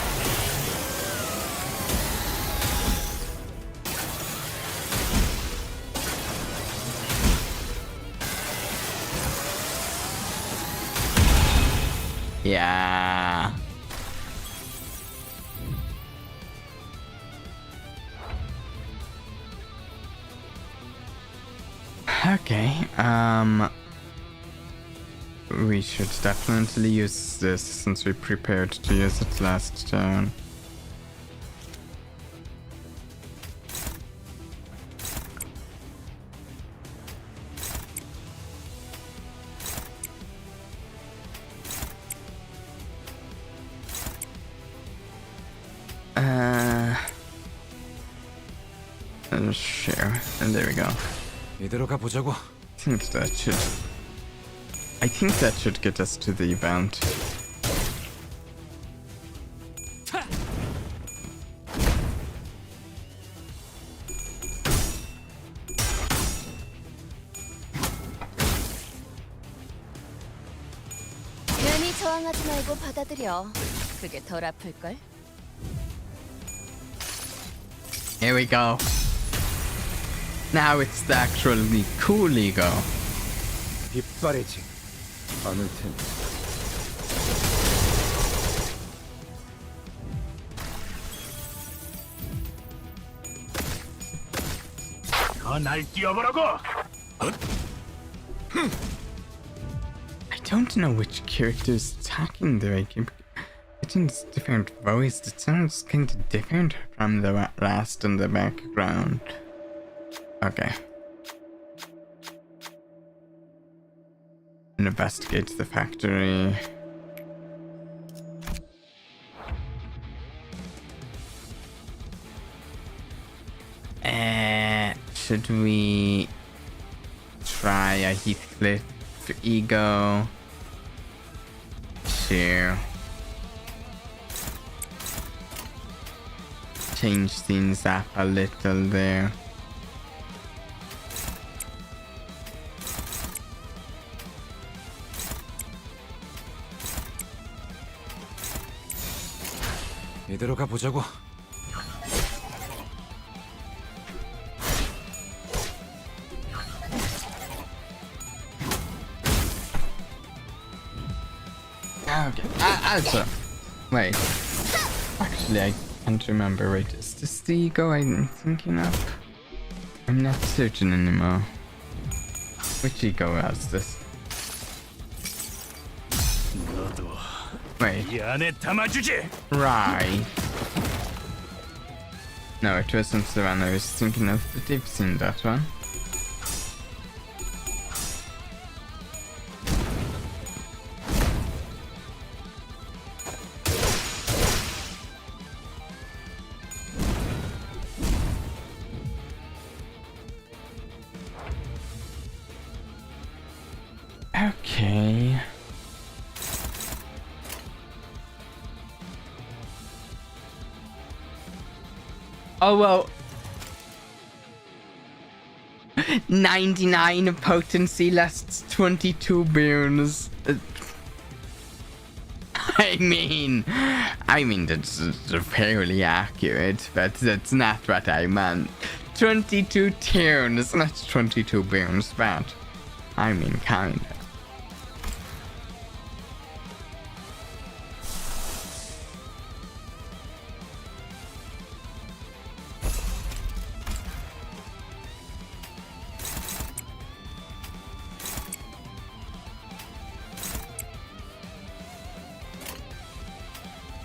Yeah. Okay, we should definitely use this since we prepared to use it last turn. Sure, and there we go. 이대로 가보자고. I think that should get us to the event. 괜히 저항하지 말고 받아들여. 그게 덜 아플걸? Here we go. Now it's the actually cool ego. 빗발이지 않을 테니. 더 날뛰어보라고. I don't know which character is attacking there. I keep getting this different voice. It sounds kind of different from the last in the background. Okay. Investigate the factory. Should we try a Heathcliff ego? Sure. Change things up a little there. 이대로 가보자고. Okay. Also, wait. Actually, I can't remember. Wait, is this the ego I'm thinking of? I'm not certain anymore. Which ego was this? 너도 Wait, 이 안에 담아주지. right. No, it wasn't the one I was thinking of, but I've seen that one. Okay. Oh well. 99 potency lasts 22 burns. I mean that's fairly accurate, but that's not what I meant. 22 turns, not 22 burns, but I mean kinda.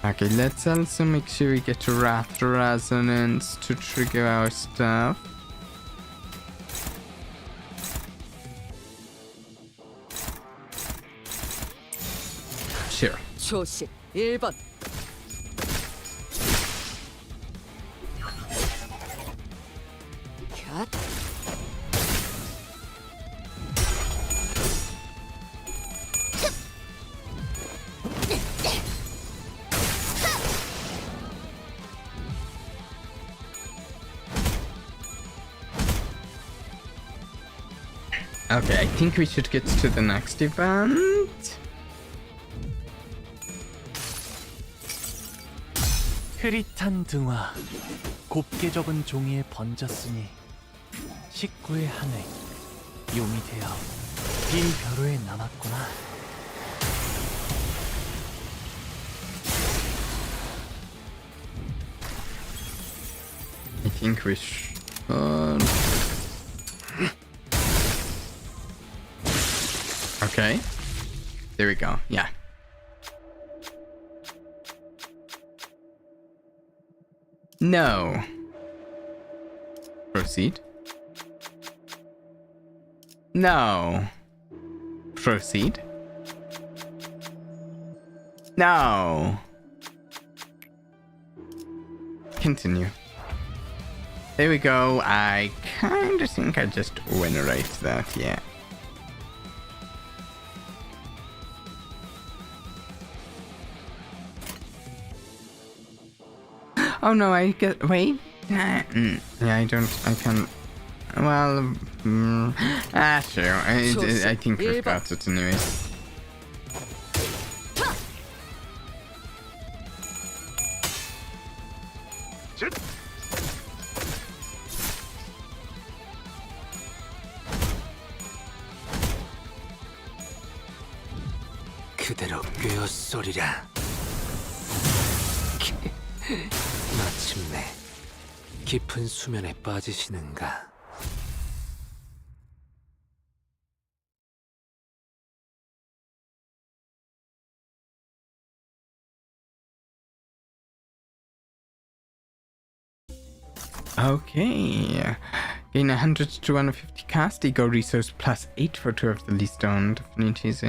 Okay, let's also make sure we get Wrath Resonance to trigger our stuff. Sure. 초식 1번. 샷. Okay, I think we should get to the next event. 흐릿한 등화, 곱게 적은 종이에 번졌으니 식구의 한획, 용이 되어 빈 벼루에 남았구나. I think we should... Okay. There we go. Yeah. No. Proceed. No. Proceed. No. Continue. There we go. I kinda think I just right that, yeah. Oh no, I get... Wait. Yeah, I can't... Well... sure. I think we've got it anyways. 그대로 꿰어쏘리라. 마침내 깊은 수면에 빠지시는가. Okay. Gain 100 to 150 cast, ego resource plus 8 for 2 of the least owned affinities.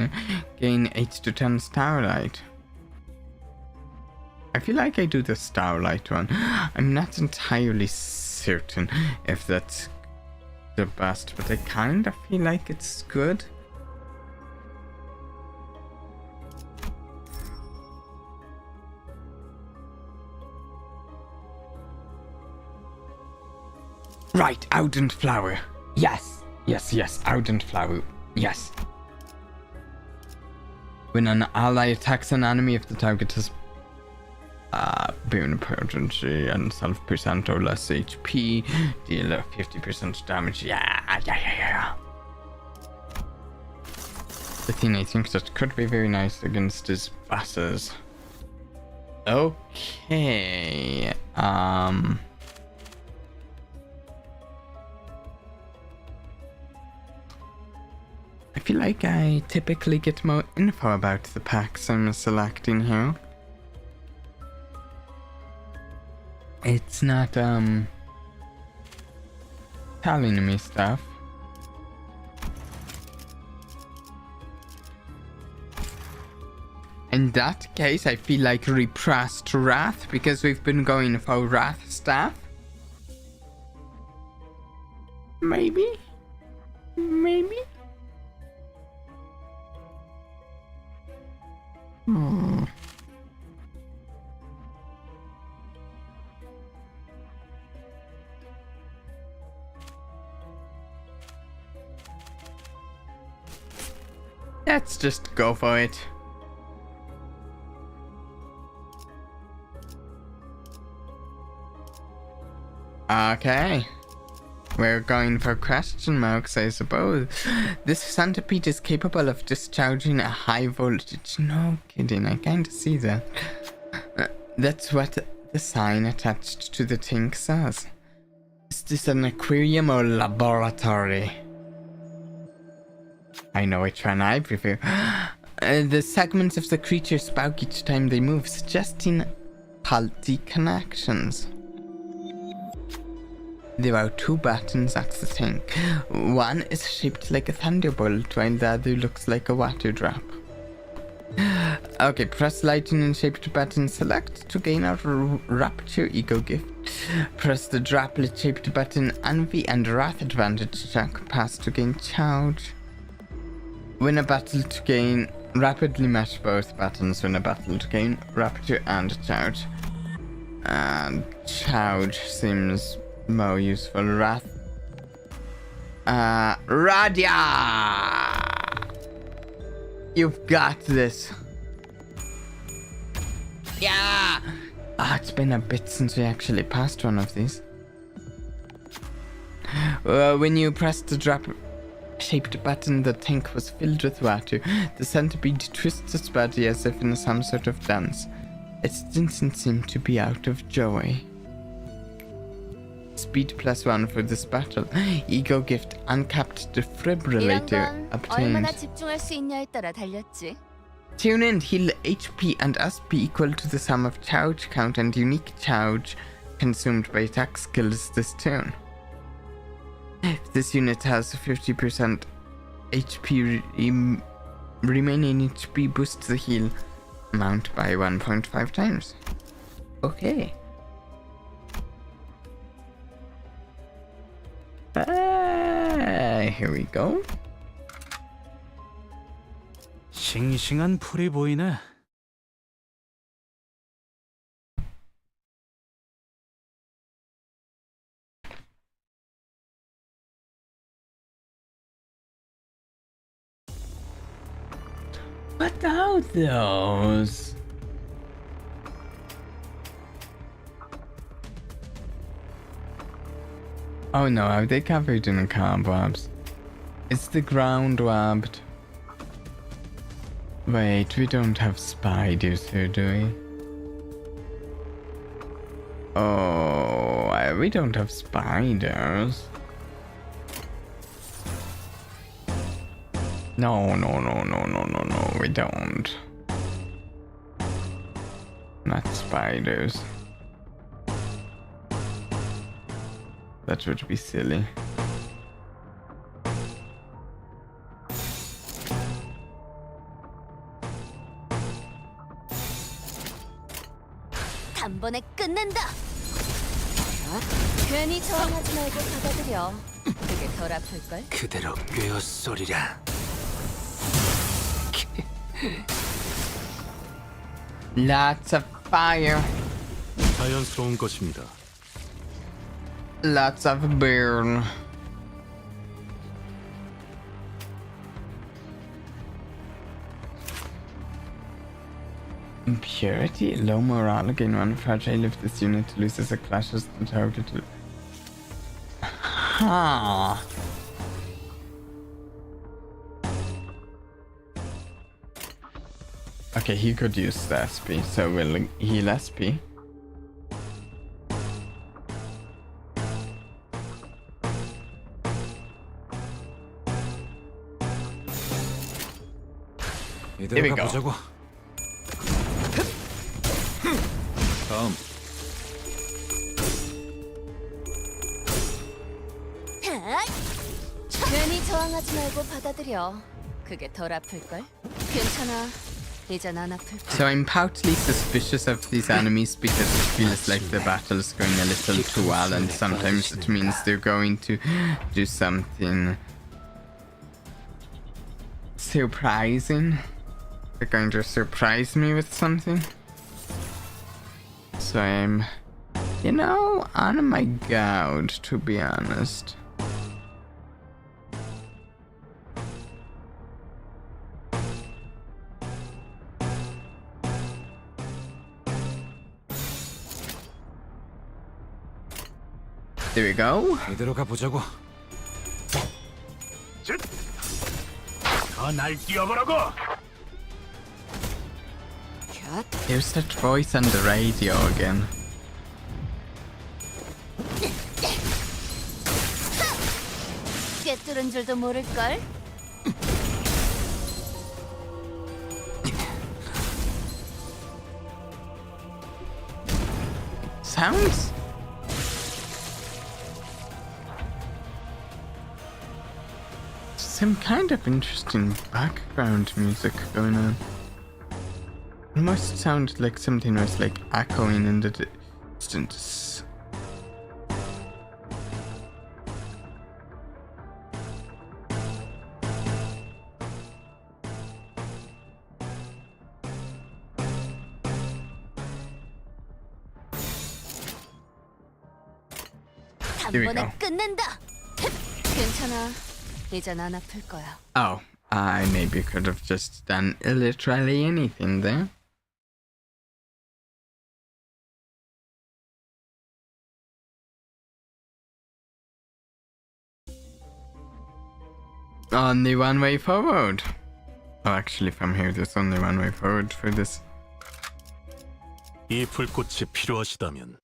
Gain 8 to 10 starlight. I feel like I do the starlight one. I'm not entirely certain if that's the best, but I kind of feel like it's good. Right, ardent flower. Yes, ardent flower. Yes. When an ally attacks an enemy, if the target has boon potency and self% or less HP, deal 50% damage. Yeah. The thing I think that could be very nice against his bosses. Okay. I feel like I typically get more info about the packs I'm selecting here. It's not telling me stuff. In that case, I feel like repressed wrath because we've been going for wrath staff. Maybe. Let's just go for it. Okay. We're going for question marks, I suppose. This centipede is capable of discharging a high voltage. No kidding, I kinda see that. That's what the sign attached to the tank says. Is this an aquarium or laboratory? I know which one I prefer. The segments of the creature spark each time they move, suggesting faulty connections. There are 2 buttons at the tank. One is shaped like a thunderbolt, while the other looks like a water drop. Okay, press lightning shaped button select to gain a rapture ego gift. Press the droplet-shaped button Envy and Wrath advantage attack pass to gain charge. Win a battle to gain rapidly match both buttons. Win a battle to gain rapture and charge. And charge seems more useful. Wrath. Radia! You've got this. Yeah! Ah, it's been a bit since we actually passed one of these. When you pressed the drop-shaped button, the tank was filled with water. The centipede twists its body as if in some sort of dance. Its didn't seem to be out of joy. Speed +1 for this battle. Ego gift uncapped 이런 defibrillator 건 obtained. 얼마나 집중할 수 있냐에 따라 달렸지. Tune in, heal HP and SP equal to the sum of charge count and unique charge consumed by attack skills this turn. If this unit has 50% HP, remaining HP boosts the heal amount by 1.5 times. Okay. Here we go. 싱싱한 풀이 보이네. What are those? Oh no, are they covered in cobwebs? It's the ground webbed. Wait, we don't have spiders here, do we? Oh, we don't have spiders. No, we don't. Not spiders. That would be silly. 단번에 끝낸다. 괜히 저항하지 말고 받아들여. 그게 덜 아플걸? 그대로 꿰어쏘리라. Lots of fire. 자연스러운 것입니다. Lots of burn. Impurity, low morale, gain one fragile if this unit loses a clashes the target. Huh. Okay, he could use the SP, so we'll heal SP. 이대로 we go. 가보자고. 다음. 괜히 저항하지 말고 받아들여. 그게 덜 아플걸? 괜찮아. 이젠 안 아플걸. So I'm partly suspicious of these enemies because it feels like the battle's going a little too well, and sometimes it means they're going to do something surprising. They're going to surprise me with something. So I'm, you know, on my guard, to be honest. There we go. 이대로 가보자고. 더 날 뛰어보라고. Here's that voice on the radio again. 꿰뚫은 줄도 모를걸? Sounds? Some kind of interesting background music going on. It must sound like something was like echoing in the distance. Here we 단번에 go. 끝낸다. 괜찮아. 이젠 안 아플 거야. Oh, I maybe could have just done literally anything there. Only one way forward. Oh, actually, from here, there's only one way forward for this. 이 불꽃이 필요하시다면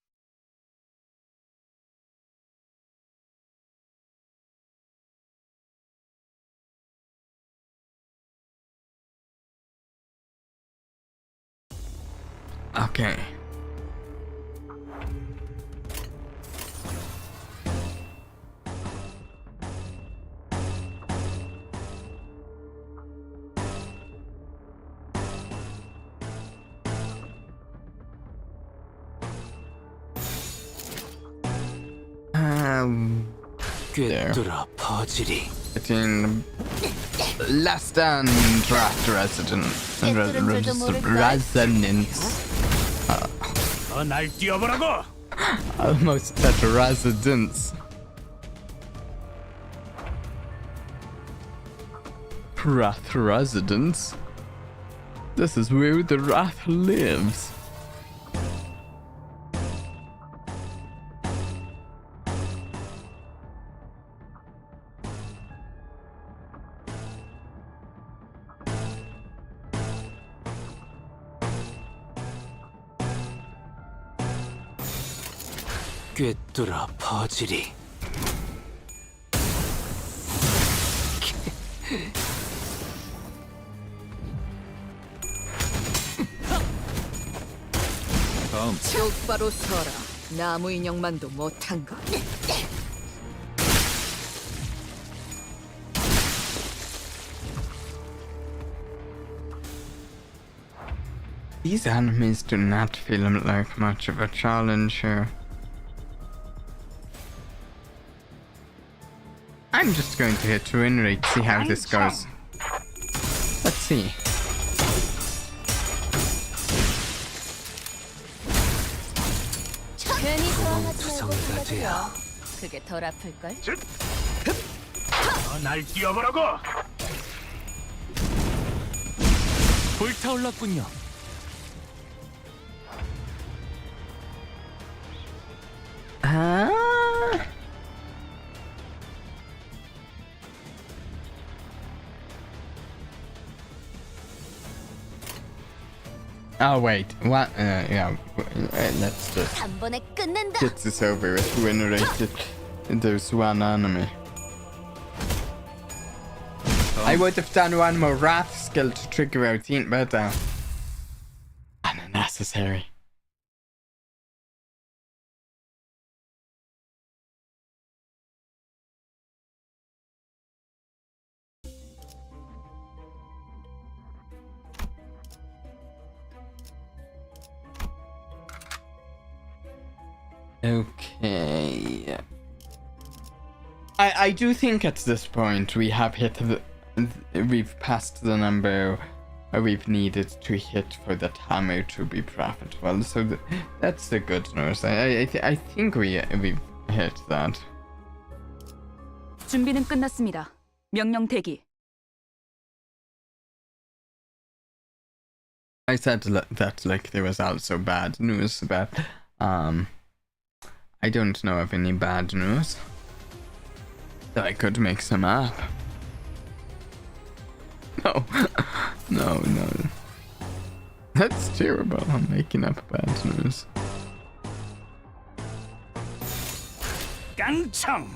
Okay. 꿰뚫어 퍼지리. Between less than draft resonance. 날 뛰어보라고. Almost at residence. Wrath residence? This is where the Wrath lives. 꿰뚫어 퍼지리. 다음. 똑바로 서라. 나무 인형만도 못한가? These enemies do not feel like much of a challenge here. I'm just going to hit win rate, see how this goes. Let's see. 괜히 저항하지 말고 투성이가 받아들여. 돼요. 그게 덜 아플 걸. 날 뛰어보라고. 불타올랐군요. Oh wait, what? Yeah, let's just 단번에 끝낸다. get this over with. Win rate. There's one enemy. I would have done one more Wrath skill to trigger out the but unnecessary. Okay. I do think at this point we have hit we've passed the number we've needed to hit for the hammer to be profitable. So that's the good news. I think we've hit that. 준비는 끝났습니다. 명령 대기. I said that like there was also bad news, but I don't know of any bad news. So I could make some up. No, no. That's terrible. I'm making up bad news. 깡총.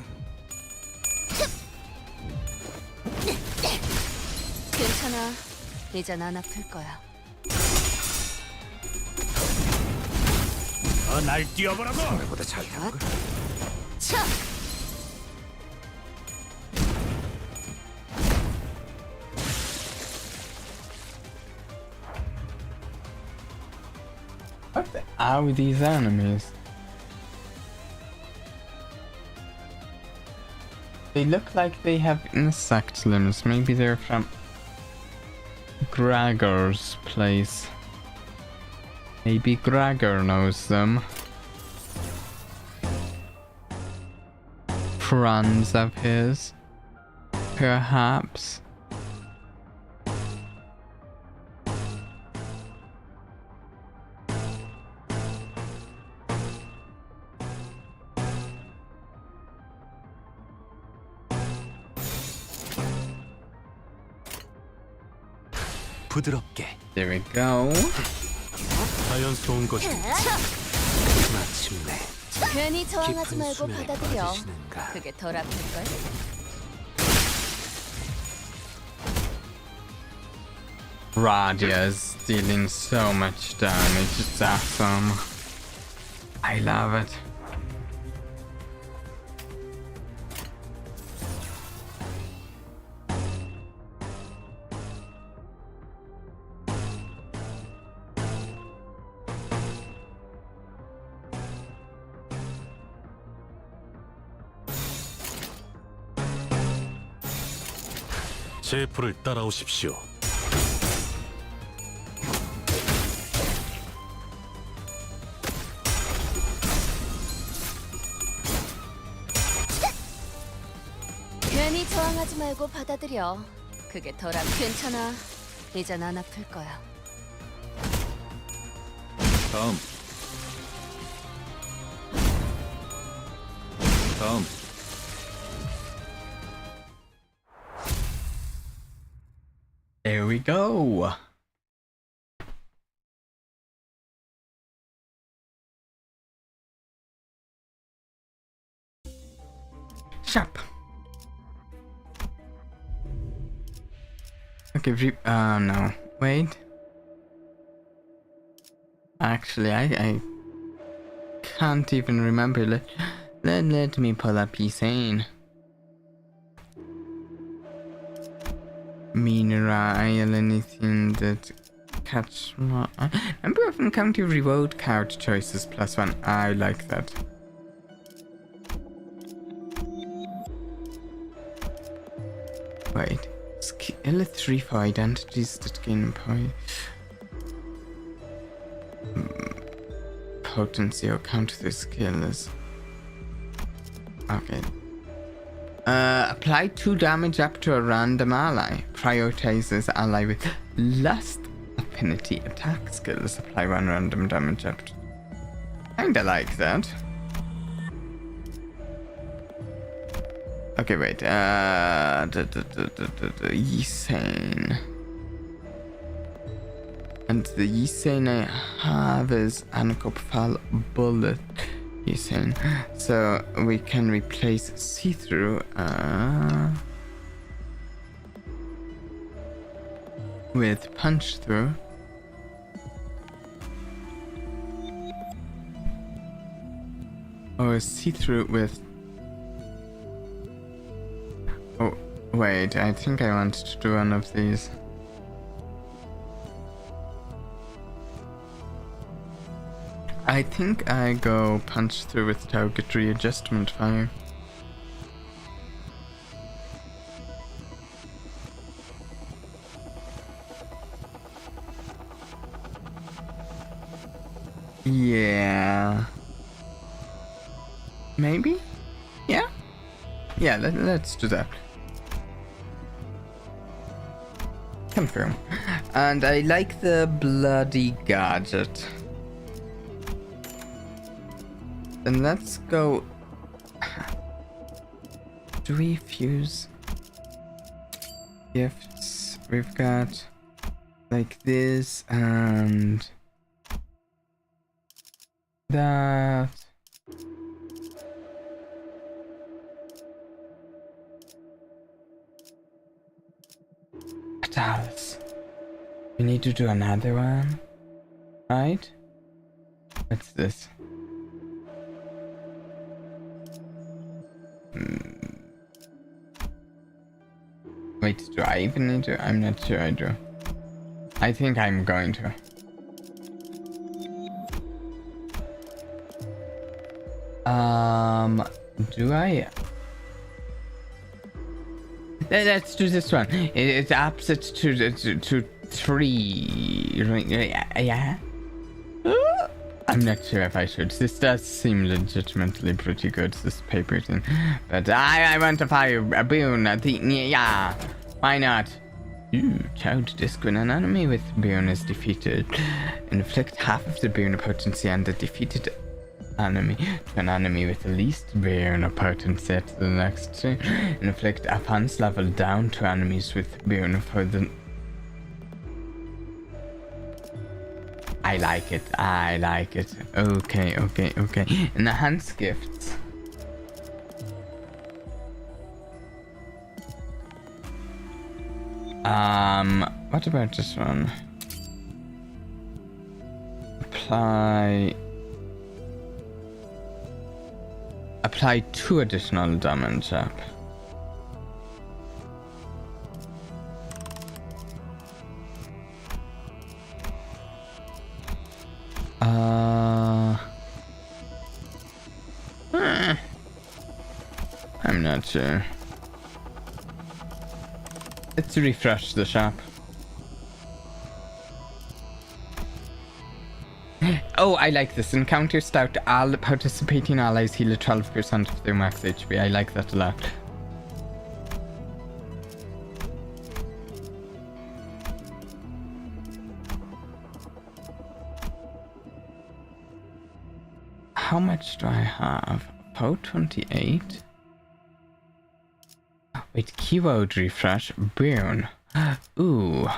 괜찮아. 이젠 안 아플 거야. 날 뛰어보라고. 내보다 잘 되는 걸. 차! What the hell are these enemies? They look like they have insect limbs. Maybe they're from Gregor's place. Maybe Gregor knows them. friends of his. Perhaps. 부드럽게 There we go. 자연스러운 것이 마침내 괜히 저항하지 깊은 말고 수면에 받아들여. 빠지시는가. 그게 덜 아플걸? Radia is dealing so much damage. It's awesome. I love it. 제 불을 따라오십시오. 괜히 저항하지 말고 받아들여. 그게 덜 아플. 괜찮아. 이젠 안 아플 거야. 다음. 다음. There we go. Sharp. Okay, no. Wait. Actually, I can't even remember. Let me pull up Insane. Mineral, anything that catch my number of encounter reward card choices +1. I like that. Wait, skill 3 for identities that gain potency or counter the skills. Okay. Apply 2 damage up to a random ally. Prioritizes ally with lust affinity attack skills. Apply 1 random damage up to... Kinda like that. Okay, wait. Yisane. And the Yisane I have is Anakopfal Bullet. Yisane. So we can replace see-through with punch-through. Or see-through with... Oh, wait, I think I wanted to do one of these. I think I go punch through with target readjustment fire. Yeah. Maybe? Yeah? Yeah, let's do that. Confirm. And I like the bloody gadget. Then let's go. Do we fuse gifts? We've got like this and that. Catalyst. We need to do another one, right? What's this? Wait, do I even need to? I'm not sure I do. I think I'm going to. Do I? Let's do this one. It's opposite to 3. Yeah. I'm not sure if I should. This does seem legitimately pretty good, this paper thing. But I want to fire a boon. Yeah, why not? Ooh, child disc when an enemy with boon is defeated. Inflict half of the boon potency on the defeated enemy to an enemy with the least boon potency at the next turn. Inflict offense level down to enemies with boon for the... I like it. I like it. Okay, okay, okay. Enhance gifts. What about this one? Apply 2 additional damage up. I'm not sure. Let's refresh the shop. Oh, I like this. Encounter start. All participating allies heal 12% of their max HP. I like that a lot. How much do I have? About 28? Wait, keyword refresh. Burn. Ooh.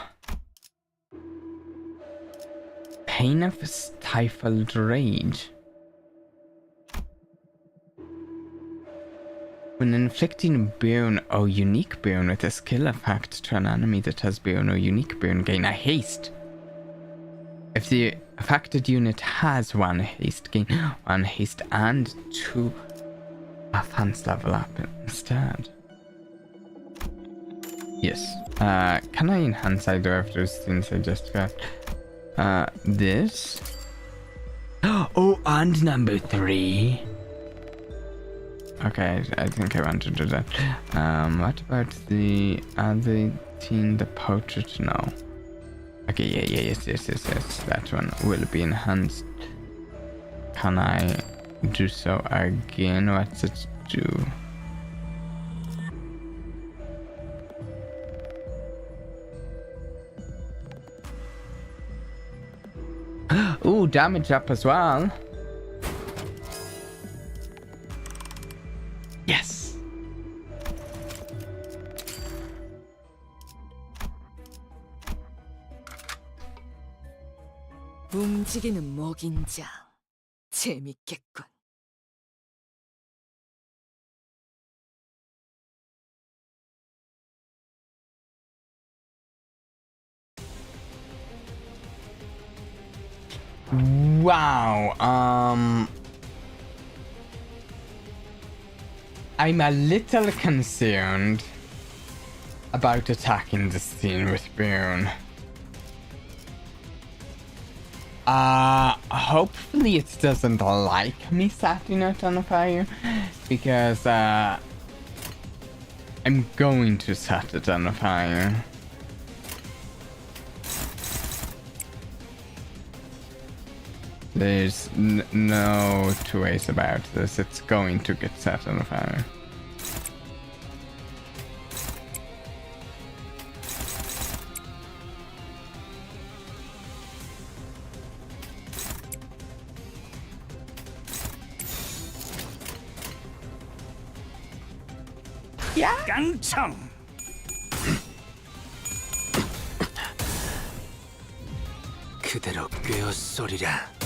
Pain of stifled rage. When inflicting burn or unique burn with a skill effect to an enemy that has burn or unique burn, gain a haste. If the affected unit has 1 haste, gain 1 haste and 2 offense level up instead. Yes. Can I enhance either of those things I just got? This. Oh, and number 3. Okay, I think I want to do that. What about the other thing, the portrait? No. Okay, yes. That one will be enhanced. Can I do so again? What's it do? Ooh, damage up as well. Yes. 움직이는 먹인자. 재밌겠군. Wow. I'm a little concerned about attacking the scene with Boone. Hopefully it doesn't like me setting it on fire, because I'm going to set it on fire. There's no two ways about this. It's going to get set on fire. Yeah. 깡총. 그대로 꿰어쏘리라.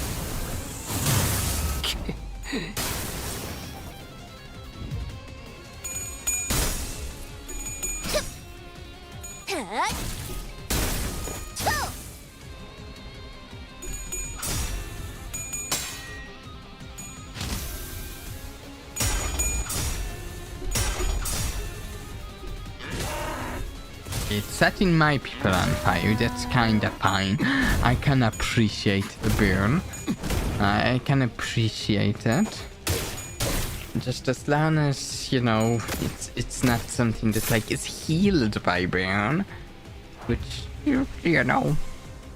It's setting my people on fire. That's kind of fine. I can appreciate the burn. I can appreciate it. Just as long as, you know, it's not something that like is healed by burn, which you know,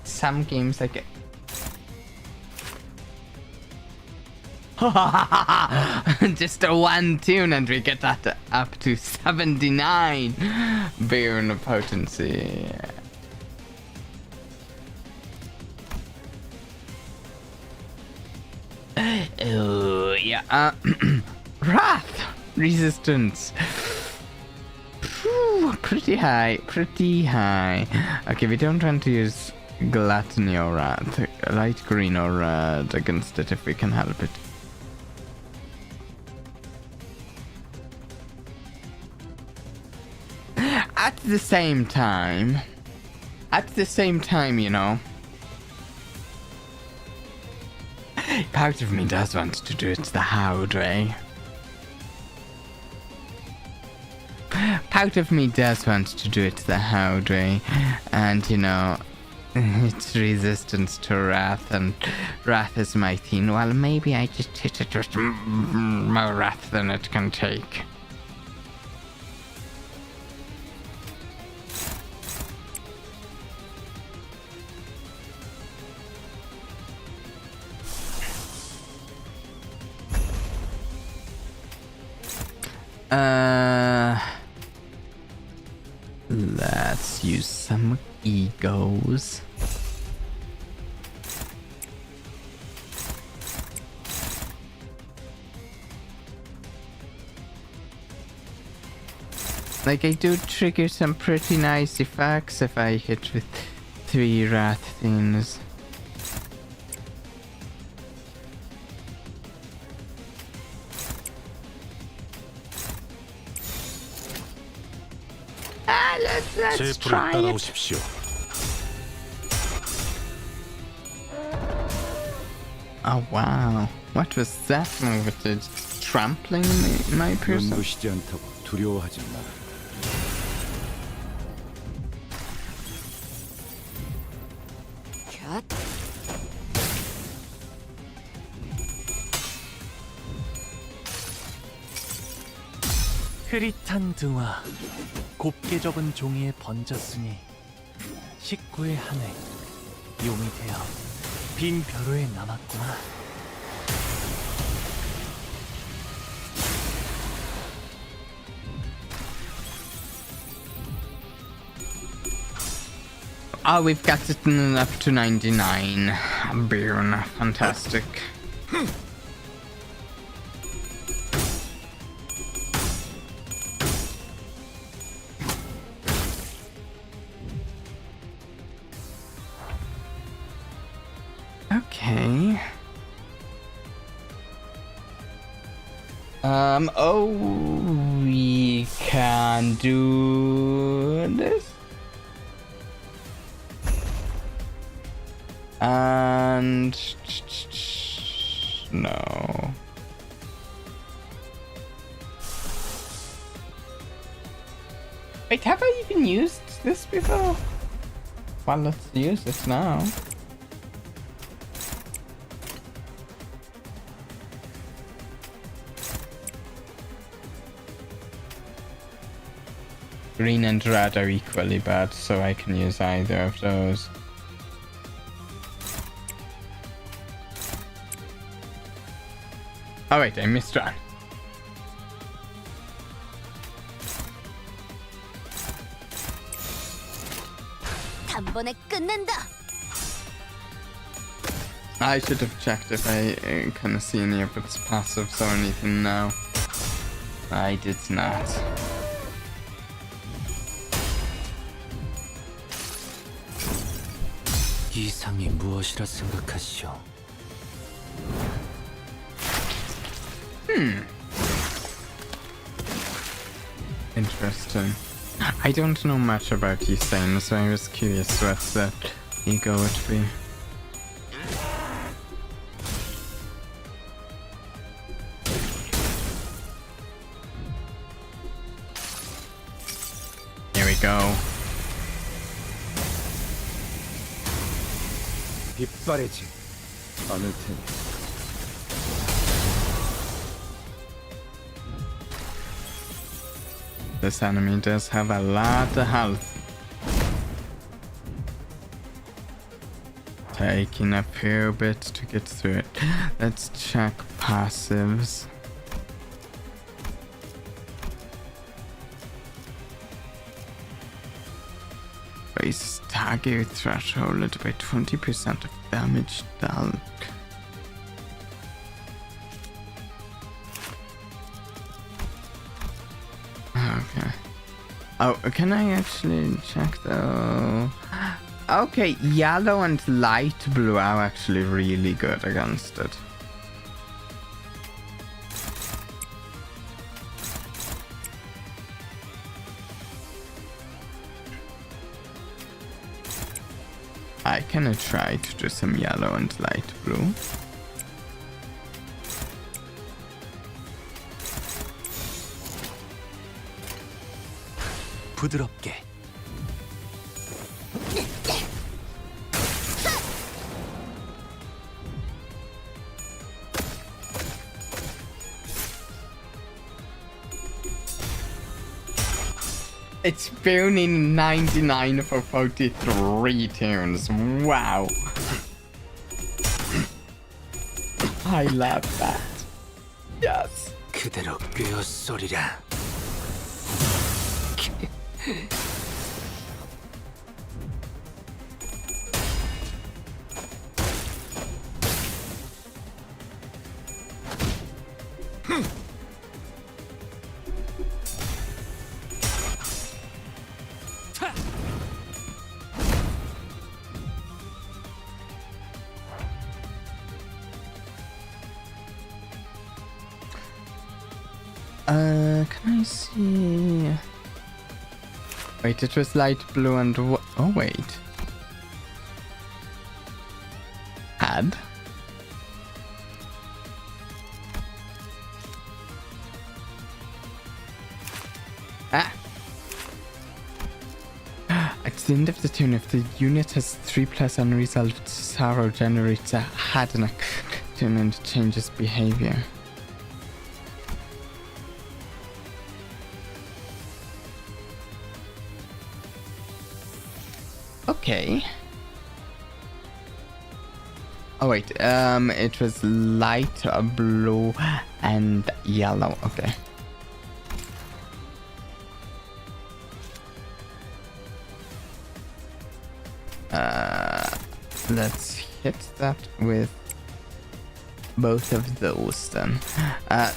some games like Just a one tune and we get that up to 79 burn potency. Oh, yeah. Wrath resistance. Pretty high, pretty high. Okay, we don't want to use gluttony or wrath. Light green or red against it if we can help it. At the same time, you know, part of me does want to do it the hard way. Part of me does want to do it the hard way, and you know, it's resistance to wrath, and wrath is my thing. Well, maybe I just hit it with more wrath than it can take. Let's use some egos. Like, I do trigger some pretty nice effects if I hit with 3 wrath things. Let's try it. 따라오십시오. Oh wow, what was that move? It did trampling my person? 눈부시지 않다고 두려워하지 마라. 갓. 흐릿한 등화, 곱게 접은 종이에 번졌으니 식구의 하늘, 용이 되어 빈 벼루에 남았구나. Oh, we've got it up to 99. Burn, fantastic. Okay. Oh, we can do this. And no. Wait, have I even used this before? Well, let's use it now. Green and red are equally bad, so I can use either of those. Oh wait, I missed one. 단번에 끝낸다. I should have checked if I can see any of its passives or anything now. I did not. 이상이 무엇이라 생각하시오? Interesting. I don't know much about these things, so I was curious what the ego would be. Here we go. 빛바래지 않을 테니. This enemy does have a lot of health. taking a fair bit to get through it. Let's check passives. Raise target threshold by 20% of damage dealt. Okay. Oh, can I actually check though? Okay, yellow and light blue are actually really good against it. I can try to do some yellow and light blue. 부드럽게. It's burning 99 for 43 turns. Wow. I love that. Yes. 그대로 꿰어쏘리라. Can I see? Wait, it was light blue and oh wait. Add. Ah. At the end of the turn, if the unit has 3+ unresolved sorrow, generates a had an action and changes behavior. Okay. Oh wait, it was light blue and yellow. Okay. Let's hit that with both of those then.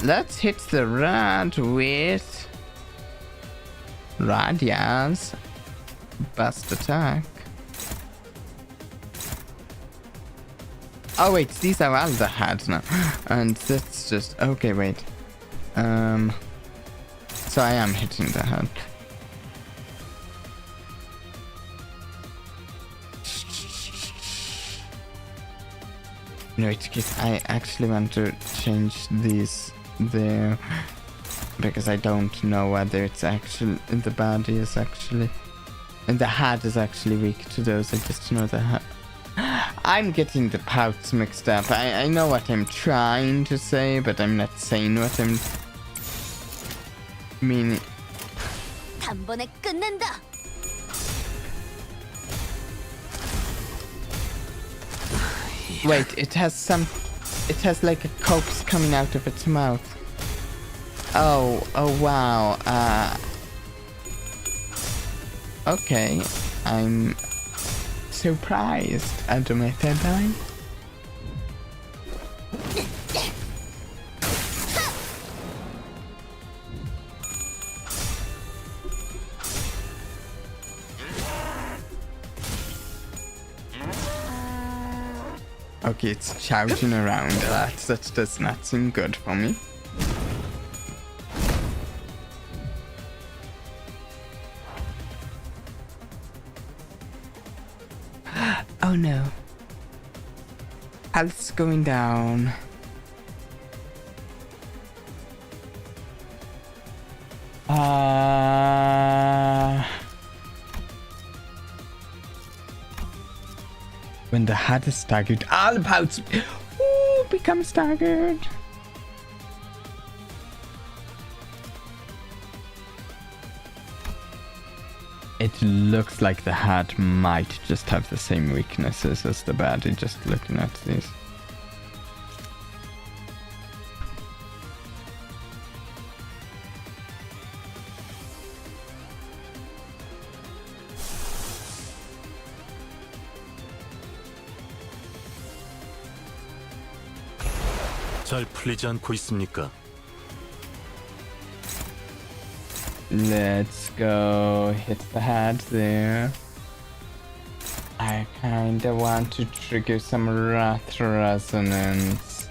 Let's hit the red with Radia's best attack. Oh wait, these are all the heads now. And that's just okay, wait. So I am hitting the head. No, I actually want to change these there because I don't know whether it's actually the body is actually and the hat is actually weak to those. I just know the hat. I'm getting the pouts mixed up. I know what I'm trying to say, but I'm not saying what I'm meaning. 단번에 끝낸다. Wait, it has like a corpse coming out of its mouth. Oh wow. Okay, I'm surprised. Do my third die? Okay, it's charging around. That does not seem good for me. Oh no. Health's going down. When the hat is staggered, all the pouts become staggered. It looks like the hat might just have the same weaknesses as the baddie, just looking at these. 잘 풀리지 않고 있습니까? Let's go hit the head there. I kinda want to trigger some wrath resonance.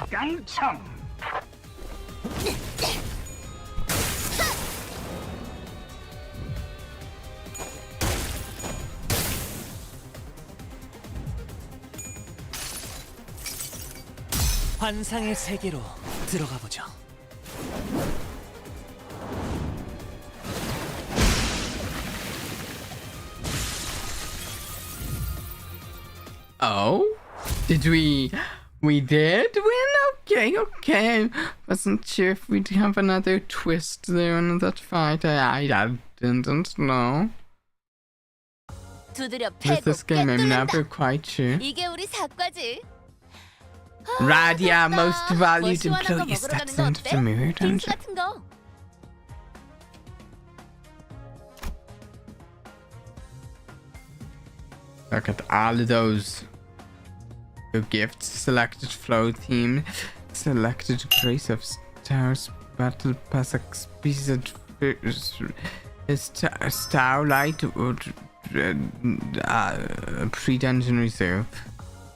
깡총. 환상의 세계로 들어가 보죠. Oh? Did we... We did win? Okay. Wasn't sure if we'd have another twist there in that fight. I didn't know. 두드려 With 패고 this game, I'm 꿰뚫는다. never quite sure. 이게 우리 사과지. Radia, 부럽다. most 뭐 valued 시원한 거 employee. Is 먹으러 that 가는 거 sent 어때? to Mirror 빙수 Dungeon? 같은 거. Look at all of those. Your gifts, selected flow theme, selected Grace of Stars, Battle Pass explicit Starlight, pre-dungeon reserve,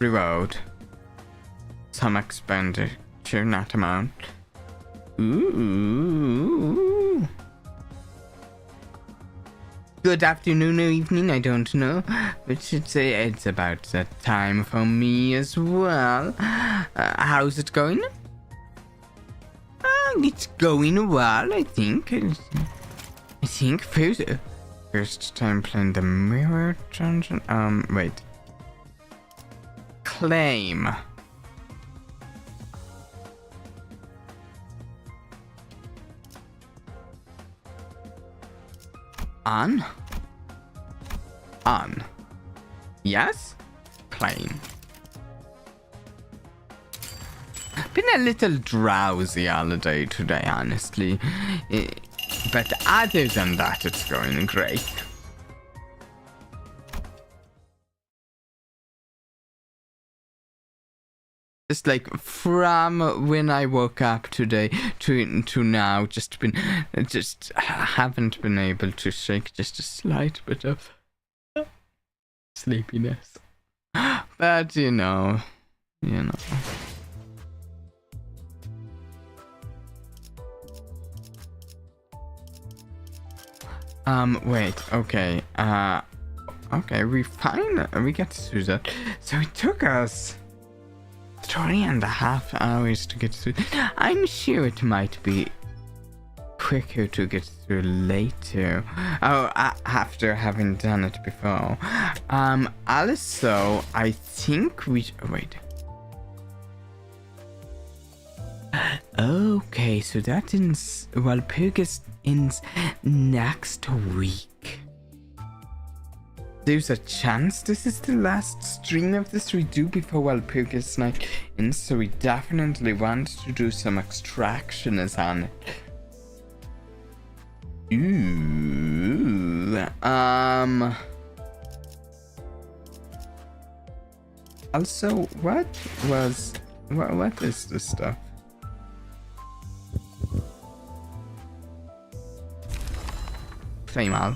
reward, some expenditure, not amount. Ooh. Good afternoon or evening, I don't know, but should say it's about that time for me as well. How's it going? It's going well, I think. First time playing the mirror dungeon. Wait. Claim. On. Yes? Claim. Been a little drowsy all day today, honestly. But other than that, it's going great. Just like from when I woke up today to now, just haven't been able to shake just a slight bit of sleepiness. But you know. Wait, okay. Okay, we get to do that. So it took us 3.5 hours to get through. I'm sure it might be quicker to get through later. Oh, after having done it before. Also, I think we... Wait. Okay, so that ends... Well, Purgus ends next week. There's a chance this is the last stream of this we do before Walpurgis Night ends, so we definitely want to do some extractions on it. Ooh. Also, what is this stuff? Flame all.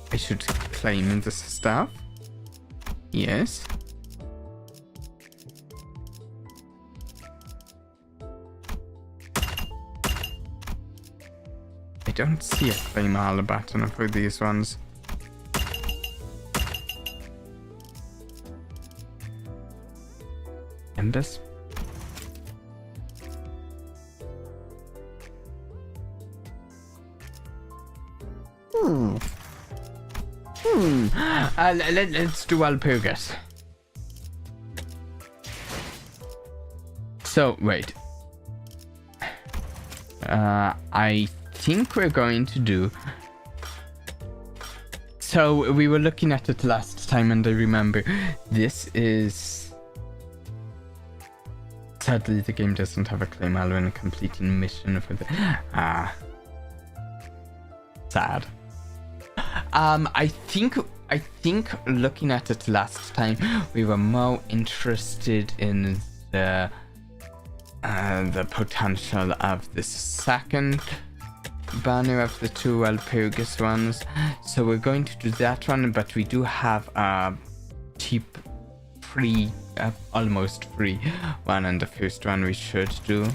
I should claim this stuff. Yes. I don't see a claim all button for these ones. Embers. Let's do Alpurgas. So, wait. I think we're going to do... So, we were looking at it last time and I remember this is... Sadly, the game doesn't have a claim when completing mission for the... Sad. I think looking at it last time, we were more interested in the potential of the second banner of the two Alpurgis ones. So we're going to do that one, but we do have a cheap, free, almost free one, and the first one we should do.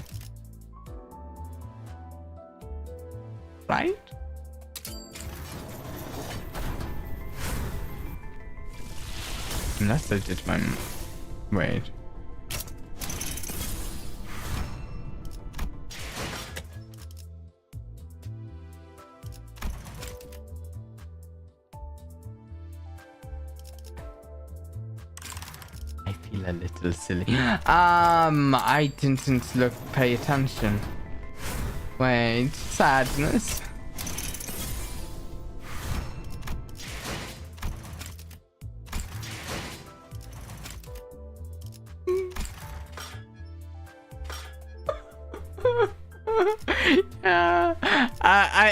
Right? Unless I did my... Wait. I feel a little silly. I didn't pay attention. Wait, sadness.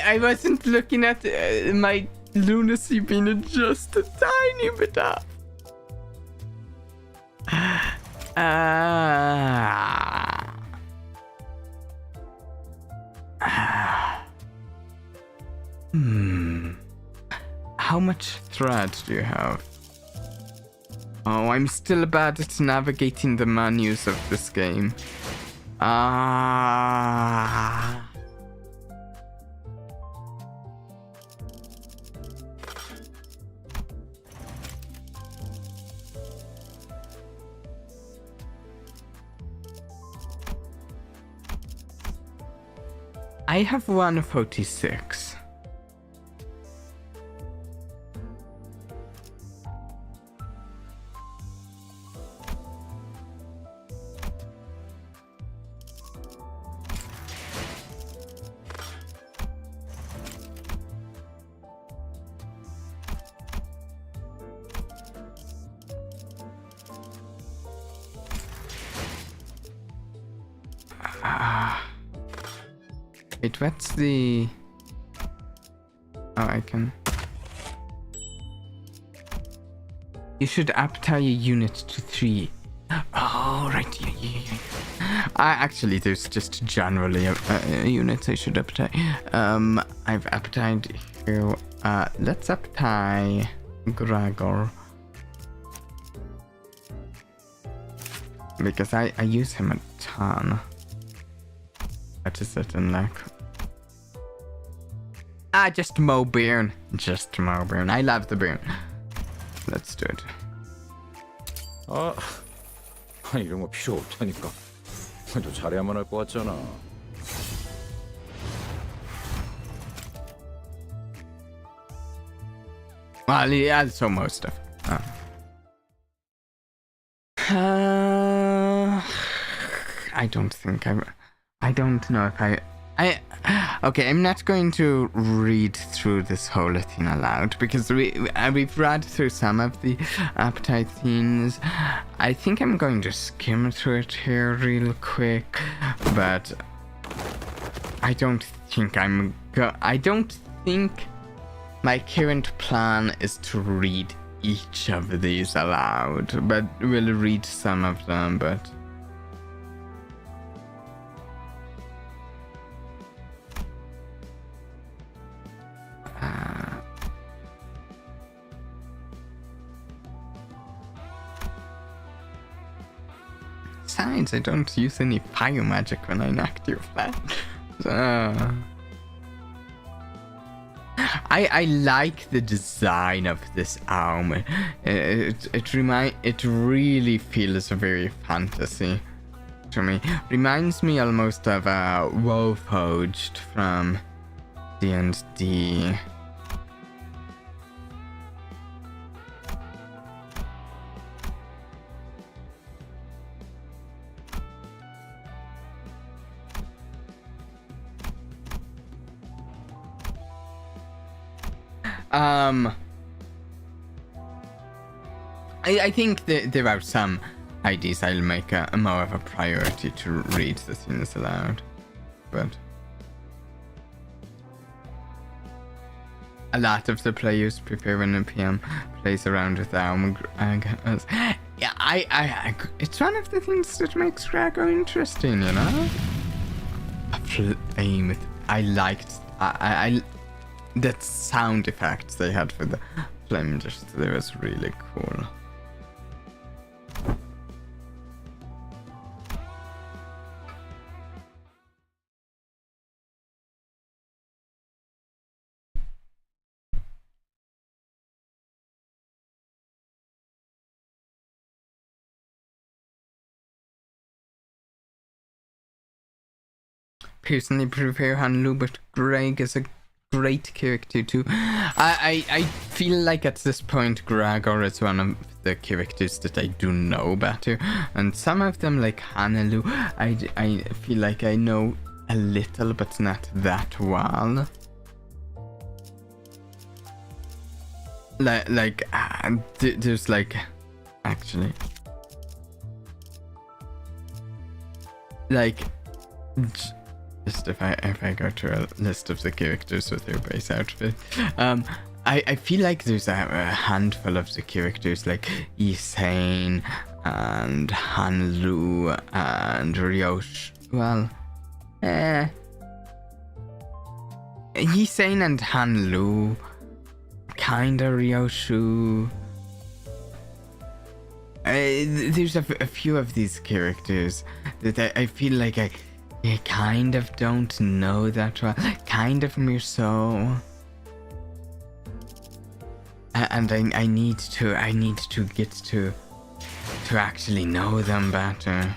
I wasn't looking at my lunacy being just a tiny bit up. How much thread do you have? Oh, I'm still bad at navigating the menus of this game. I have 146. Wait, what's the... Oh, I can... You should uptie a unit to 3. Oh, right, yeah. Actually, there's just generally a unit I should uptie. I've uptied here. Let's uptie Gregor. Because I use him a ton. What is it in like? Just Mo Bearn. Just Mo Bearn. I love the Bearn. Let's do it. 이런 거 필요 없다니까. 너 잘해야만 할 것 같잖아. Well, yeah, so most of it. I don't think I don't know if okay, I'm not going to read through this whole thing aloud because we've read through some of the appetite themes. I think I'm going to skim through it here real quick, but I don't think I don't think my current plan is to read each of these aloud, but we'll read some of them, but besides, I don't use any fire magic when I enact your plan. I like the design of this armor. It really feels very fantasy to me. Reminds me almost of Warforged from D&D. I think there are some ideas I'll make a more of a priority to read the things aloud, but a lot of the players prefer when a PM plays around with armor. Yeah, it's one of the things that makes Grago interesting, you know. I liked that sound effect they had for the flame. Just it was really cool. Personally prefer Hanlu, but Greg is a great character too. I feel like at this point Gregor is one of the characters that I do know better, and some of them like Hanalu I feel like I know a little but not that well. There's like actually like just if I go to a list of the characters with their base outfit, I feel like there's a handful of the characters like Yisane and Hanlu and Ryosh. Well, Yisane and Hanlu, kinda Ryoshu. There's a few of these characters that I feel like I kind of don't know that well. Kind of Mirso. And I need to get to actually know them better.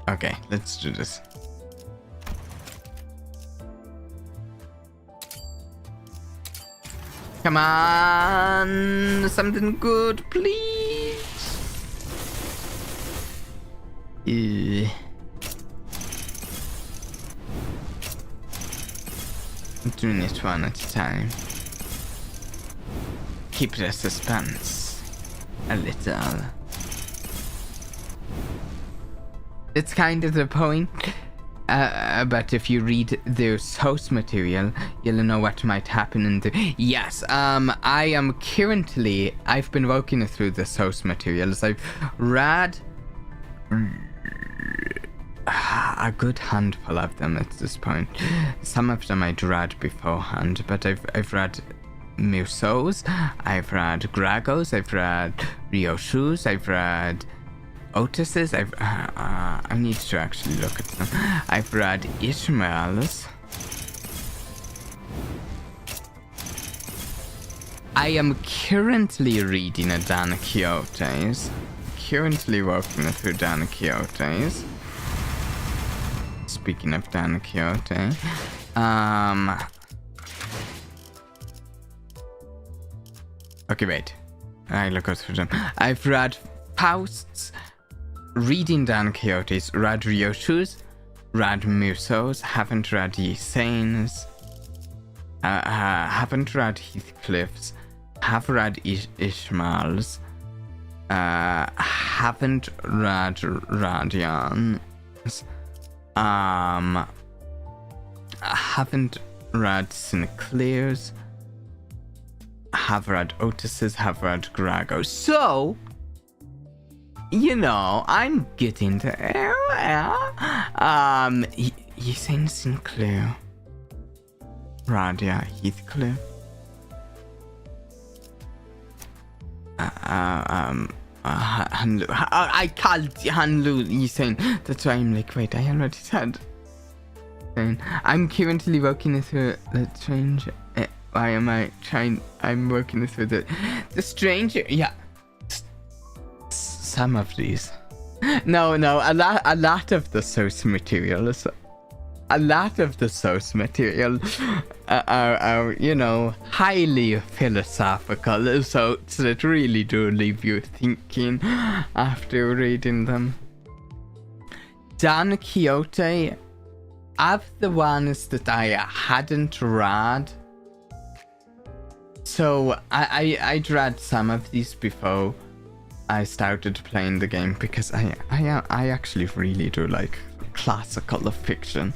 Okay, let's do this. Come on, something good, please. Doing it one at a time. Keep the suspense a little. It's kind of the point, but if you read the source material, you'll know what might happen in the... Yes, I've been working through the source materials. I've read a good handful of them at this point. Some of them I'd read beforehand, but I've read Mirso's, I've read Grago's, I've read Ryoshu's, I've read Otis's, I need to actually look at them. I've read Ishmael's. I am currently reading a Dan Quixote's. Currently working through Dan Quixote's. Speaking of Dan Quixote, okay, wait. I'll go through them. I've read Faust's, reading Dan Quixote's, read Ryoshu's, read Mirso's, haven't read Yisane's, haven't read Heathcliff's, have read Ishmael's, haven't read Radian's, I haven't read Sinclair's, have read Otis's, have read Grago's. So, you know, I'm getting there. You saying Sinclair, Radia, Heathcliff, Hanlu. I called Hanlu. You saying that's why I'm like, wait, I already said. I'm currently working through the change. Why am I trying? I'm working through the stranger. Yeah, some of these. No, a lot of the source material is. A lot of the source material are, you know, highly philosophical, so that really do leave you thinking after reading them. Don Quixote, of the ones that I hadn't read, so I'd read some of these before I started playing the game, because I actually really do like classical fiction,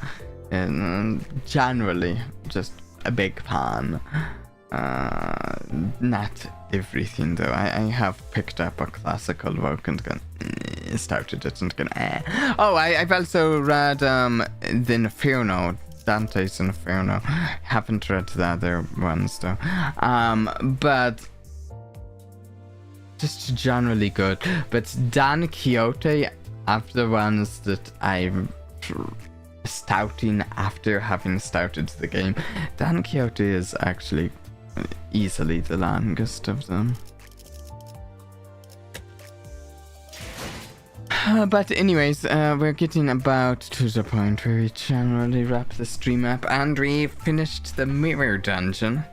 and generally just a big fan. Not everything though. I have picked up a classical work and started it and gone Oh, I've also read the Inferno, Dante's Inferno. Haven't read the other ones though. But just generally good. But Don Quixote, of the ones that I'm starting after having started the game, Don Quixote is actually easily the longest of them. But anyways, we're getting about to the point where we generally wrap the stream up, and we finished the mirror dungeon.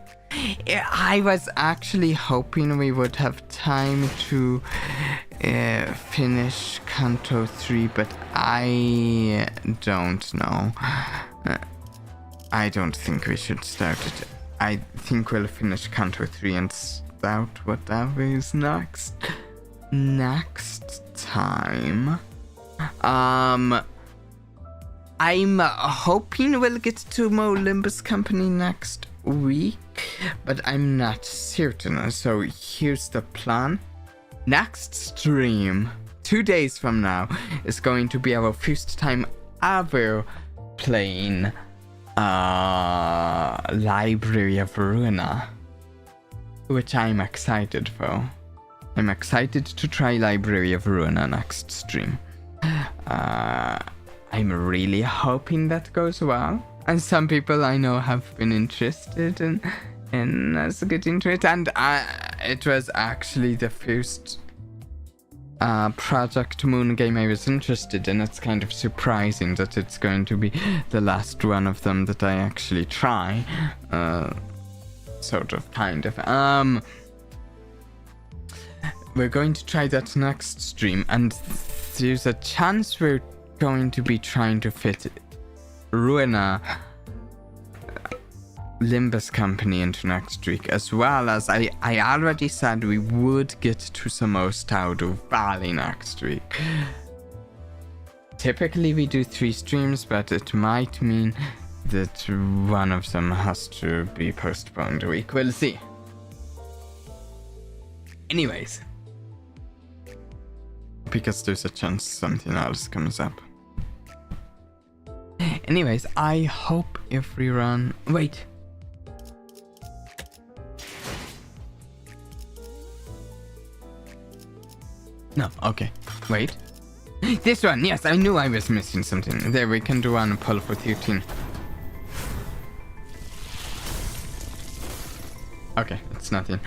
I was actually hoping we would have time to finish Kanto 3, but I don't know. I don't think we should start it. I think we'll finish Kanto 3 and start whatever is next time. I'm hoping we'll get to Mo Limbus Company next week, but I'm not certain. So here's the plan. Next stream, 2 days from now, is going to be our first time ever playing Library of Ruina, which I'm excited for. I'm excited to try Library of Ruina next stream. I'm really hoping that goes well. And some people I know have been interested in us getting into it. And it was actually the first Project Moon game I was interested in. It's kind of surprising that it's going to be the last one of them that I actually try. Sort of, kind of. We're going to try that next stream, and there's a chance we're going to be trying to fit Ruina Limbus Company into next week, as well as I already said we would get to Samostaudu Valley next week. Typically we do 3 streams, but it might mean that one of them has to be postponed a week. We'll see. Anyways, because there's a chance something else comes up. Anyways, I hope everyone... Wait. No, okay. Wait. This one, yes, I knew I was missing something. There, we can do one pull for 13. Okay, it's nothing.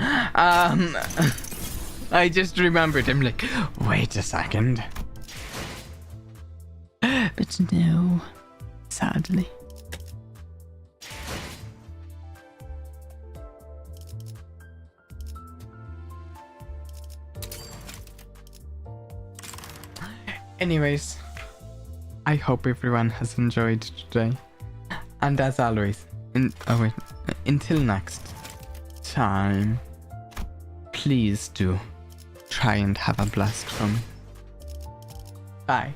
I just remembered. I'm like, wait a second. But no, sadly. Anyways, I hope everyone has enjoyed today. And as always, until next time, please do try and have a blast from me. Bye.